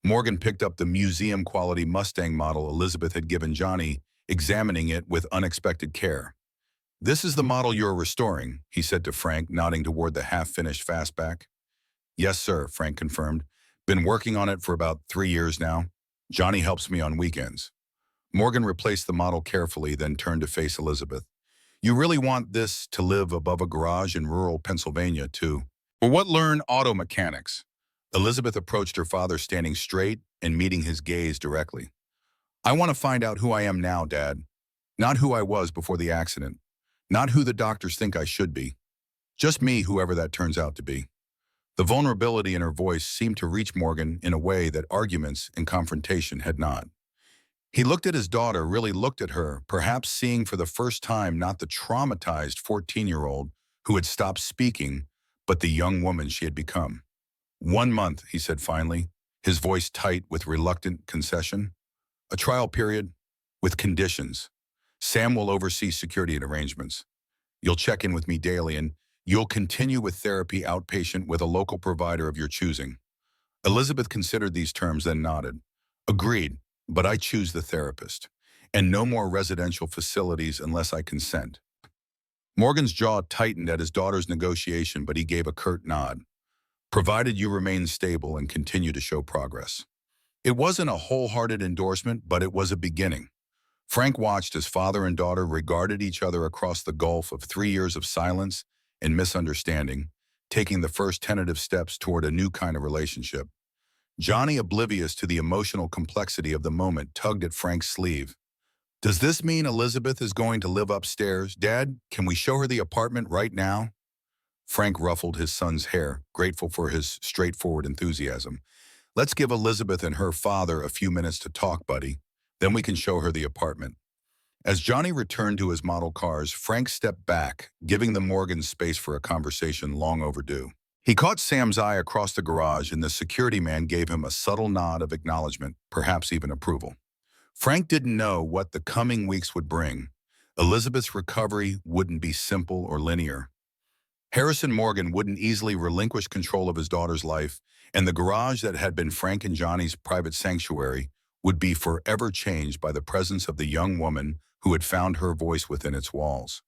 Morgan picked up the museum-quality Mustang model Elizabeth had given Johnny, examining it with unexpected care. This is the model you're restoring, he said to Frank, nodding toward the half-finished fastback. Yes, sir, Frank confirmed. Been working on it for about 3 years now. Johnny helps me on weekends. Morgan replaced the model carefully, then turned to face Elizabeth. You really want this to live above a garage in rural Pennsylvania, too? Or what, learn auto mechanics? Elizabeth approached her father, standing straight and meeting his gaze directly. I want to find out who I am now, Dad. Not who I was before the accident. Not who the doctors think I should be. Just me, whoever that turns out to be. The vulnerability in her voice seemed to reach Morgan in a way that arguments and confrontation had not. He looked at his daughter, really looked at her, perhaps seeing for the first time not the traumatized 14-year-old who had stopped speaking, but the young woman she had become. 1 month, he said finally, his voice tight with reluctant concession. A trial period with conditions. Sam will oversee security arrangements. You'll check in with me daily and you'll continue with therapy outpatient with a local provider of your choosing. Elizabeth considered these terms, then nodded. Agreed, but I choose the therapist. And no more residential facilities unless I consent. Morgan's jaw tightened at his daughter's negotiation, but he gave a curt nod. Provided you remain stable and continue to show progress. It wasn't a wholehearted endorsement, but it was a beginning. Frank watched as father and daughter regarded each other across the gulf of 3 years of silence and misunderstanding, taking the first tentative steps toward a new kind of relationship. Johnny, oblivious to the emotional complexity of the moment, tugged at Frank's sleeve. Does this mean Elizabeth is going to live upstairs? Dad, can we show her the apartment right now? Frank ruffled his son's hair, grateful for his straightforward enthusiasm. Let's give Elizabeth and her father a few minutes to talk, buddy. Then we can show her the apartment. As Johnny returned to his model cars, Frank stepped back, giving the Morgans space for a conversation long overdue. He caught Sam's eye across the garage, and the security man gave him a subtle nod of acknowledgement, perhaps even approval. Frank didn't know what the coming weeks would bring. Elizabeth's recovery wouldn't be simple or linear. Harrison Morgan wouldn't easily relinquish control of his daughter's life, and the garage that had been Frank and Johnny's private sanctuary would be forever changed by the presence of the young woman who had found her voice within its walls.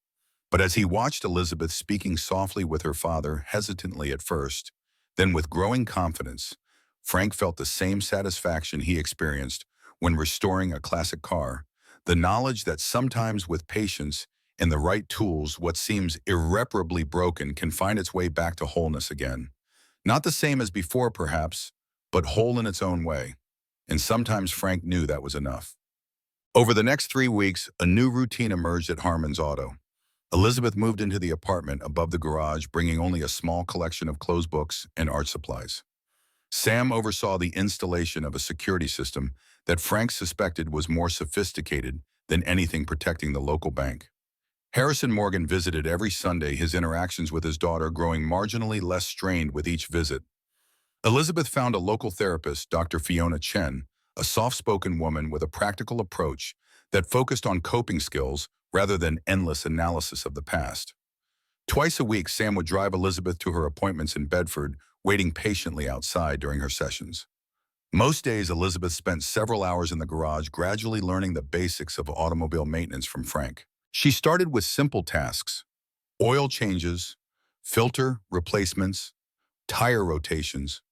But as he watched Elizabeth speaking softly with her father, hesitantly at first, then with growing confidence, Frank felt the same satisfaction he experienced when restoring a classic car, the knowledge that sometimes with patience and the right tools, what seems irreparably broken can find its way back to wholeness again. Not the same as before, perhaps, but whole in its own way. And sometimes Frank knew that was enough. Over the next 3 weeks, a new routine emerged at Harmon's Auto. Elizabeth moved into the apartment above the garage, bringing only a small collection of closed books and art supplies. Sam oversaw the installation of a security system that Frank suspected was more sophisticated than anything protecting the local bank. Harrison Morgan visited every Sunday, his interactions with his daughter growing marginally less strained with each visit. Elizabeth found a local therapist, Dr. Fiona Chen, a soft-spoken woman with a practical approach that focused on coping skills rather than endless analysis of the past. Twice a week, Sam would drive Elizabeth to her appointments in Bedford, waiting patiently outside during her sessions. Most days, Elizabeth spent several hours in the garage, gradually learning the basics of automobile maintenance from Frank. She started with simple tasks: oil changes, filter replacements, tire rotations,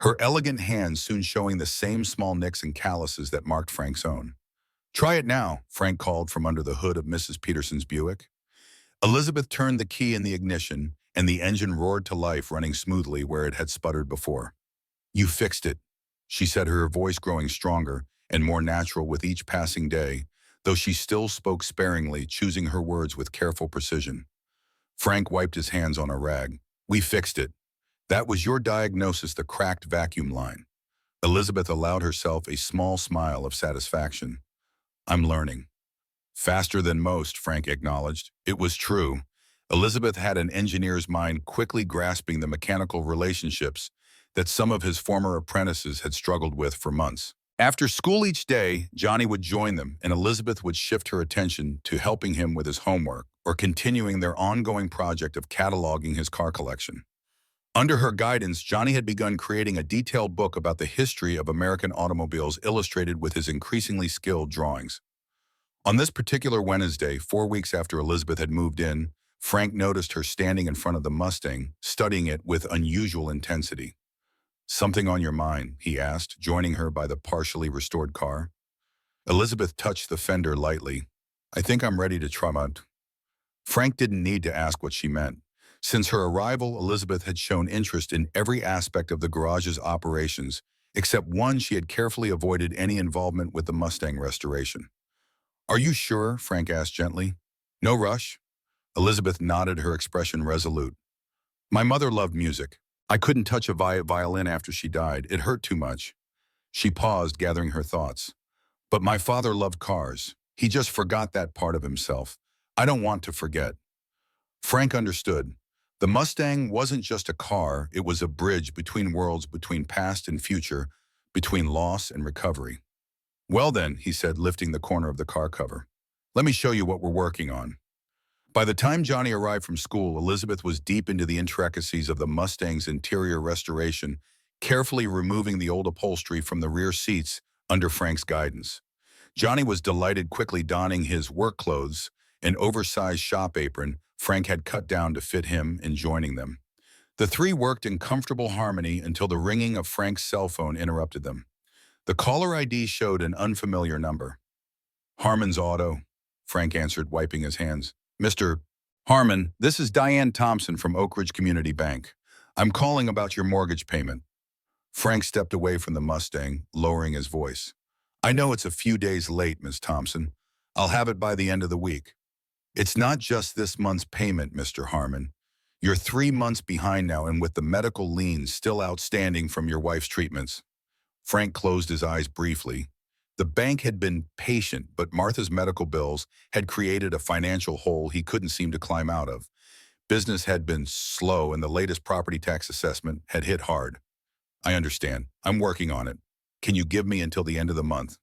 her elegant hands soon showing the same small nicks and calluses that marked Frank's own. Try it now, Frank called from under the hood of Mrs. Peterson's Buick. Elizabeth turned the key in the ignition, and the engine roared to life, running smoothly where it had sputtered before. You fixed it, she said, her voice growing stronger and more natural with each passing day, though she still spoke sparingly, choosing her words with careful precision. Frank wiped his hands on a rag. We fixed it. That was your diagnosis, the cracked vacuum line. Elizabeth allowed herself a small smile of satisfaction. I'm learning. Faster than most, Frank acknowledged. It was true. Elizabeth had an engineer's mind, quickly grasping the mechanical relationships that some of his former apprentices had struggled with for months. After school each day, Johnny would join them, and Elizabeth would shift her attention to helping him with his homework or continuing their ongoing project of cataloging his car collection. Under her guidance, Johnny had begun creating a detailed book about the history of American automobiles, illustrated with his increasingly skilled drawings. On this particular Wednesday, 4 weeks after Elizabeth had moved in, Frank noticed her standing in front of the Mustang, studying it with unusual intensity. Something on your mind, he asked, joining her by the partially restored car. Elizabeth touched the fender lightly. I think I'm ready to try out. Frank didn't need to ask what she meant. Since her arrival, Elizabeth had shown interest in every aspect of the garage's operations, except one: she had carefully avoided any involvement with the Mustang restoration. Are you sure? Frank asked gently. No rush. Elizabeth nodded, her expression resolute. My mother loved music. I couldn't touch a violin after she died. It hurt too much. She paused, gathering her thoughts. But my father loved cars. He just forgot that part of himself. I don't want to forget. Frank understood. The Mustang wasn't just a car, it was a bridge between worlds, between past and future, between loss and recovery. Well then, he said, lifting the corner of the car cover. Let me show you what we're working on. By the time Johnny arrived from school, Elizabeth was deep into the intricacies of the Mustang's interior restoration, carefully removing the old upholstery from the rear seats under Frank's guidance. Johnny was delighted, quickly donning his work clothes, an oversized shop apron Frank had cut down to fit him, and joining them. The three worked in comfortable harmony until the ringing of Frank's cell phone interrupted them. The caller ID showed an unfamiliar number. Harmon's Auto, Frank answered, wiping his hands. Mr. Harmon, this is Diane Thompson from Oak Ridge Community Bank. I'm calling about your mortgage payment. Frank stepped away from the Mustang, lowering his voice. I know it's a few days late, Miss Thompson. I'll have it by the end of the week. It's not just this month's payment, Mr. Harmon. You're 3 months behind now, and with the medical liens still outstanding from your wife's treatments. Frank closed his eyes briefly. The bank had been patient, but Martha's medical bills had created a financial hole he couldn't seem to climb out of. Business had been slow, and the latest property tax assessment had hit hard. I understand. I'm working on it. Can you give me until the end of the month?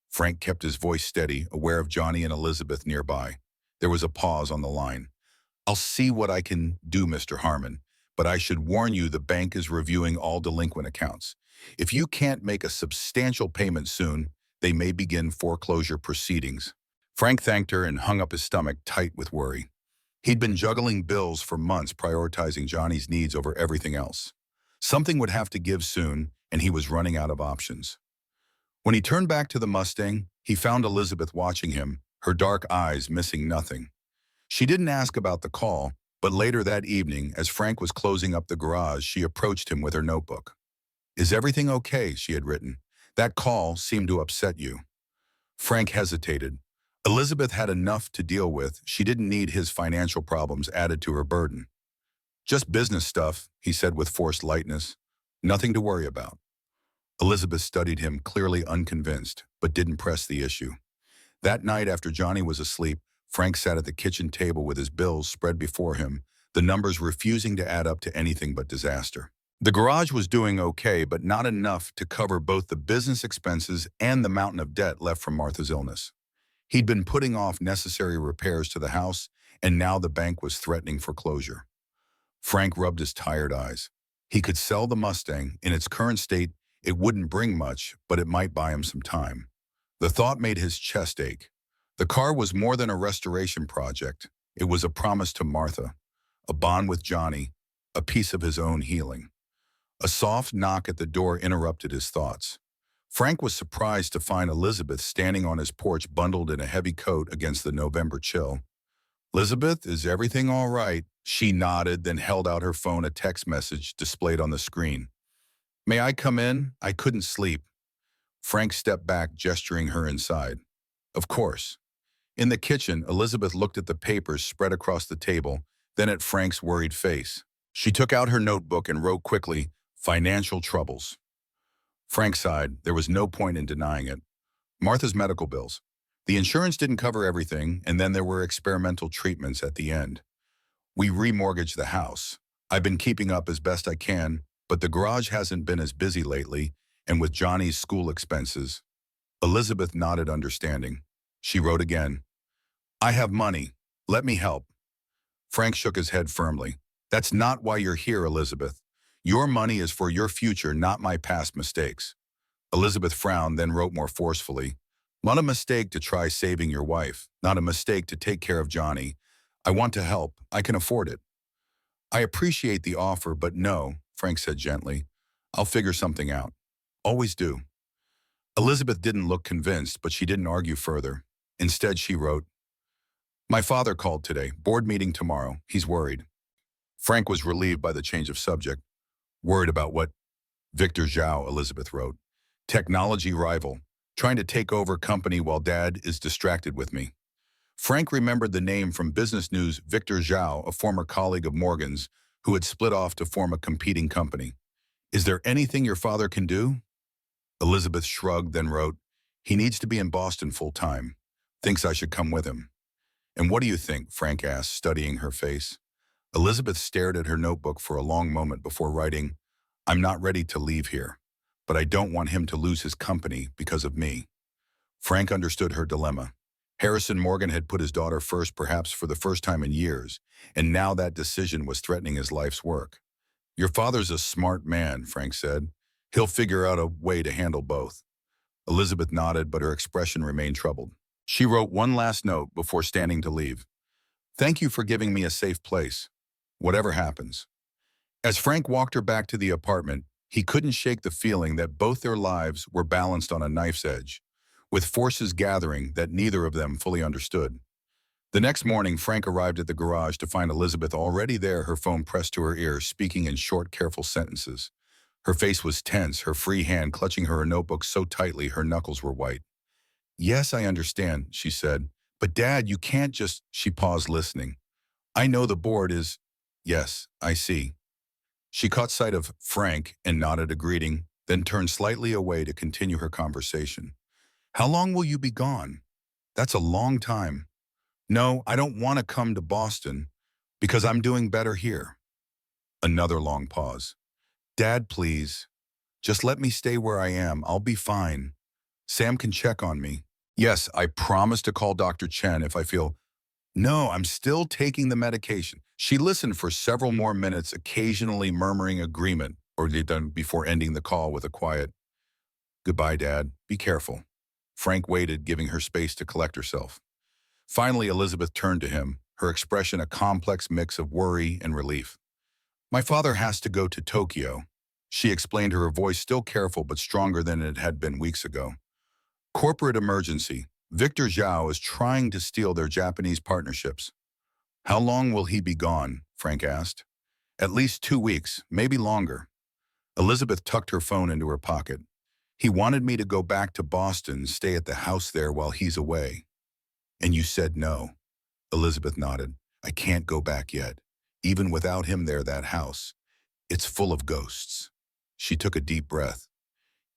Frank kept his voice steady, aware of Johnny and Elizabeth nearby. There was a pause on the line. I'll see what I can do, Mr. Harmon, but I should warn you the bank is reviewing all delinquent accounts. If you can't make a substantial payment soon, they may begin foreclosure proceedings. Frank thanked her and hung up his stomach tight with worry. He'd been juggling bills for months, prioritizing Johnny's needs over everything else. Something would have to give soon, and he was running out of options. When he turned back to the Mustang, he found Elizabeth watching him, her dark eyes missing nothing. She didn't ask about the call, but later that evening, as Frank was closing up the garage, she approached him with her notebook. Is everything okay? She had written. That call seemed to upset you. Frank hesitated. Elizabeth had enough to deal with. She didn't need his financial problems added to her burden. Just business stuff, he said with forced lightness. Nothing to worry about. Elizabeth studied him, clearly unconvinced, but didn't press the issue. That night, after Johnny was asleep, Frank sat at the kitchen table with his bills spread before him, the numbers refusing to add up to anything but disaster. The garage was doing okay, but not enough to cover both the business expenses and the mountain of debt left from Martha's illness. He'd been putting off necessary repairs to the house, and now the bank was threatening foreclosure. Frank rubbed his tired eyes. He could sell the Mustang. In its current state, it wouldn't bring much, but it might buy him some time. The thought made his chest ache. The car was more than a restoration project. It was a promise to Martha, a bond with Johnny, a piece of his own healing. A soft knock at the door interrupted his thoughts. Frank was surprised to find Elizabeth standing on his porch, bundled in a heavy coat against the November chill. Elizabeth, is everything all right? She nodded, then held out her phone, a text message displayed on the screen. May I come in? I couldn't sleep. Frank stepped back, gesturing her inside. Of course. In the kitchen, Elizabeth looked at the papers spread across the table, then at Frank's worried face. She took out her notebook and wrote quickly, Financial troubles. Frank sighed. There was no point in denying it. Martha's medical bills. The insurance didn't cover everything, and then there were experimental treatments at the end. We remortgaged the house. I've been keeping up as best I can, but the garage hasn't been as busy lately, and with Johnny's school expenses. Elizabeth nodded, understanding. She wrote again. I have money. Let me help. Frank shook his head firmly. That's not why you're here, Elizabeth. Your money is for your future, not my past mistakes. Elizabeth frowned, then wrote more forcefully. Not a mistake to try saving your wife. Not a mistake to take care of Johnny. I want to help. I can afford it. I appreciate the offer, but no, Frank said gently. I'll figure something out. Always do. Elizabeth didn't look convinced, but she didn't argue further. Instead, she wrote, My father called today. Board meeting tomorrow. He's worried. Frank was relieved by the change of subject. Worried about what? Victor Zhao, Elizabeth wrote. Technology rival. Trying to take over company while Dad is distracted with me. Frank remembered the name from business news. Victor Zhao, a former colleague of Morgan's, who had split off to form a competing company. Is there anything your father can do? Elizabeth shrugged, then wrote, he needs to be in Boston full-time. Thinks I should come with him. And what do you think? Frank asked, studying her face. Elizabeth stared at her notebook for a long moment before writing, I'm not ready to leave here, but I don't want him to lose his company because of me. Frank understood her dilemma. Harrison Morgan had put his daughter first, perhaps for the first time in years, and now that decision was threatening his life's work. Your father's a smart man, Frank said. He'll figure out a way to handle both. Elizabeth nodded, but her expression remained troubled. She wrote one last note before standing to leave. Thank you for giving me a safe place, whatever happens. As Frank walked her back to the apartment, he couldn't shake the feeling that both their lives were balanced on a knife's edge, with forces gathering that neither of them fully understood. The next morning, Frank arrived at the garage to find Elizabeth already there, her phone pressed to her ear, speaking in short, careful sentences. Her face was tense, her free hand clutching her notebook so tightly her knuckles were white. Yes, I understand, she said. But Dad, you can't just… She paused, listening. I know the board is… Yes, I see. She caught sight of Frank and nodded a greeting, then turned slightly away to continue her conversation. How long will you be gone? That's a long time. No, I don't want to come to Boston because I'm doing better here. Another long pause. Dad, please. Just let me stay where I am. I'll be fine. Sam can check on me. Yes, I promise to call Dr. Chen if I feel… No, I'm still taking the medication. She listened for several more minutes, occasionally murmuring agreement, or done before ending the call with a quiet, Goodbye, Dad. Be careful. Frank waited, giving her space to collect herself. Finally, Elizabeth turned to him, her expression a complex mix of worry and relief. My father has to go to Tokyo, she explained, her voice still careful but stronger than it had been weeks ago. Corporate emergency. Victor Zhao is trying to steal their Japanese partnerships. How long will he be gone? Frank asked. At least 2 weeks, maybe longer. Elizabeth tucked her phone into her pocket. He wanted me to go back to Boston, stay at the house there while he's away. And you said no. Elizabeth nodded. I can't go back yet. Even without him there, that house. It's full of ghosts. She took a deep breath.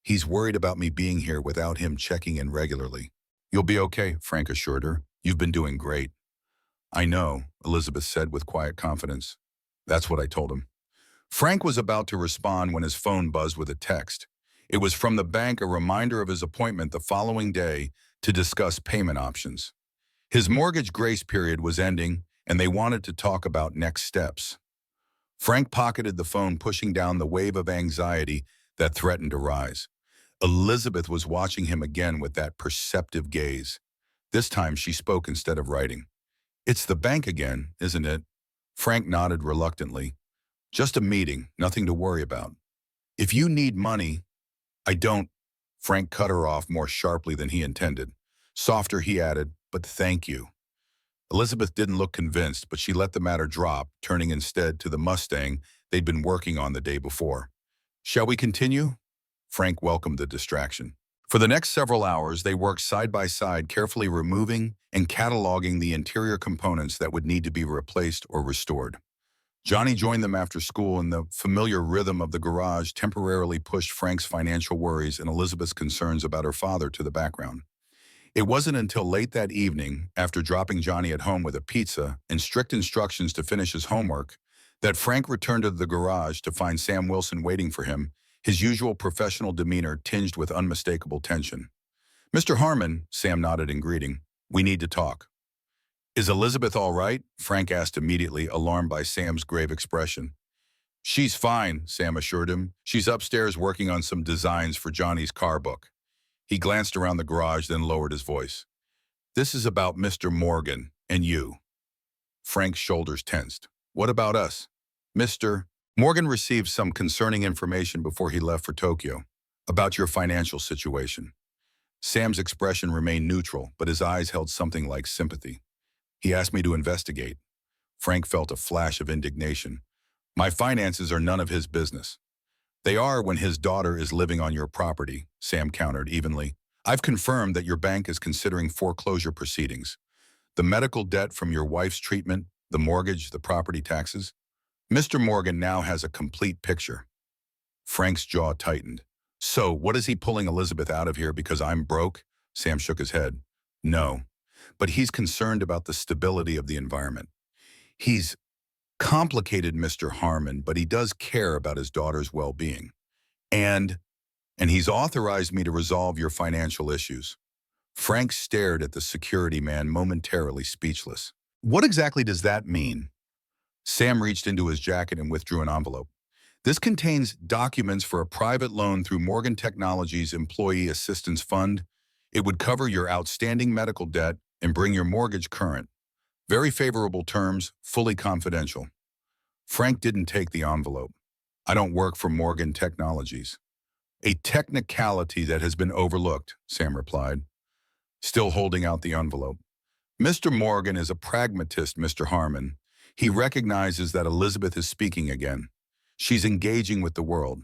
He's worried about me being here without him checking in regularly. You'll be okay, Frank assured her. You've been doing great. I know, Elizabeth said with quiet confidence. That's what I told him. Frank was about to respond when his phone buzzed with a text. It was from the bank, a reminder of his appointment the following day to discuss payment options. His mortgage grace period was ending, and they wanted to talk about next steps. Frank pocketed the phone, pushing down the wave of anxiety that threatened to rise. Elizabeth was watching him again with that perceptive gaze. This time she spoke instead of writing. It's the bank again, isn't it? Frank nodded reluctantly. Just a meeting, nothing to worry about. If you need money… I don't… Frank cut her off more sharply than he intended. Softer, he added, but thank you. Elizabeth didn't look convinced, but she let the matter drop, turning instead to the Mustang they'd been working on the day before. Shall we continue? Frank welcomed the distraction. For the next several hours, they worked side by side, carefully removing and cataloging the interior components that would need to be replaced or restored. Johnny joined them after school, and the familiar rhythm of the garage temporarily pushed Frank's financial worries and Elizabeth's concerns about her father to the background. It wasn't until late that evening, after dropping Johnny at home with a pizza and strict instructions to finish his homework, that Frank returned to the garage to find Sam Wilson waiting for him, his usual professional demeanor tinged with unmistakable tension. Mr. Harmon, Sam nodded in greeting. We need to talk. Is Elizabeth all right? Frank asked immediately, alarmed by Sam's grave expression. She's fine, Sam assured him. She's upstairs working on some designs for Johnny's car book. He glanced around the garage, then lowered his voice. This is about Mr. Morgan and you. Frank's shoulders tensed. What about us? Mr. Morgan received some concerning information before he left for Tokyo about your financial situation. Sam's expression remained neutral, but his eyes held something like sympathy. He asked me to investigate. Frank felt a flash of indignation. My finances are none of his business. They are when his daughter is living on your property, Sam countered evenly. I've confirmed that your bank is considering foreclosure proceedings. The medical debt from your wife's treatment, the mortgage, the property taxes. Mr. Morgan now has a complete picture. Frank's jaw tightened. So, what is he pulling Elizabeth out of here because I'm broke? Sam shook his head. No, but he's concerned about the stability of the environment. He's complicated, Mr. Harmon, but he does care about his daughter's well-being. And, and he's authorized me to resolve your financial issues. Frank stared at the security man, momentarily speechless. What exactly does that mean? Sam reached into his jacket and withdrew an envelope. This contains documents for a private loan through Morgan Technologies Employee Assistance Fund. It would cover your outstanding medical debt and bring your mortgage current. Very favorable terms, fully confidential. Frank didn't take the envelope. I don't work for Morgan Technologies. A technicality that has been overlooked, Sam replied, still holding out the envelope. Mr. Morgan is a pragmatist, Mr. Harmon. He recognizes that Elizabeth is speaking again. She's engaging with the world.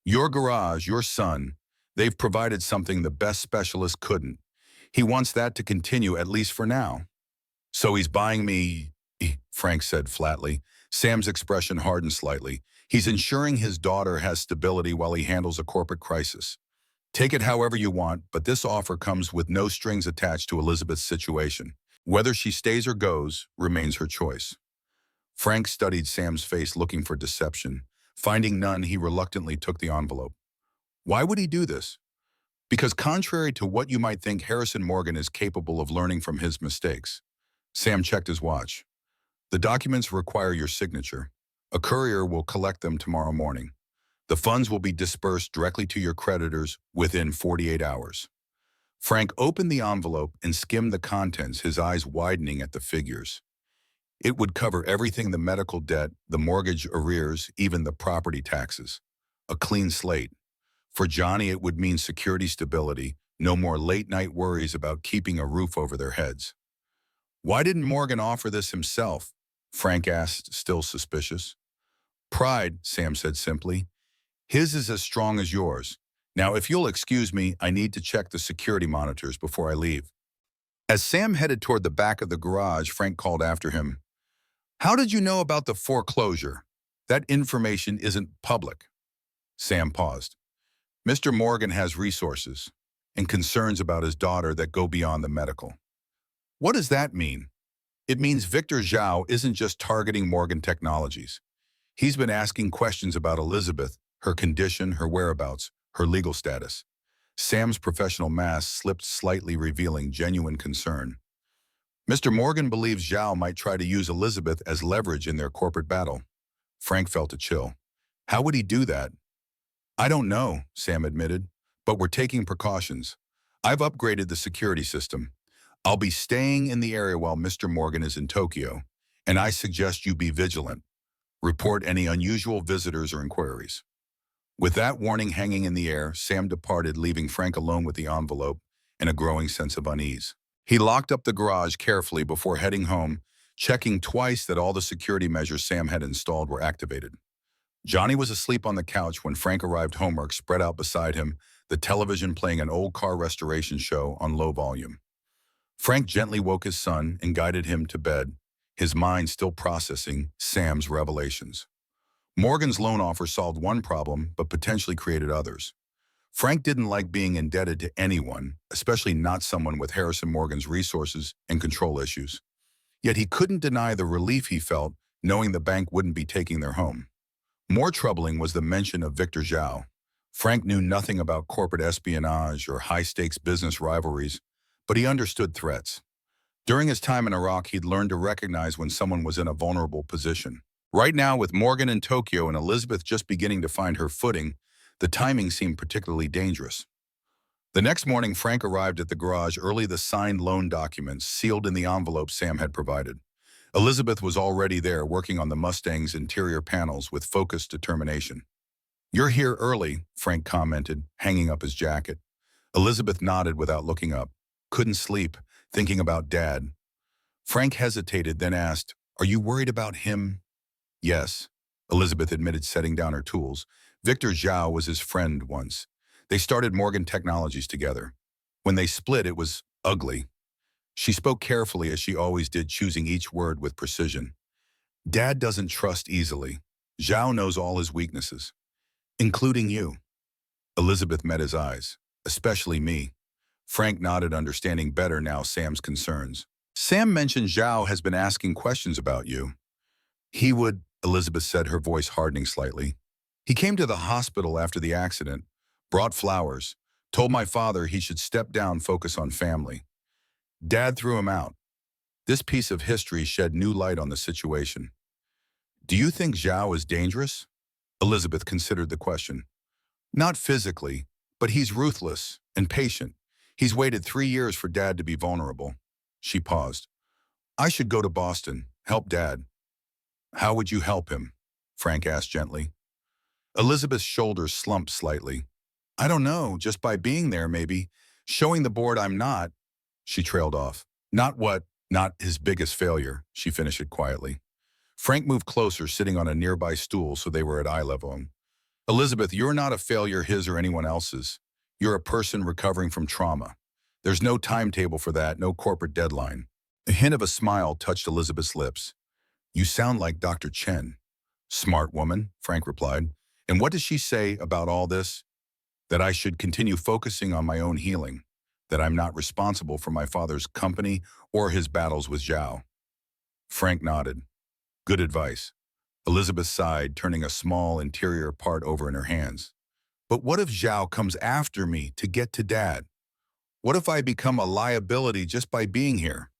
Your garage, your son, they've provided something the best specialist couldn't. He wants that to continue, at least for now. So he's buying me, Frank said flatly. Sam's expression hardened slightly. He's ensuring his daughter has stability while he handles a corporate crisis. Take it however you want, but this offer comes with no strings attached to Elizabeth's situation. Whether she stays or goes remains her choice. Frank studied Sam's face, looking for deception. Finding none, he reluctantly took the envelope. Why would he do this? Because contrary to what you might think, Harrison Morgan is capable of learning from his mistakes. Sam checked his watch. The documents require your signature. A courier will collect them tomorrow morning. The funds will be dispersed directly to your creditors within 48 hours. Frank opened the envelope and skimmed the contents, his eyes widening at the figures. It would cover everything: the medical debt, the mortgage arrears, even the property taxes. A clean slate. For Johnny, it would mean security, stability, no more late-night worries about keeping a roof over their heads. Why didn't Morgan offer this himself? Frank asked, still suspicious. Pride, Sam said simply. His is as strong as yours. Now, if you'll excuse me, I need to check the security monitors before I leave. As Sam headed toward the back of the garage, Frank called after him. How did you know about the foreclosure? That information isn't public. Sam paused. Mr. Morgan has resources and concerns about his daughter that go beyond the medical. What does that mean? It means Victor Zhao isn't just targeting Morgan Technologies. He's been asking questions about Elizabeth, her condition, her whereabouts, her legal status. Sam's professional mask slipped slightly, revealing genuine concern. Mr. Morgan believes Zhao might try to use Elizabeth as leverage in their corporate battle. Frank felt a chill. How would he do that? I don't know, Sam admitted, but we're taking precautions. I've upgraded the security system. I'll be staying in the area while Mr. Morgan is in Tokyo, and I suggest you be vigilant. Report any unusual visitors or inquiries. With that warning hanging in the air, Sam departed, leaving Frank alone with the envelope and a growing sense of unease. He locked up the garage carefully before heading home, checking twice that all the security measures Sam had installed were activated. Johnny was asleep on the couch when Frank arrived, homework spread out beside him, the television playing an old car restoration show on low volume. Frank gently woke his son and guided him to bed, his mind still processing Sam's revelations. Morgan's loan offer solved one problem, but potentially created others. Frank didn't like being indebted to anyone, especially not someone with Harrison Morgan's resources and control issues. Yet he couldn't deny the relief he felt knowing the bank wouldn't be taking their home. More troubling was the mention of Victor Zhao. Frank knew nothing about corporate espionage or high-stakes business rivalries, but he understood threats. During his time in Iraq, he'd learned to recognize when someone was in a vulnerable position. Right now, with Morgan in Tokyo and Elizabeth just beginning to find her footing, the timing seemed particularly dangerous. The next morning, Frank arrived at the garage early, the signed loan documents sealed in the envelope Sam had provided. Elizabeth was already there, working on the Mustang's interior panels with focused determination. You're here early, Frank commented, hanging up his jacket. Elizabeth nodded without looking up. Couldn't sleep, thinking about Dad. Frank hesitated, then asked, Are you worried about him? Yes, Elizabeth admitted, setting down her tools. Victor Zhao was his friend once. They started Morgan Technologies together. When they split, it was ugly. She spoke carefully, as she always did, choosing each word with precision. Dad doesn't trust easily. Zhao knows all his weaknesses, including you. Elizabeth met his eyes, especially me. Frank nodded, understanding better now Sam's concerns. Sam mentioned Zhao has been asking questions about you. He would, Elizabeth said, her voice hardening slightly. He came to the hospital after the accident, brought flowers, told my father he should step down, focus on family. Dad threw him out. This piece of history shed new light on the situation. Do you think Zhao is dangerous? Elizabeth considered the question. Not physically, but he's ruthless and patient. He's waited 3 years for Dad to be vulnerable. She paused. I should go to Boston, help Dad. How would you help him? Frank asked gently. Elizabeth's shoulders slumped slightly. I don't know, just by being there maybe. Showing the board I'm not. She trailed off. Not his biggest failure, she finished it quietly. Frank moved closer, sitting on a nearby stool so they were at eye level. Elizabeth, you're not a failure, his or anyone else's. You're a person recovering from trauma. There's no timetable for that, no corporate deadline. A hint of a smile touched Elizabeth's lips. You sound like Dr. Chen. Smart woman, Frank replied. And what does she say about all this? That I should continue focusing on my own healing. That I'm not responsible for my father's company or his battles with Zhao. Frank nodded. Good advice. Elizabeth sighed, turning a small interior part over in her hands. But what if Zhao comes after me to get to Dad? What if I become a liability just by being here?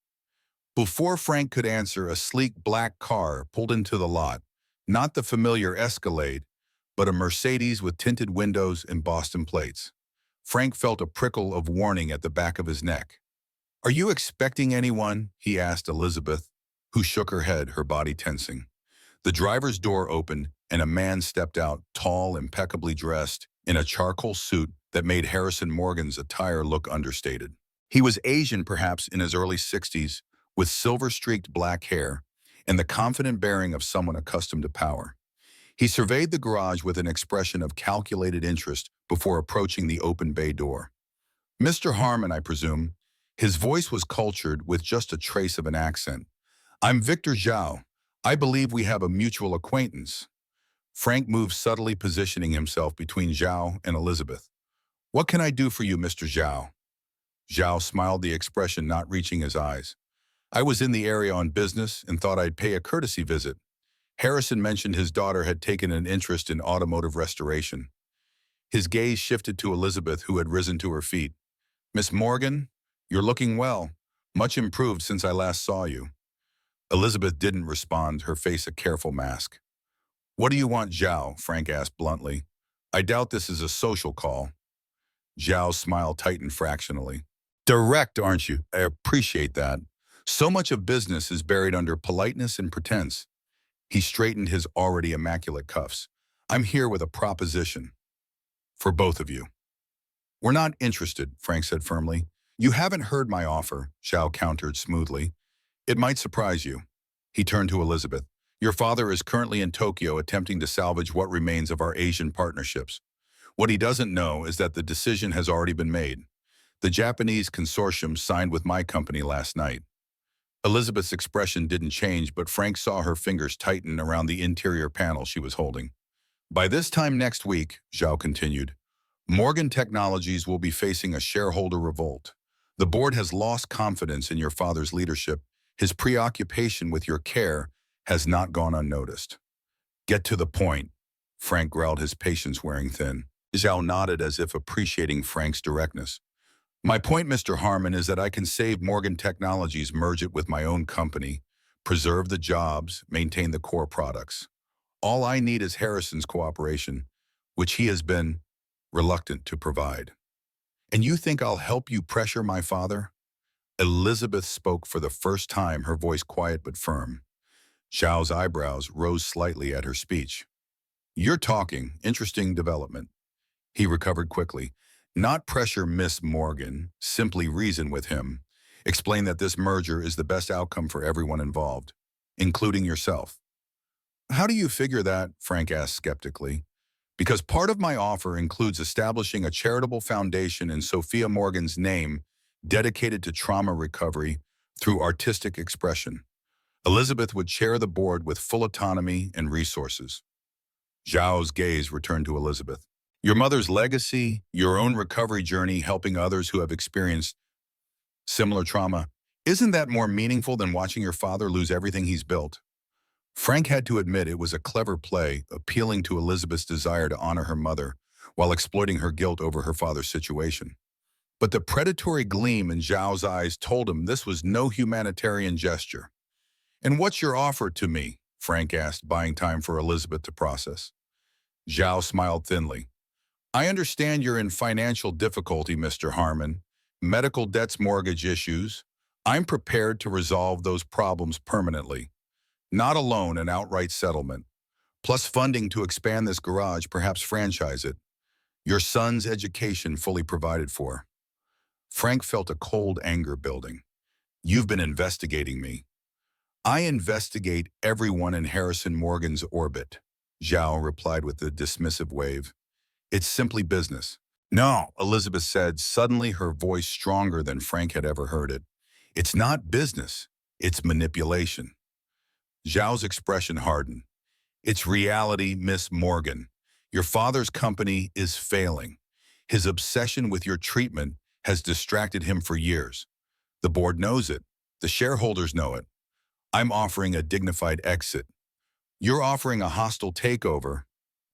Before Frank could answer, a sleek black car pulled into the lot, not the familiar Escalade, but a Mercedes with tinted windows and Boston plates. Frank felt a prickle of warning at the back of his neck. Are you expecting anyone? He asked Elizabeth, who shook her head, her body tensing. The driver's door opened, and a man stepped out, tall, impeccably dressed, in a charcoal suit that made Harrison Morgan's attire look understated. He was Asian, perhaps in his early 60s, with silver-streaked black hair and the confident bearing of someone accustomed to power. He surveyed the garage with an expression of calculated interest before approaching the open bay door. Mr. Harmon, I presume. His voice was cultured with just a trace of an accent. I'm Victor Zhao. I believe we have a mutual acquaintance. Frank moved subtly, positioning himself between Zhao and Elizabeth. What can I do for you, Mr. Zhao? Zhao smiled, the expression not reaching his eyes. I was in the area on business and thought I'd pay a courtesy visit. Harrison mentioned his daughter had taken an interest in automotive restoration. His gaze shifted to Elizabeth, who had risen to her feet. Miss Morgan, you're looking well. Much improved since I last saw you. Elizabeth didn't respond, her face a careful mask. What do you want, Zhao? Frank asked bluntly. I doubt this is a social call. Zhao's smile tightened fractionally. Direct, aren't you? I appreciate that. So much of business is buried under politeness and pretense. He straightened his already immaculate cuffs. I'm here with a proposition. For both of you. We're not interested, Frank said firmly. You haven't heard my offer, Zhao countered smoothly. It might surprise you. He turned to Elizabeth. Your father is currently in Tokyo attempting to salvage what remains of our Asian partnerships. What he doesn't know is that the decision has already been made. The Japanese consortium signed with my company last night. Elizabeth's expression didn't change, but Frank saw her fingers tighten around the interior panel she was holding. By this time next week, Zhao continued, Morgan Technologies will be facing a shareholder revolt. The board has lost confidence in your father's leadership. His preoccupation with your care has not gone unnoticed. Get to the point, Frank growled, his patience wearing thin. Zhao nodded as if appreciating Frank's directness. My point, Mr. Harmon, is that I can save Morgan Technologies, merge it with my own company, preserve the jobs, maintain the core products. All I need is Harrison's cooperation, which he has been reluctant to provide. And you think I'll help you pressure my father? Elizabeth spoke for the first time, her voice quiet but firm. Zhao's eyebrows rose slightly at her speech. You're talking. Interesting development. He recovered quickly. Not pressure Miss Morgan, simply reason with him. Explain that this merger is the best outcome for everyone involved, including yourself. How do you figure that? Frank asked skeptically. Because part of my offer includes establishing a charitable foundation in Sophia Morgan's name dedicated to trauma recovery through artistic expression. Elizabeth would chair the board with full autonomy and resources. Zhao's gaze returned to Elizabeth. Your mother's legacy, your own recovery journey helping others who have experienced similar trauma, isn't that more meaningful than watching your father lose everything he's built? Frank had to admit it was a clever play, appealing to Elizabeth's desire to honor her mother while exploiting her guilt over her father's situation. But the predatory gleam in Zhao's eyes told him this was no humanitarian gesture. And what's your offer to me? Frank asked, buying time for Elizabeth to process. Zhao smiled thinly. I understand you're in financial difficulty, Mr. Harmon. Medical debts, mortgage issues. I'm prepared to resolve those problems permanently. Not a loan, an outright settlement. Plus funding to expand this garage, perhaps franchise it. Your son's education fully provided for. Frank felt a cold anger building. You've been investigating me. I investigate everyone in Harrison Morgan's orbit, Zhao replied with a dismissive wave. It's simply business. No, Elizabeth said, suddenly her voice stronger than Frank had ever heard it. It's not business, it's manipulation. Zhao's expression hardened. It's reality, Miss Morgan. Your father's company is failing. His obsession with your treatment has distracted him for years. The board knows it. The shareholders know it. I'm offering a dignified exit. You're offering a hostile takeover,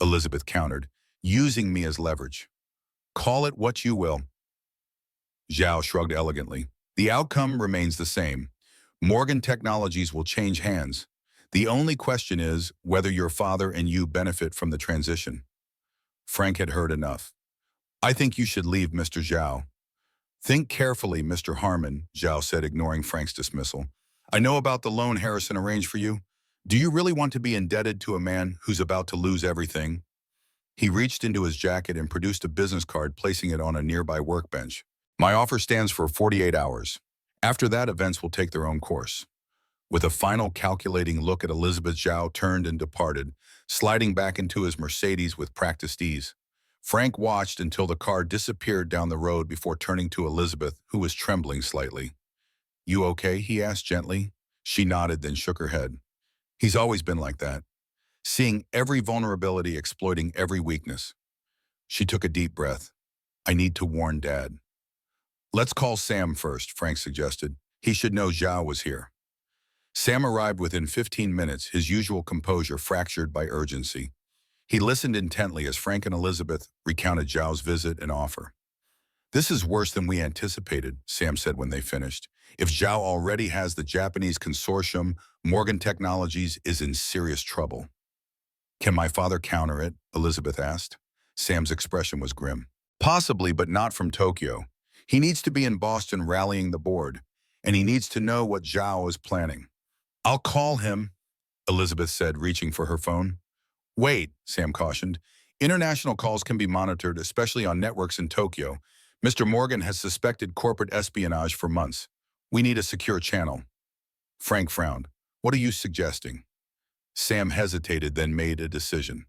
Elizabeth countered, using me as leverage. Call it what you will. Zhao shrugged elegantly. The outcome remains the same. Morgan Technologies will change hands. The only question is whether your father and you benefit from the transition. Frank had heard enough. I think you should leave, Mr. Zhao. Think carefully, Mr. Harmon, Zhao said, ignoring Frank's dismissal. I know about the loan Harrison arranged for you. Do you really want to be indebted to a man who's about to lose everything? He reached into his jacket and produced a business card, placing it on a nearby workbench. My offer stands for 48 hours. After that, events will take their own course. With a final calculating look at Elizabeth, Zhao turned and departed, sliding back into his Mercedes with practiced ease. Frank watched until the car disappeared down the road before turning to Elizabeth, who was trembling slightly. You okay? He asked gently. She nodded, then shook her head. He's always been like that, seeing every vulnerability, exploiting every weakness. She took a deep breath. I need to warn Dad. Let's call Sam first, Frank suggested. He should know Zhao was here. Sam arrived within 15 minutes, his usual composure fractured by urgency. He listened intently as Frank and Elizabeth recounted Zhao's visit and offer. This is worse than we anticipated, Sam said when they finished. If Zhao already has the Japanese consortium, Morgan Technologies is in serious trouble. Can my father counter it? Elizabeth asked. Sam's expression was grim. Possibly, but not from Tokyo. He needs to be in Boston rallying the board, and he needs to know what Zhao is planning. I'll call him, Elizabeth said, reaching for her phone. Wait, Sam cautioned. International calls can be monitored, especially on networks in Tokyo. Mr. Morgan has suspected corporate espionage for months. We need a secure channel. Frank frowned. What are you suggesting? Sam hesitated, then made a decision.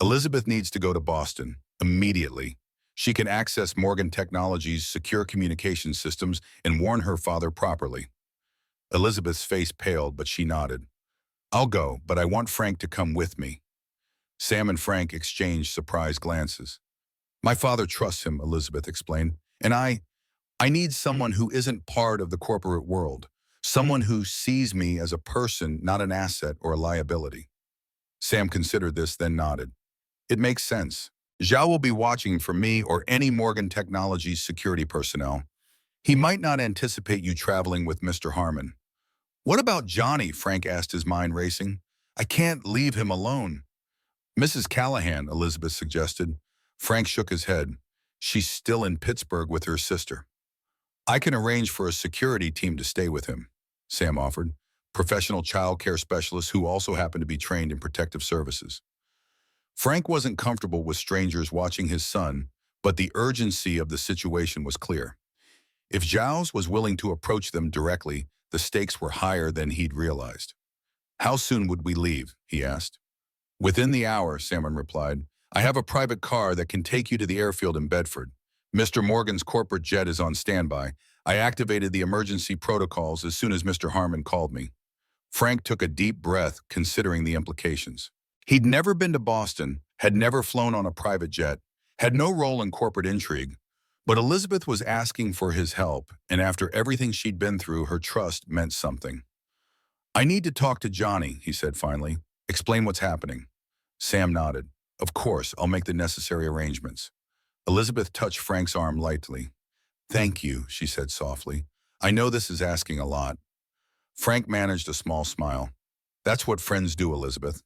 Elizabeth needs to go to Boston, immediately. She can access Morgan Technologies' secure communication systems and warn her father properly. Elizabeth's face paled, but she nodded. I'll go, but I want Frank to come with me. Sam and Frank exchanged surprised glances. My father trusts him, Elizabeth explained, and I need someone who isn't part of the corporate world, someone who sees me as a person, not an asset or a liability. Sam considered this, then nodded. It makes sense. Zhao will be watching for me or any Morgan Technologies security personnel. He might not anticipate you traveling with Mr. Harmon. What about Johnny? Frank asked, his mind racing. I can't leave him alone. Mrs. Callahan, Elizabeth suggested. Frank shook his head. She's still in Pittsburgh with her sister. I can arrange for a security team to stay with him, Sam offered. Professional child care specialists who also happen to be trained in protective services. Frank wasn't comfortable with strangers watching his son, but the urgency of the situation was clear. If Zhao's was willing to approach them directly, the stakes were higher than he'd realized. How soon would we leave? He asked. Within the hour, Salmon replied. I have a private car that can take you to the airfield in Bedford. Mr. Morgan's corporate jet is on standby. I activated the emergency protocols as soon as Mr. Harmon called me. Frank took a deep breath, considering the implications. He'd never been to Boston, had never flown on a private jet, had no role in corporate intrigue, but Elizabeth was asking for his help, and after everything she'd been through, her trust meant something. "I need to talk to Johnny," he said finally. "Explain what's happening." Sam nodded. "Of course, I'll make the necessary arrangements." Elizabeth touched Frank's arm lightly. "Thank you," she said softly. "I know this is asking a lot." Frank managed a small smile. "That's what friends do, Elizabeth.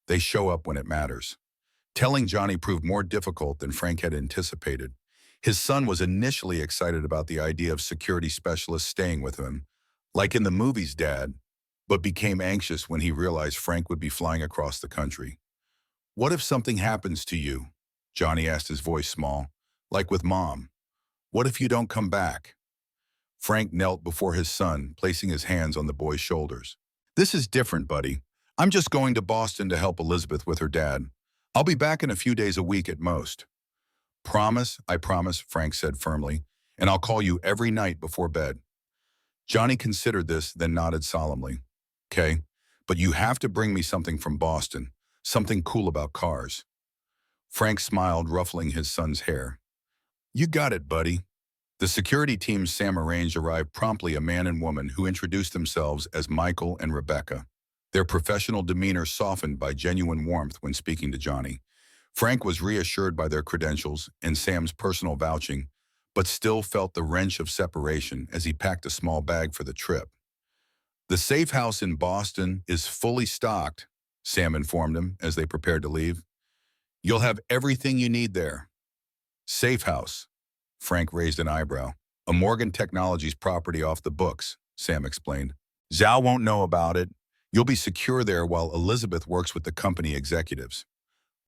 They show up when it matters." Telling Johnny proved more difficult than Frank had anticipated. His son was initially excited about the idea of security specialists staying with him, like in the movies, Dad, but became anxious when he realized Frank would be flying across the country. "What if something happens to you?" Johnny asked, his voice small. "Like with Mom. What if you don't come back?" Frank knelt before his son, placing his hands on the boy's shoulders. "This is different, buddy. I'm just going to Boston to help Elizabeth with her dad. I'll be back in a few days a week at most." "Promise, I promise," Frank said firmly, "and I'll call you every night before bed." Johnny considered this, then nodded solemnly. "Okay, but you have to bring me something from Boston, something cool about cars." Frank smiled, ruffling his son's hair. "You got it, buddy." The security team Sam arranged arrived promptly, a man and woman who introduced themselves as Michael and Rebecca. Their professional demeanor softened by genuine warmth when speaking to Johnny. Frank was reassured by their credentials and Sam's personal vouching, but still felt the wrench of separation as he packed a small bag for the trip. "The safe house in Boston is fully stocked," Sam informed him as they prepared to leave. "You'll have everything you need there." "Safe house?" Frank raised an eyebrow. "A Morgan Technologies property off the books," Sam explained. "Zhao won't know about it. You'll be secure there while Elizabeth works with the company executives."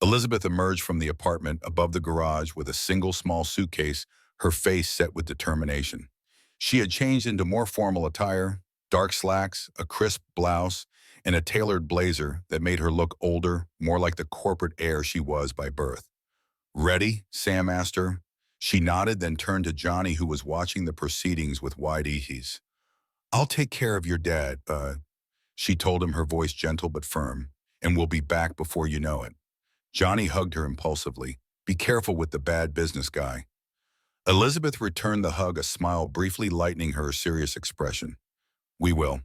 Elizabeth emerged from the apartment above the garage with a single small suitcase, her face set with determination. She had changed into more formal attire, dark slacks, a crisp blouse, and a tailored blazer that made her look older, more like the corporate heir she was by birth. "Ready?" Sam asked her. She nodded, then turned to Johnny, who was watching the proceedings with wide ease. "I'll take care of your dad, she told him, her voice gentle but firm, "and we'll be back before you know it." Johnny hugged her impulsively. "Be careful with the bad business guy." Elizabeth returned the hug, a smile briefly lightening her serious expression. "We will."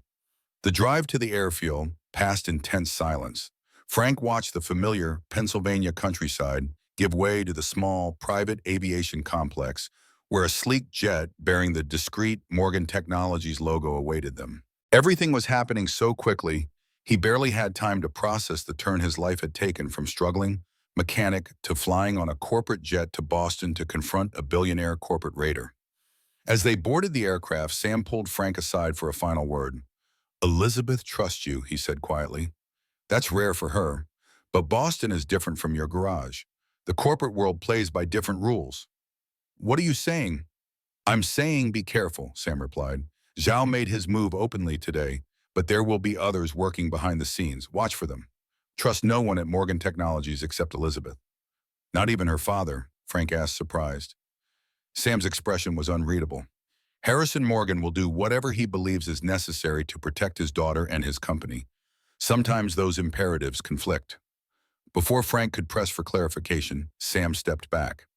The drive to the airfield passed in tense silence. Frank watched the familiar Pennsylvania countryside give way to the small, private aviation complex where a sleek jet bearing the discreet Morgan Technologies logo awaited them. Everything was happening so quickly, he barely had time to process the turn his life had taken, from struggling mechanic to flying on a corporate jet to Boston to confront a billionaire corporate raider. As they boarded the aircraft, Sam pulled Frank aside for a final word. "Elizabeth trusts you," he said quietly. "That's rare for her. But Boston is different from your garage. The corporate world plays by different rules." "What are you saying?" "I'm saying be careful," Sam replied. "Zhao made his move openly today, but there will be others working behind the scenes. Watch for them. Trust no one at Morgan Technologies except Elizabeth." "Not even her father?" Frank asked, surprised. Sam's expression was unreadable. "Harrison Morgan will do whatever he believes is necessary to protect his daughter and his company. Sometimes those imperatives conflict." Before Frank could press for clarification, Sam stepped back.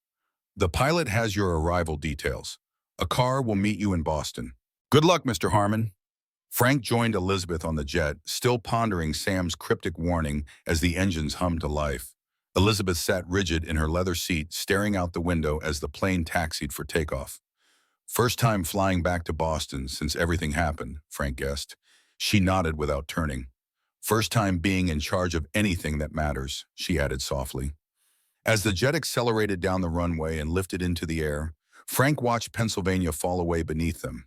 "The pilot has your arrival details. A car will meet you in Boston. Good luck, Mr. Harmon." Frank joined Elizabeth on the jet, still pondering Sam's cryptic warning as the engines hummed to life. Elizabeth sat rigid in her leather seat, staring out the window as the plane taxied for takeoff. "First time flying back to Boston since everything happened," Frank guessed. She nodded without turning. "First time being in charge of anything that matters," she added softly. As the jet accelerated down the runway and lifted into the air, Frank watched Pennsylvania fall away beneath them.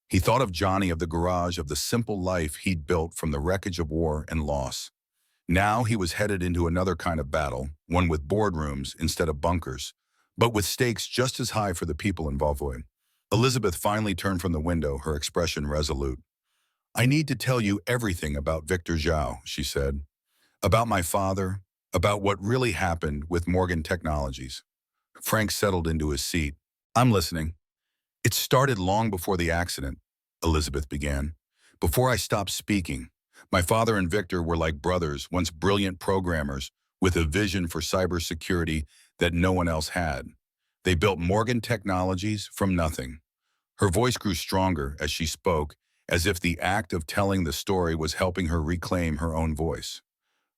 He thought of Johnny, of the garage, of the simple life he'd built from the wreckage of war and loss. Now he was headed into another kind of battle, one with boardrooms instead of bunkers, but with stakes just as high for the people involved. Elizabeth finally turned from the window, her expression resolute. "I need to tell you everything about Victor Zhao," she said. "About my father, about what really happened with Morgan Technologies." Frank settled into his seat. "I'm listening." "It started long before the accident," Elizabeth began. "Before I stopped speaking. My father and Victor were like brothers, once brilliant programmers with a vision for cybersecurity that no one else had. They built Morgan Technologies from nothing. Her voice grew stronger as she spoke, as if the act of telling the story was helping her reclaim her own voice.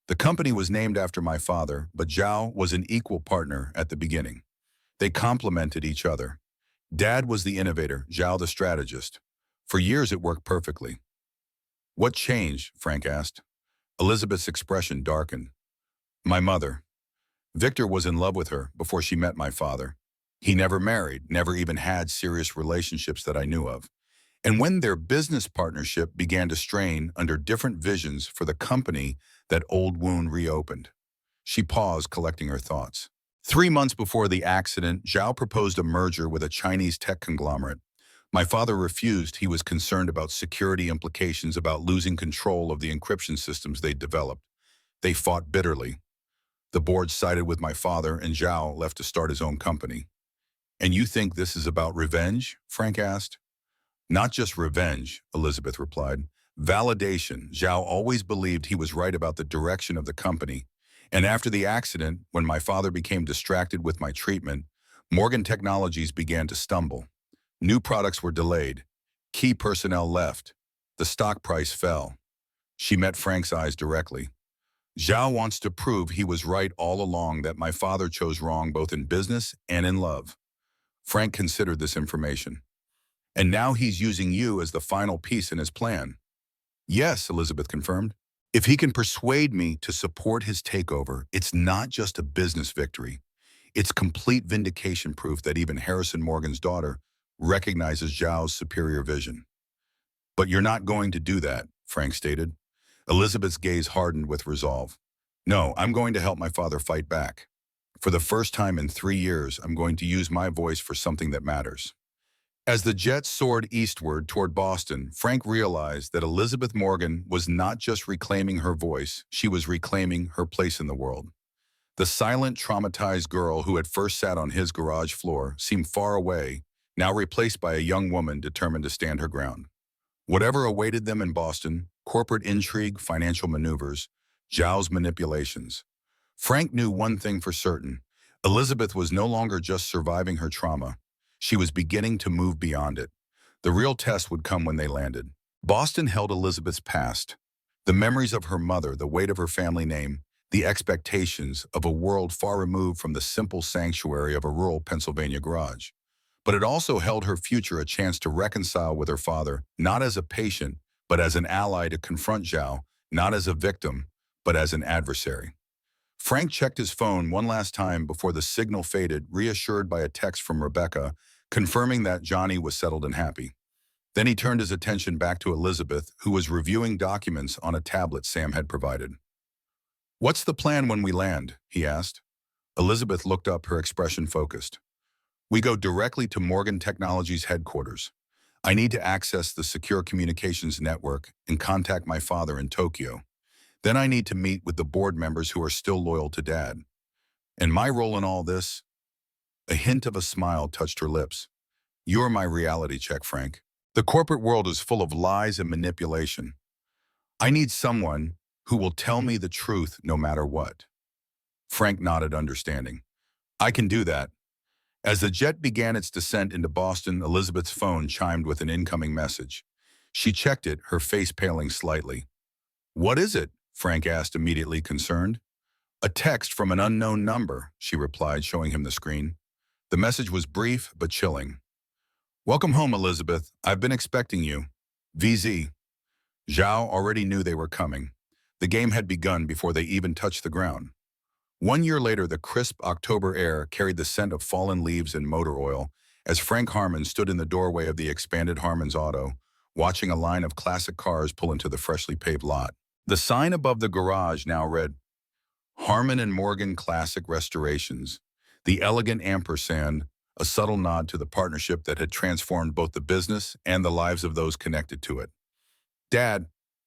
The company was named after my father, but Zhao was an equal partner at the beginning. They complemented each other. Dad was the innovator, Zhao the strategist. For years it worked perfectly. What changed? Frank asked. Elizabeth's expression darkened. My mother. Victor was in love with her before she met my father. He never married, never even had serious relationships that I knew of. And when their business partnership began to strain under different visions for the company, that old wound reopened. She paused, collecting her thoughts. 3 months before the accident, Zhao proposed a merger with a Chinese tech conglomerate. My father refused. He was concerned about security implications, about losing control of the encryption systems they'd developed. They fought bitterly. The board sided with my father, and Zhao left to start his own company. And you think this is about revenge? Frank asked. Not just revenge, Elizabeth replied. Validation. Zhao always believed he was right about the direction of the company. And after the accident, when my father became distracted with my treatment, Morgan Technologies began to stumble. New products were delayed. Key personnel left. The stock price fell. She met Frank's eyes directly. Zhao wants to prove he was right all along, that my father chose wrong both in business and in love. Frank considered this information. And now he's using you as the final piece in his plan. Yes, Elizabeth confirmed. If he can persuade me to support his takeover, it's not just a business victory. It's complete vindication, proof that even Harrison Morgan's daughter recognizes Zhao's superior vision. But you're not going to do that, Frank stated. Elizabeth's gaze hardened with resolve. No, I'm going to help my father fight back. For the first time in 3 years, I'm going to use my voice for something that matters. As the jet soared eastward toward Boston, Frank realized that Elizabeth Morgan was not just reclaiming her voice, she was reclaiming her place in the world. The silent, traumatized girl who had first sat on his garage floor seemed far away, now replaced by a young woman determined to stand her ground. Whatever awaited them in Boston, corporate intrigue, financial maneuvers, Zhao's manipulations. Frank knew one thing for certain. Elizabeth was no longer just surviving her trauma. She was beginning to move beyond it. The real test would come when they landed. Boston held Elizabeth's past. The memories of her mother, the weight of her family name, the expectations of a world far removed from the simple sanctuary of a rural Pennsylvania garage. But it also held her future, a chance to reconcile with her father, not as a patient, but as an ally, to confront Zhao, not as a victim, but as an adversary. Frank checked his phone one last time before the signal faded, reassured by a text from Rebecca, confirming that Johnny was settled and happy. Then he turned his attention back to Elizabeth, who was reviewing documents on a tablet Sam had provided. What's the plan when we land? He asked. Elizabeth looked up, her expression focused. We go directly to Morgan Technologies headquarters. I need to access the secure communications network and contact my father in Tokyo. Then I need to meet with the board members who are still loyal to Dad. And my role in all this? A hint of a smile touched her lips. You're my reality check, Frank. The corporate world is full of lies and manipulation. I need someone who will tell me the truth no matter what. Frank nodded, understanding. I can do that. As the jet began its descent into Boston, Elizabeth's phone chimed with an incoming message. She checked it, her face paling slightly. What is it? Frank asked, immediately concerned. A text from an unknown number, she replied, showing him the screen. The message was brief but chilling. Welcome home, Elizabeth. I've been expecting you. VZ. Zhao already knew they were coming. The game had begun before they even touched the ground. 1 year later, the crisp October air carried the scent of fallen leaves and motor oil as Frank Harmon stood in the doorway of the expanded Harmon's Auto, watching a line of classic cars pull into the freshly paved lot. The sign above the garage now read, Harmon and Morgan Classic Restorations, the elegant ampersand, a subtle nod to the partnership that had transformed both the business and the lives of those connected to it. Dad,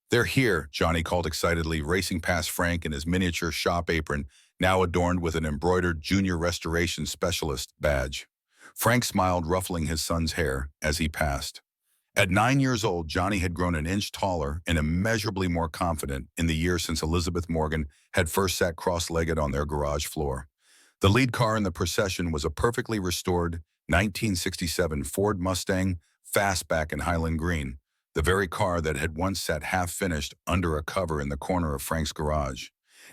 they're here, Johnny called excitedly, racing past Frank in his miniature shop apron, now adorned with an embroidered Junior Restoration Specialist badge. Frank smiled, ruffling his son's hair as he passed. At 9 years old, Johnny had grown an inch taller and immeasurably more confident in the years since Elizabeth Morgan had first sat cross-legged on their garage floor. The lead car in the procession was a perfectly restored 1967 Ford Mustang Fastback in Highland Green, the very car that had once sat half-finished under a cover in the corner of Frank's garage.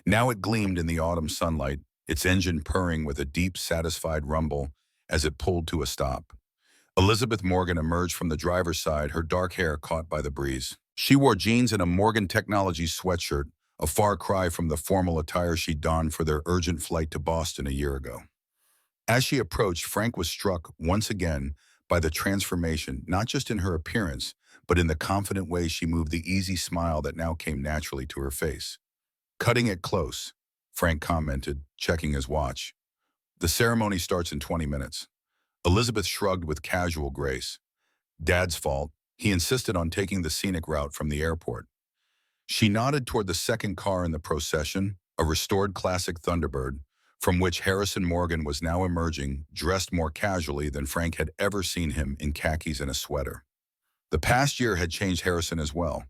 Now it gleamed in the autumn sunlight, its engine purring with a deep, satisfied rumble as it pulled to a stop. Elizabeth Morgan emerged from the driver's side, her dark hair caught by the breeze. She wore jeans and a Morgan Technologies sweatshirt, a far cry from the formal attire she donned for their urgent flight to Boston a year ago. As she approached, Frank was struck once again by the transformation, not just in her appearance, but in the confident way she moved, the easy smile that now came naturally to her face. "Cutting it close," Frank commented, checking his watch. "The ceremony starts in 20 minutes. Elizabeth shrugged with casual grace. "Dad's fault. He insisted on taking the scenic route from the airport." She nodded toward the second car in the procession, a restored classic Thunderbird, from which Harrison Morgan was now emerging, dressed more casually than Frank had ever seen him, in khakis and a sweater. The past year had changed Harrison as well.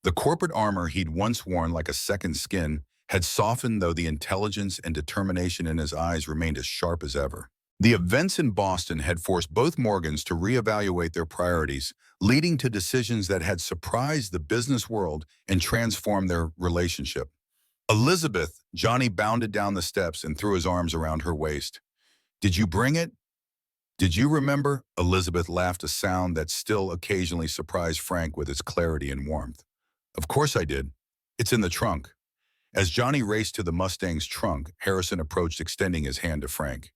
The corporate armor he'd once worn like a second skin had softened, though the intelligence and determination in his eyes remained as sharp as ever. The events in Boston had forced both Morgans to reevaluate their priorities, leading to decisions that had surprised the business world and transformed their relationship. "Elizabeth," Johnny bounded down the steps and threw his arms around her waist. "Did you bring it? Did you remember?" Elizabeth laughed, a sound that still occasionally surprised Frank with its clarity and warmth. "Of course I did. It's in the trunk." As Johnny raced to the Mustang's trunk, Harrison approached, extending his hand to Frank.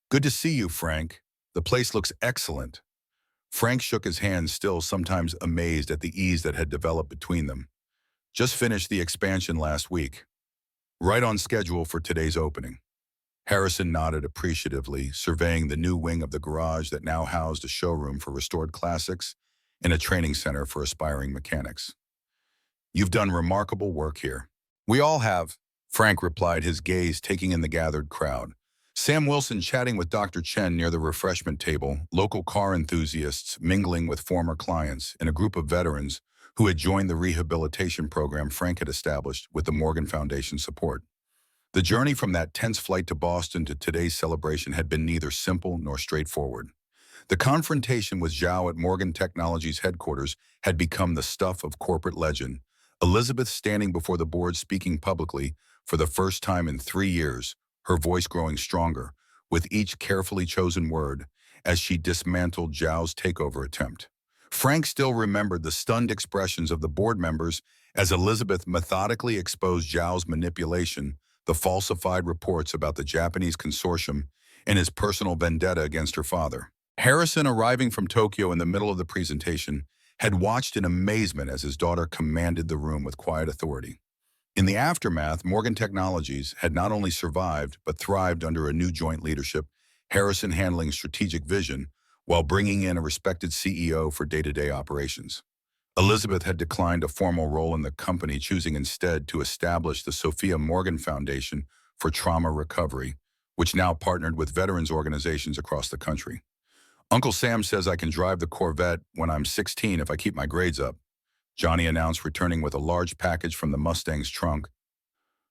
"Good to see you, Frank. The place looks excellent." Frank shook his hand, still sometimes amazed at the ease that had developed between them. "Just finished the expansion last week. Right on schedule for today's opening." Harrison nodded appreciatively, surveying the new wing of the garage that now housed a showroom for restored classics and a training center for aspiring mechanics. "You've done remarkable work here." "We all have," Frank replied, his gaze taking in the gathered crowd. Sam Wilson chatting with Dr. Chen near the refreshment table, local car enthusiasts mingling with former clients, and a group of veterans who had joined the rehabilitation program Frank had established with the Morgan Foundation support. The journey from that tense flight to Boston to today's celebration had been neither simple nor straightforward. The confrontation with Zhao at Morgan Technologies headquarters had become the stuff of corporate legend. Elizabeth standing before the board, speaking publicly for the first time in 3 years, her voice growing stronger with each carefully chosen word as she dismantled Zhao's takeover attempt. Frank still remembered the stunned expressions of the board members as Elizabeth methodically exposed Zhao's manipulation, the falsified reports about the Japanese consortium, and his personal vendetta against her father. Harrison, arriving from Tokyo in the middle of the presentation, had watched in amazement as his daughter commanded the room with quiet authority. In the aftermath, Morgan Technologies had not only survived but thrived under a new joint leadership, Harrison handling strategic vision while bringing in a respected CEO for day-to-day operations. Elizabeth had declined a formal role in the company, choosing instead to establish the Sophia Morgan Foundation for Trauma Recovery, which now partnered with veterans organizations across the country. "Uncle Sam says I can drive the Corvette when I'm 16 if I keep my grades up," Johnny announced, returning with a large package from the Mustang's trunk.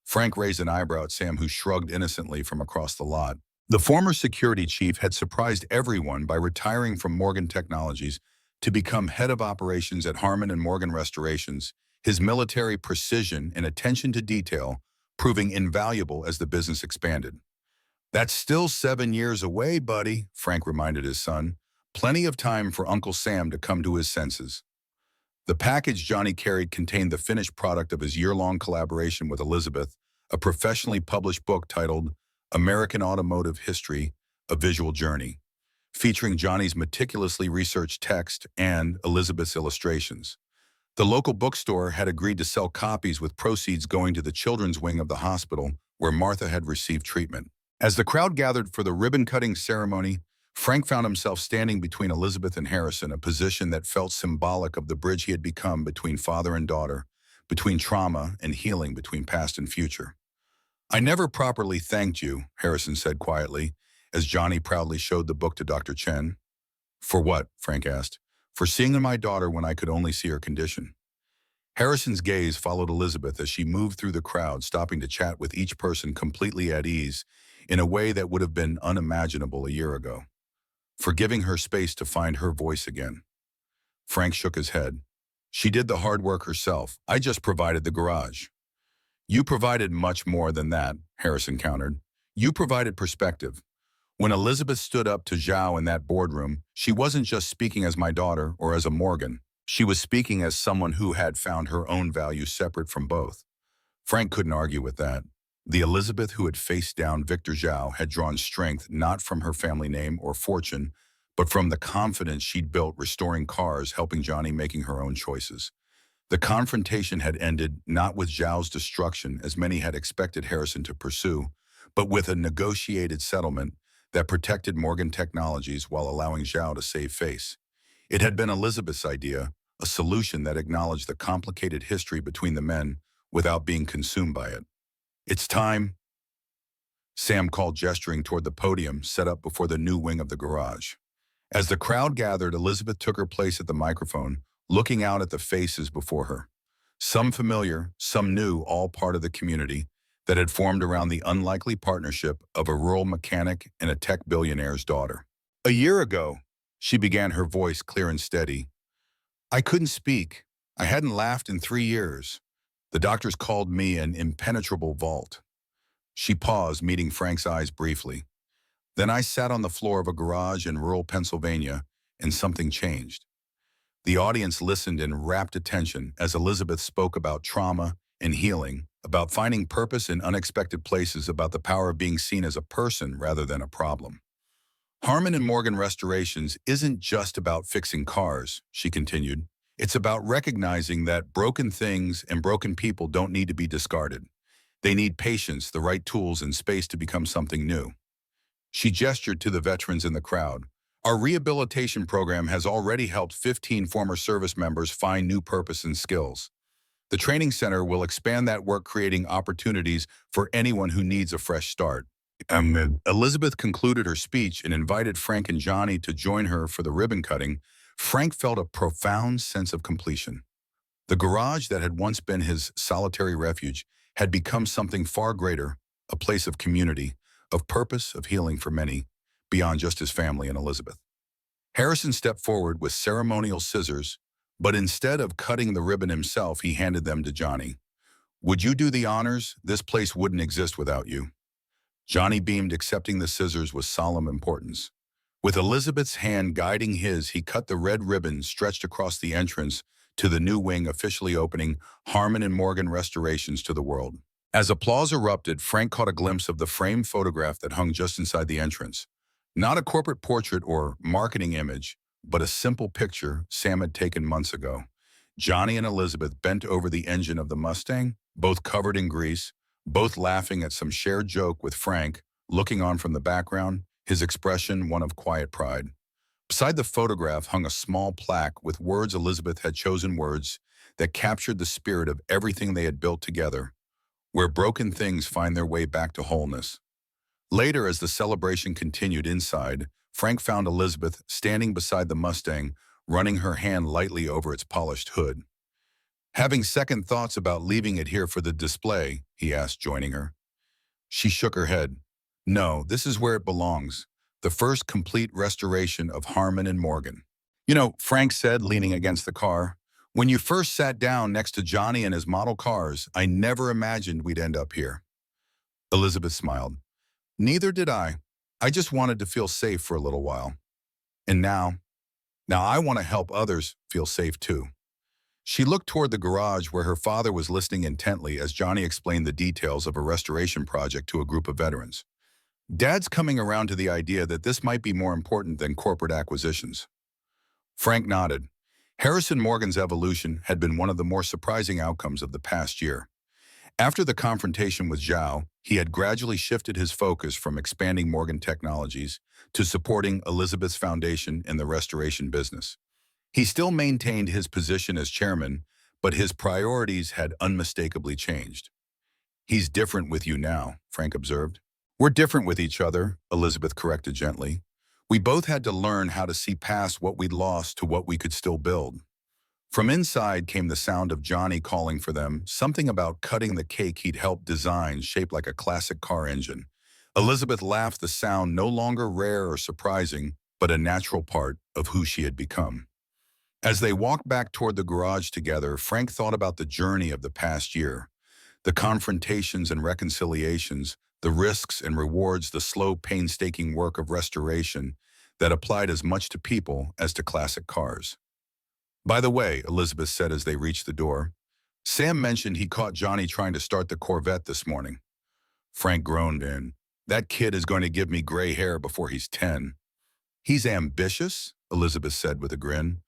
Frank raised an eyebrow at Sam, who shrugged innocently from across the lot. The former security chief had surprised everyone by retiring from Morgan Technologies to become head of operations at Harman and Morgan Restorations, his military precision and attention to detail proving invaluable as the business expanded. "That's still 7 years away, buddy," Frank reminded his son. "Plenty of time for Uncle Sam to come to his senses." The package Johnny carried contained the finished product of his year-long collaboration with Elizabeth, a professionally published book titled American Automotive History, A Visual Journey, featuring Johnny's meticulously researched text and Elizabeth's illustrations. The local bookstore had agreed to sell copies, with proceeds going to the children's wing of the hospital where Martha had received treatment. As the crowd gathered for the ribbon-cutting ceremony, Frank found himself standing between Elizabeth and Harrison, a position that felt symbolic of the bridge he had become between father and daughter, between trauma and healing, between past and future. "I never properly thanked you," Harrison said quietly, as Johnny proudly showed the book to Dr. Chen. "For what?" Frank asked. for seeing my daughter when I could only see her condition. Harrison's gaze followed Elizabeth as she moved through the crowd, stopping to chat with each person completely at ease in a way that would have been unimaginable a year ago, forgiving her space to find her voice again. Frank shook his head. She did the hard work herself. I just provided the garage. You provided much more than that, Harrison countered. You provided perspective. When Elizabeth stood up to Zhao in that boardroom, she wasn't just speaking as my daughter or as a Morgan. She was speaking as someone who had found her own value separate from both. Frank couldn't argue with that. The Elizabeth who had faced down Victor Zhao had drawn strength not from her family name or fortune, but from the confidence she'd built restoring cars, helping Johnny, making her own choices. The confrontation had ended not with Zhao's destruction, as many had expected Harrison to pursue, but with a negotiated settlement that protected Morgan Technologies while allowing Zhao to save face. It had been Elizabeth's idea, a solution that acknowledged the complicated history between the men without being consumed by it. It's time, Sam called, gesturing toward the podium set up before the new wing of the garage. As the crowd gathered, Elizabeth took her place at the microphone, looking out at the faces before her. Some familiar, some new, all part of the community that had formed around the unlikely partnership of a rural mechanic and a tech billionaire's daughter. A year ago, she began, her voice clear and steady. I couldn't speak. I hadn't laughed in 3 years. The doctors called me an impenetrable vault. She paused, meeting Frank's eyes briefly. Then I sat on the floor of a garage in rural Pennsylvania, and something changed. The audience listened in rapt attention as Elizabeth spoke about trauma and healing, about finding purpose in unexpected places, about the power of being seen as a person rather than a problem. Harmon and Morgan Restorations isn't just about fixing cars, she continued. It's about recognizing that broken things and broken people don't need to be discarded. They need patience, the right tools, and space to become something new. She gestured to the veterans in the crowd. Our rehabilitation program has already helped 15 former service members find new purpose and skills. The training center will expand that work, creating opportunities for anyone who needs a fresh start. Elizabeth concluded her speech and invited Frank and Johnny to join her for the ribbon cutting. Frank felt a profound sense of completion. The garage that had once been his solitary refuge had become something far greater, a place of community, of purpose, of healing for many, beyond just his family and Elizabeth. Harrison stepped forward with ceremonial scissors, but instead of cutting the ribbon himself, he handed them to Johnny. Would you do the honors? This place wouldn't exist without you. Johnny beamed, accepting the scissors with solemn importance. With Elizabeth's hand guiding his, he cut the red ribbon stretched across the entrance to the new wing, officially opening Harmon and Morgan Restorations to the world. As applause erupted, Frank caught a glimpse of the framed photograph that hung just inside the entrance. Not a corporate portrait or marketing image, but a simple picture Sam had taken months ago. Johnny and Elizabeth bent over the engine of the Mustang, both covered in grease, both laughing at some shared joke, with Frank looking on from the background, his expression one of quiet pride. Beside the photograph hung a small plaque with words Elizabeth had chosen, words that captured the spirit of everything they had built together, where broken things find their way back to wholeness. Later, as the celebration continued inside, Frank found Elizabeth standing beside the Mustang, running her hand lightly over its polished hood. Having second thoughts about leaving it here for the display, he asked, joining her. She shook her head. No, this is where it belongs. The first complete restoration of Harmon and Morgan. You know, Frank said, leaning against the car, when you first sat down next to Johnny and his model cars, I never imagined we'd end up here. Elizabeth smiled. Neither did I. I just wanted to feel safe for a little while. And now I want to help others feel safe too. She looked toward the garage where her father was listening intently as Johnny explained the details of a restoration project to a group of veterans. Dad's coming around to the idea that this might be more important than corporate acquisitions. Frank nodded. Harrison Morgan's evolution had been one of the more surprising outcomes of the past year. After the confrontation with Zhao, he had gradually shifted his focus from expanding Morgan Technologies to supporting Elizabeth's foundation in the restoration business. He still maintained his position as chairman, but his priorities had unmistakably changed. He's different with you now, Frank observed. We're different with each other, Elizabeth corrected gently. We both had to learn how to see past what we'd lost to what we could still build. From inside came the sound of Johnny calling for them, something about cutting the cake he'd helped design shaped like a classic car engine. Elizabeth laughed, the sound no longer rare or surprising, but a natural part of who she had become. As they walked back toward the garage together, Frank thought about the journey of the past year, the confrontations and reconciliations, the risks and rewards, the slow, painstaking work of restoration that applied as much to people as to classic cars. By the way, Elizabeth said as they reached the door, Sam mentioned he caught Johnny trying to start the Corvette this morning. Frank groaned in. That kid is going to give me gray hair before he's 10. He's ambitious, Elizabeth said with a grin.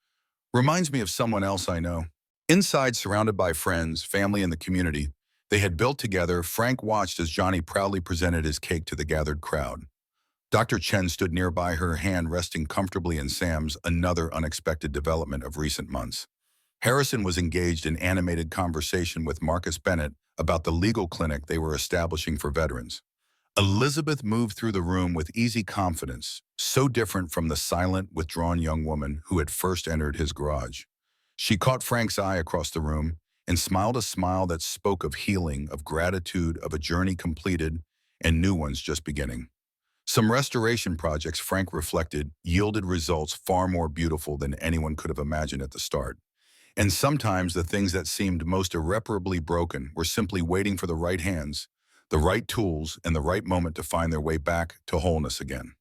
Reminds me of someone else I know. Inside, surrounded by friends, family, and the community they had built together, Frank watched as Johnny proudly presented his cake to the gathered crowd. Dr. Chen stood nearby, her hand resting comfortably in Sam's, another unexpected development of recent months. Harrison was engaged in animated conversation with Marcus Bennett about the legal clinic they were establishing for veterans. Elizabeth moved through the room with easy confidence, so different from the silent, withdrawn young woman who had first entered his garage. She caught Frank's eye across the room and smiled a smile that spoke of healing, of gratitude, of a journey completed and new ones just beginning. Some restoration projects, Frank reflected, yielded results far more beautiful than anyone could have imagined at the start. And sometimes the things that seemed most irreparably broken were simply waiting for the right hands, the right tools, and the right moment to find their way back to wholeness again.